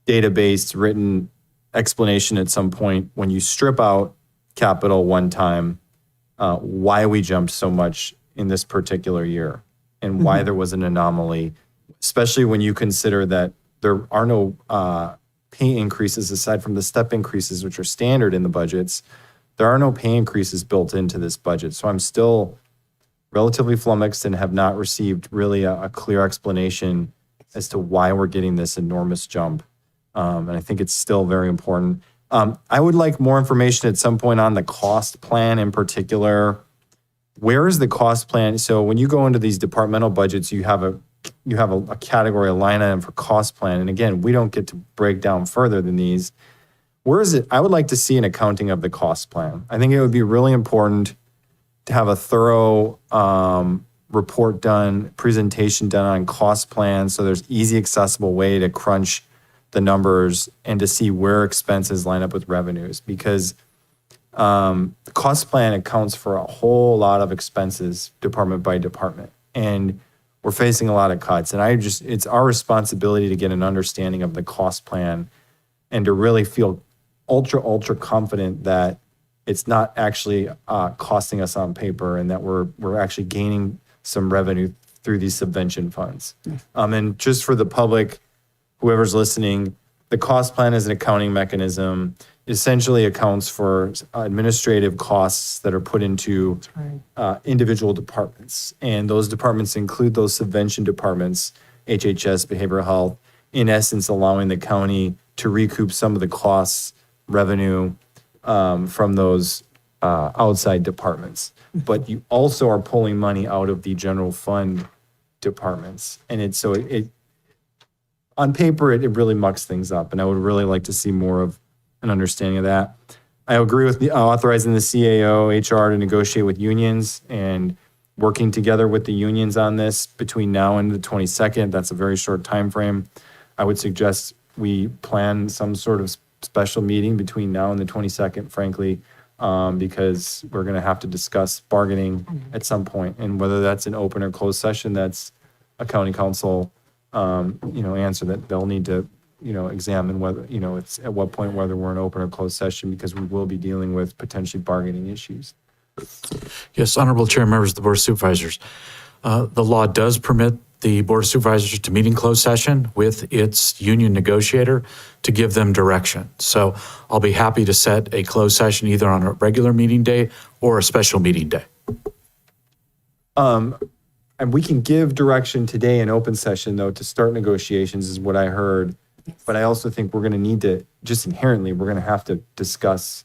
S1: database written explanation at some point when you strip out capital one time, why we jumped so much in this particular year and why there was an anomaly, especially when you consider that there are no pay increases aside from the step increases, which are standard in the budgets. There are no pay increases built into this budget. So I'm still relatively flummoxed and have not received really a clear explanation as to why we're getting this enormous jump. And I think it's still very important. I would like more information at some point on the cost plan in particular. Where is the cost plan? So when you go into these departmental budgets, you have a category, a line item for cost plan. And again, we don't get to break down further than these. Where is it? I would like to see an accounting of the cost plan. I think it would be really important to have a thorough report done, presentation done on cost plans, so there's easy, accessible way to crunch the numbers and to see where expenses line up with revenues. Because the cost plan accounts for a whole lot of expenses, department by department, and we're facing a lot of cuts. And it's our responsibility to get an understanding of the cost plan and to really feel ultra confident that it's not actually costing us on paper and that we're actually gaining some revenue through these subvention funds. And just for the public, whoever's listening, the cost plan is an accounting mechanism. It essentially accounts for administrative costs that are put into individual departments. And those departments include those subvention departments, HHS, behavioral health, in essence, allowing the county to recoup some of the costs, revenue from those outside departments. But you also are pulling money out of the general fund departments. And it on paper, it really mucks things up. And I would really like to see more of an understanding of that. I agree with authorizing the CAO, HR to negotiate with unions and working together with the unions on this between now and the 22nd. That's a very short time frame. I would suggest we plan some sort of special meeting between now and the 22nd, frankly, because we're going to have to discuss bargaining at some point, and whether that's an open or closed session, that's a county council, answer that they'll need to, examine whether, it's at what point, whether we're in open or closed session, because we will be dealing with potentially bargaining issues.
S20: Yes, Honorable Chair, members of the Board of Supervisors. The law does permit the Board of Supervisors to meet in closed session with its union negotiator to give them direction. So I'll be happy to set a closed session either on a regular meeting day or a special meeting day.
S1: And we can give direction today in open session, though, to start negotiations is what I heard. But I also think we're going to need to, just inherently, we're going to have to discuss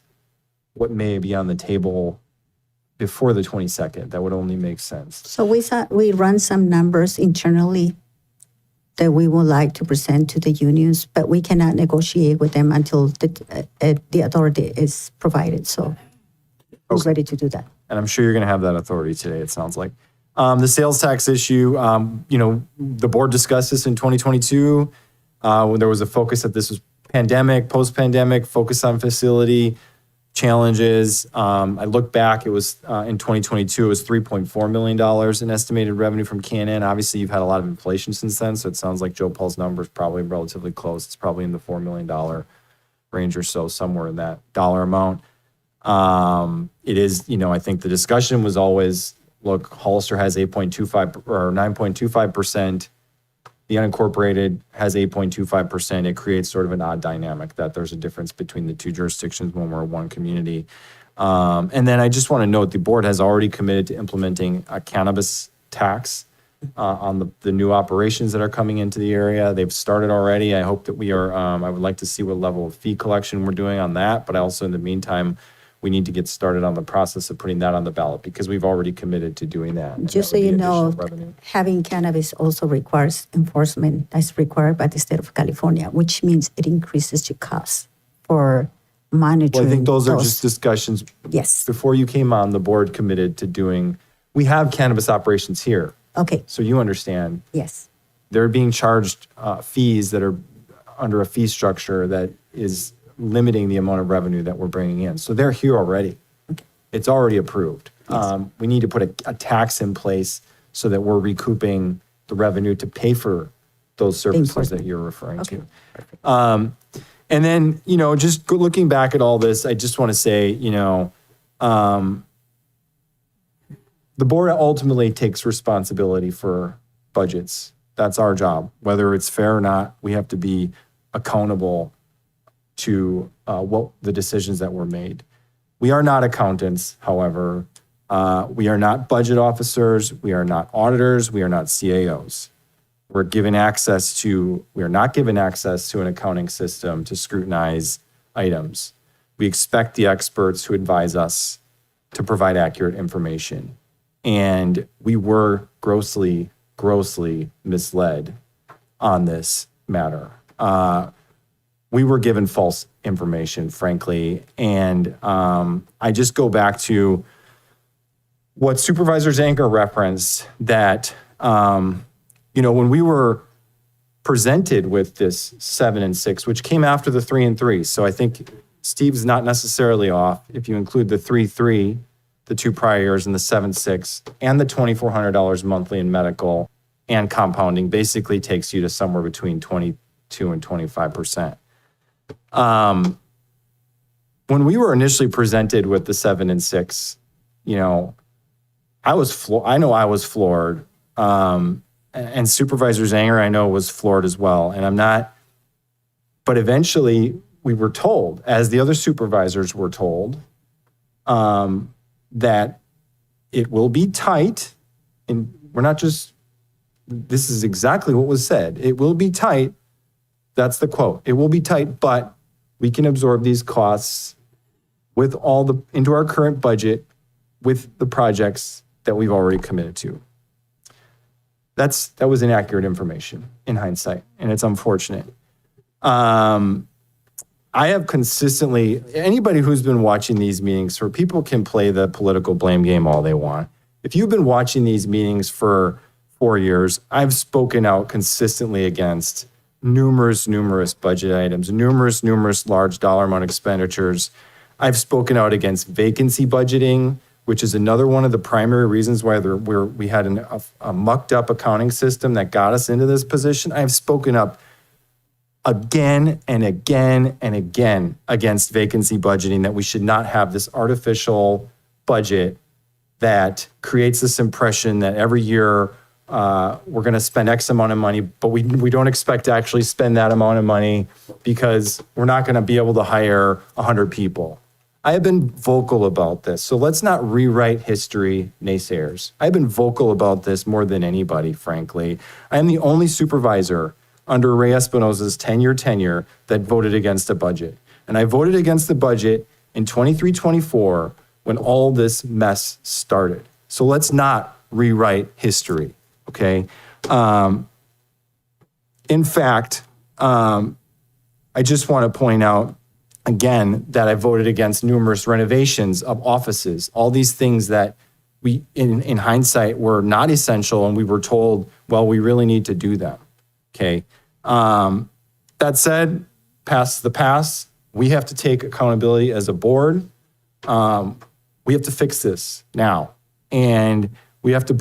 S1: what may be on the table before the 22nd. That would only make sense.
S5: So we run some numbers internally that we would like to present to the unions, but we cannot negotiate with them until the authority is provided. So we're ready to do that.
S1: And I'm sure you're going to have that authority today, it sounds like. The sales tax issue, the board discussed this in 2022 when there was a focus that this was pandemic, post-pandemic, focus on facility challenges. I look back, it was in 2022, it was $3.4 million in estimated revenue from Canon. Obviously, you've had a lot of inflation since then, so it sounds like Joe Paul's number is probably relatively close. It's probably in the $4 million range or so, somewhere in that dollar amount. It is, I think the discussion was always, look, Hollister has 8.25 or 9.25%. The unincorporated has 8.25%. It creates sort of an odd dynamic that there's a difference between the two jurisdictions when we're one community. And then I just want to note the board has already committed to implementing a cannabis tax on the new operations that are coming into the area. They've started already. I hope that we are, I would like to see what level of fee collection we're doing on that. But also in the meantime, we need to get started on the process of putting that on the ballot because we've already committed to doing that. And
S5: Just
S1: that
S5: so
S1: would be
S5: you know,
S1: additional revenue.
S5: having cannabis also requires enforcement that's required by the state of California, which means it increases your costs for monitoring.
S1: Well, I think those are just discussions.
S5: Yes.
S1: Before you came on, the board committed to doing, we have cannabis operations here.
S5: Okay,
S1: So you understand,
S5: yes.
S1: they're being charged fees that are under a fee structure that is limiting the amount of revenue that we're bringing in. So they're here already. It's already approved. We need to put a tax in place so that we're recouping the revenue to pay for those services that you're referring to. And then, just looking back at all this, I just want to say, the board ultimately takes responsibility for budgets. That's our job. Whether it's fair or not, we have to be accountable to what the decisions that were made. We are not accountants, however. We are not budget officers. We are not auditors. We are not CAOs. We are not given access to an accounting system to scrutinize items. We expect the experts who advise us to provide accurate information. And we were grossly misled on this matter. We were given false information, frankly. And I just go back to what Supervisors Anchor referenced that, when we were presented with this 7 and 6, which came after the 3 and 3. So I think Steve's not necessarily off. If you include the 3-3, the 2 prior years, and the 7-6, and the $2,400 monthly in medical and compounding basically takes you to somewhere between 22 and 25%. When we were initially presented with the 7 and 6, I was floored. And Supervisor Zanger, I know, was floored as well. And I'm not, but eventually we were told, as the other supervisors were told, that it will be tight. And we're not just, this is exactly what was said. It will be tight. That's the quote. It will be tight, but we can absorb these costs with into our current budget with the projects that we've already committed to. That was inaccurate information in hindsight, and it's unfortunate. I have consistently, anybody who's been watching these meetings, for people can play the political blame game all they want. If you've been watching these meetings for 4 years, I've spoken out consistently against numerous budget items, numerous large dollar amount expenditures. I've spoken out against vacancy budgeting, which is another one of the primary reasons why we had a mucked up accounting system that got us into this position. I've spoken up again and again and again against vacancy budgeting, that we should not have this artificial budget that creates this impression that every year we're going to spend X amount of money, but we don't expect to actually spend that amount of money because we're not going to be able to hire 100 people. I have been vocal about this. So let's not rewrite history, naysayers. I've been vocal about this more than anybody, frankly. I am the only supervisor under Ray Espinosa's 10-year tenure that voted against a budget. And I voted against the budget in 23-24 when all this mess started. So let's not rewrite history, okay? In fact, I just want to point out again that I voted against numerous renovations of offices, all these things that we, in hindsight, were not essential, and we were told, well, we really need to do them, okay? That said, past the past, we have to take accountability as a board. We have to fix this now, and we have to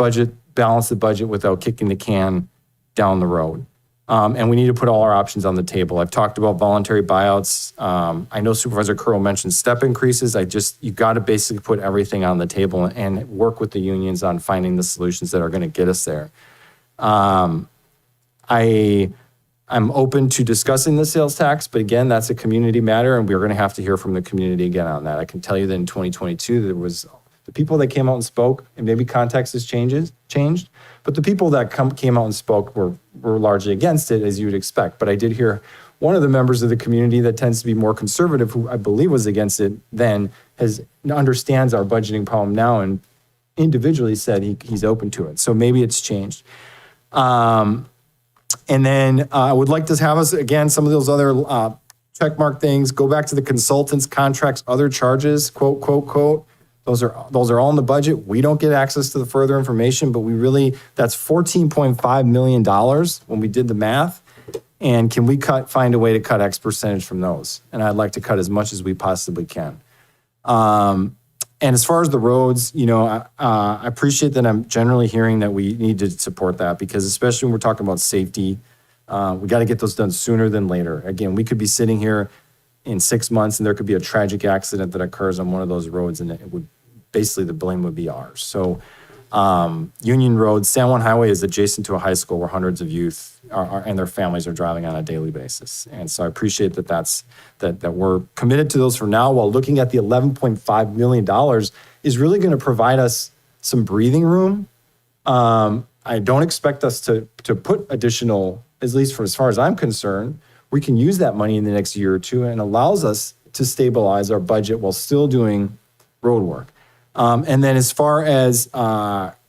S1: balance the budget without kicking the can down the road. And we need to put all our options on the table. I've talked about voluntary buyouts. I know Supervisor Curl mentioned step increases. You got to basically put everything on the table and work with the unions on finding the solutions that are going to get us there. I'm open to discussing the sales tax, but again, that's a community matter, and we're going to have to hear from the community again on that. I can tell you that in 2022, there was the people that came out and spoke, and maybe context has changed, but the people that came out and spoke were largely against it, as you would expect. But I did hear one of the members of the community that tends to be more conservative, who I believe was against it then, understands our budgeting problem now and individually said he's open to it. So maybe it's changed. And then I would like to have us, again, some of those other checkmark things, go back to the consultants, contracts, other charges, quote, quote, quote. Those are all in the budget. We don't get access to the further information, but that's $14.5 million when we did the math. And can we find a way to cut X percentage from those? And I'd like to cut as much as we possibly can. And as far as the roads, I appreciate that I'm generally hearing that we need to support that, because especially when we're talking about safety, we got to get those done sooner than later. Again, we could be sitting here in 6 months and there could be a tragic accident that occurs on one of those roads, and basically the blame would be ours. So Union Road, San Juan Highway is adjacent to a high school where hundreds of youth and their families are driving on a daily basis. And so I appreciate that we're committed to those for now, while looking at the $11.5 million is really going to provide us some breathing room. I don't expect us to put additional, at least for as far as I'm concerned, we can use that money in the next year or two, and allows us to stabilize our budget while still doing road work. And then as far as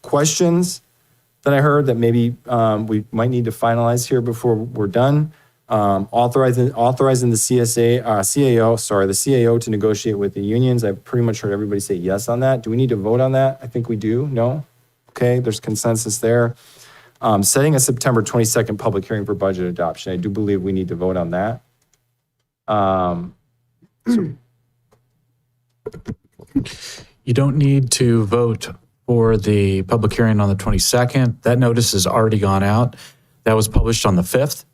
S1: questions that I heard that maybe we might need to finalize here before we're done, authorizing the CAO to negotiate with the unions. I've pretty much heard everybody say yes on that. Do we need to vote on that? I think we do. No? Okay, there's consensus there. Setting a September 22nd public hearing for budget adoption. I do believe we need to vote on that.
S20: You don't need to vote for the public hearing on the 22nd. That notice has already gone out. That was published on the 5th.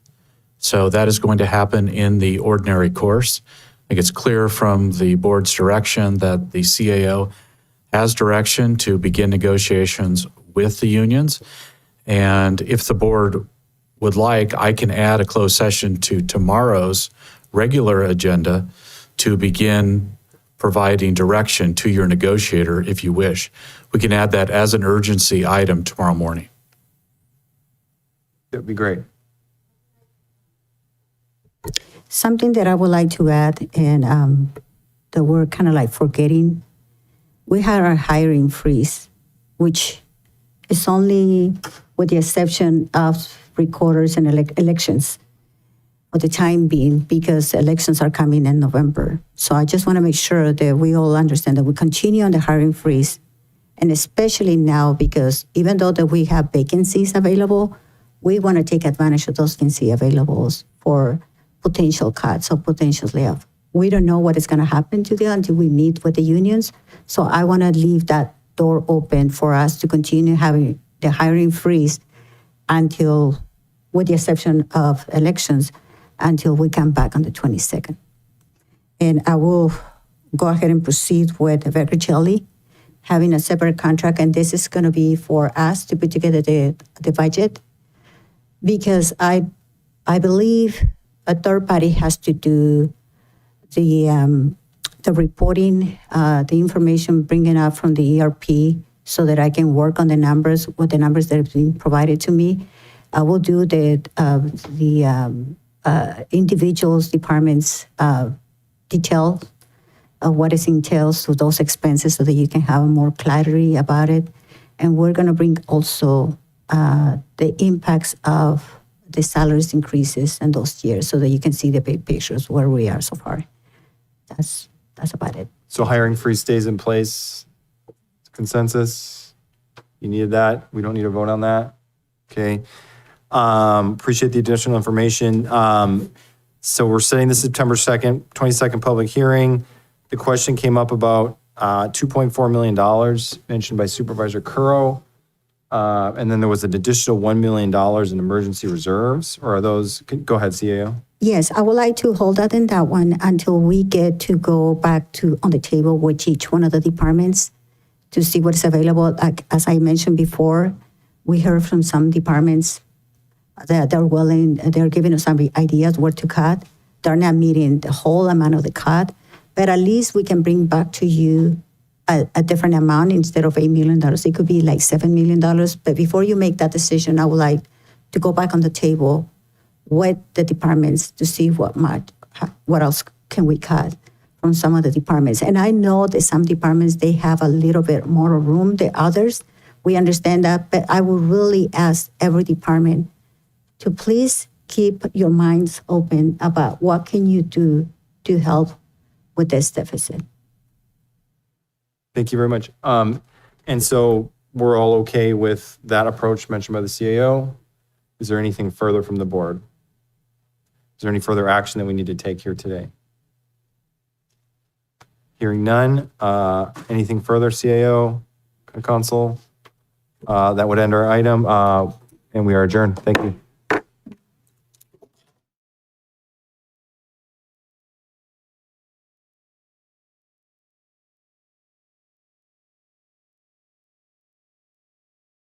S20: So that is going to happen in the ordinary course. I think it's clear from the board's direction that the CAO has direction to begin negotiations with the unions. And if the board would like, I can add a closed session to tomorrow's regular agenda to begin providing direction to your negotiator if you wish. We can add that as an urgency item tomorrow morning.
S1: That'd be great.
S5: Something that I would like to add, and that we're kind of like forgetting, we had our hiring freeze, which is only with the exception of recorders and elections. for the time being, because elections are coming in November. So I just want to make sure that we all understand that we continue on the hiring freeze, and especially now, because even though that we have vacancies available, we want to take advantage of those vacancies available for potential cuts or potential layoff. We don't know what is going to happen to them until we meet with the unions. So I want to leave that door open for us to continue having the hiring freeze until, with the exception of elections, until we come back on the 22nd. And I will go ahead and proceed with Verticelli having a separate contract, and this is going to be for us to put together the budget, because I believe a third party has to do the reporting, the information bringing up from the ERP, so that I can work on the numbers with the numbers that have been provided to me. I will do the individuals, departments, detail of what it entails to those expenses, so that you can have more clarity about it. And we're going to bring also the impacts of the salaries increases in those years, so that you can see the big pictures where we are so far. That's about it.
S1: So hiring freeze stays in place. Consensus? You needed that? We don't need to vote on that? Okay. Appreciate the additional information. So we're setting the September 2nd, 22nd public hearing. The question came up about $2.4 million mentioned by Supervisor Curro. And then there was an additional $1 million in emergency reserves, or are those, go ahead, CAO.
S5: Yes, I would like to hold that in that one until we get to go back to on the table with each one of the departments to see what is available. Like, as I mentioned before, we heard from some departments that they're willing, they're giving us some ideas where to cut. They're not meeting the whole amount of the cut, but at least we can bring back to you a different amount instead of $8 million. It could be like $7 million. But before you make that decision, I would like to go back on the table with the departments to see what else can we cut from some of the departments. And I know that some departments, they have a little bit more room than others. We understand that, but I would really ask every department to please keep your minds open about what can you do to help with this deficit.
S1: Thank you very much. And so we're all okay with that approach mentioned by the CAO? Is there anything further from the board? Is there any further action that we need to take here today? Hearing none. Anything further, CAO, Council? That would end our item, and we are adjourned. Thank you.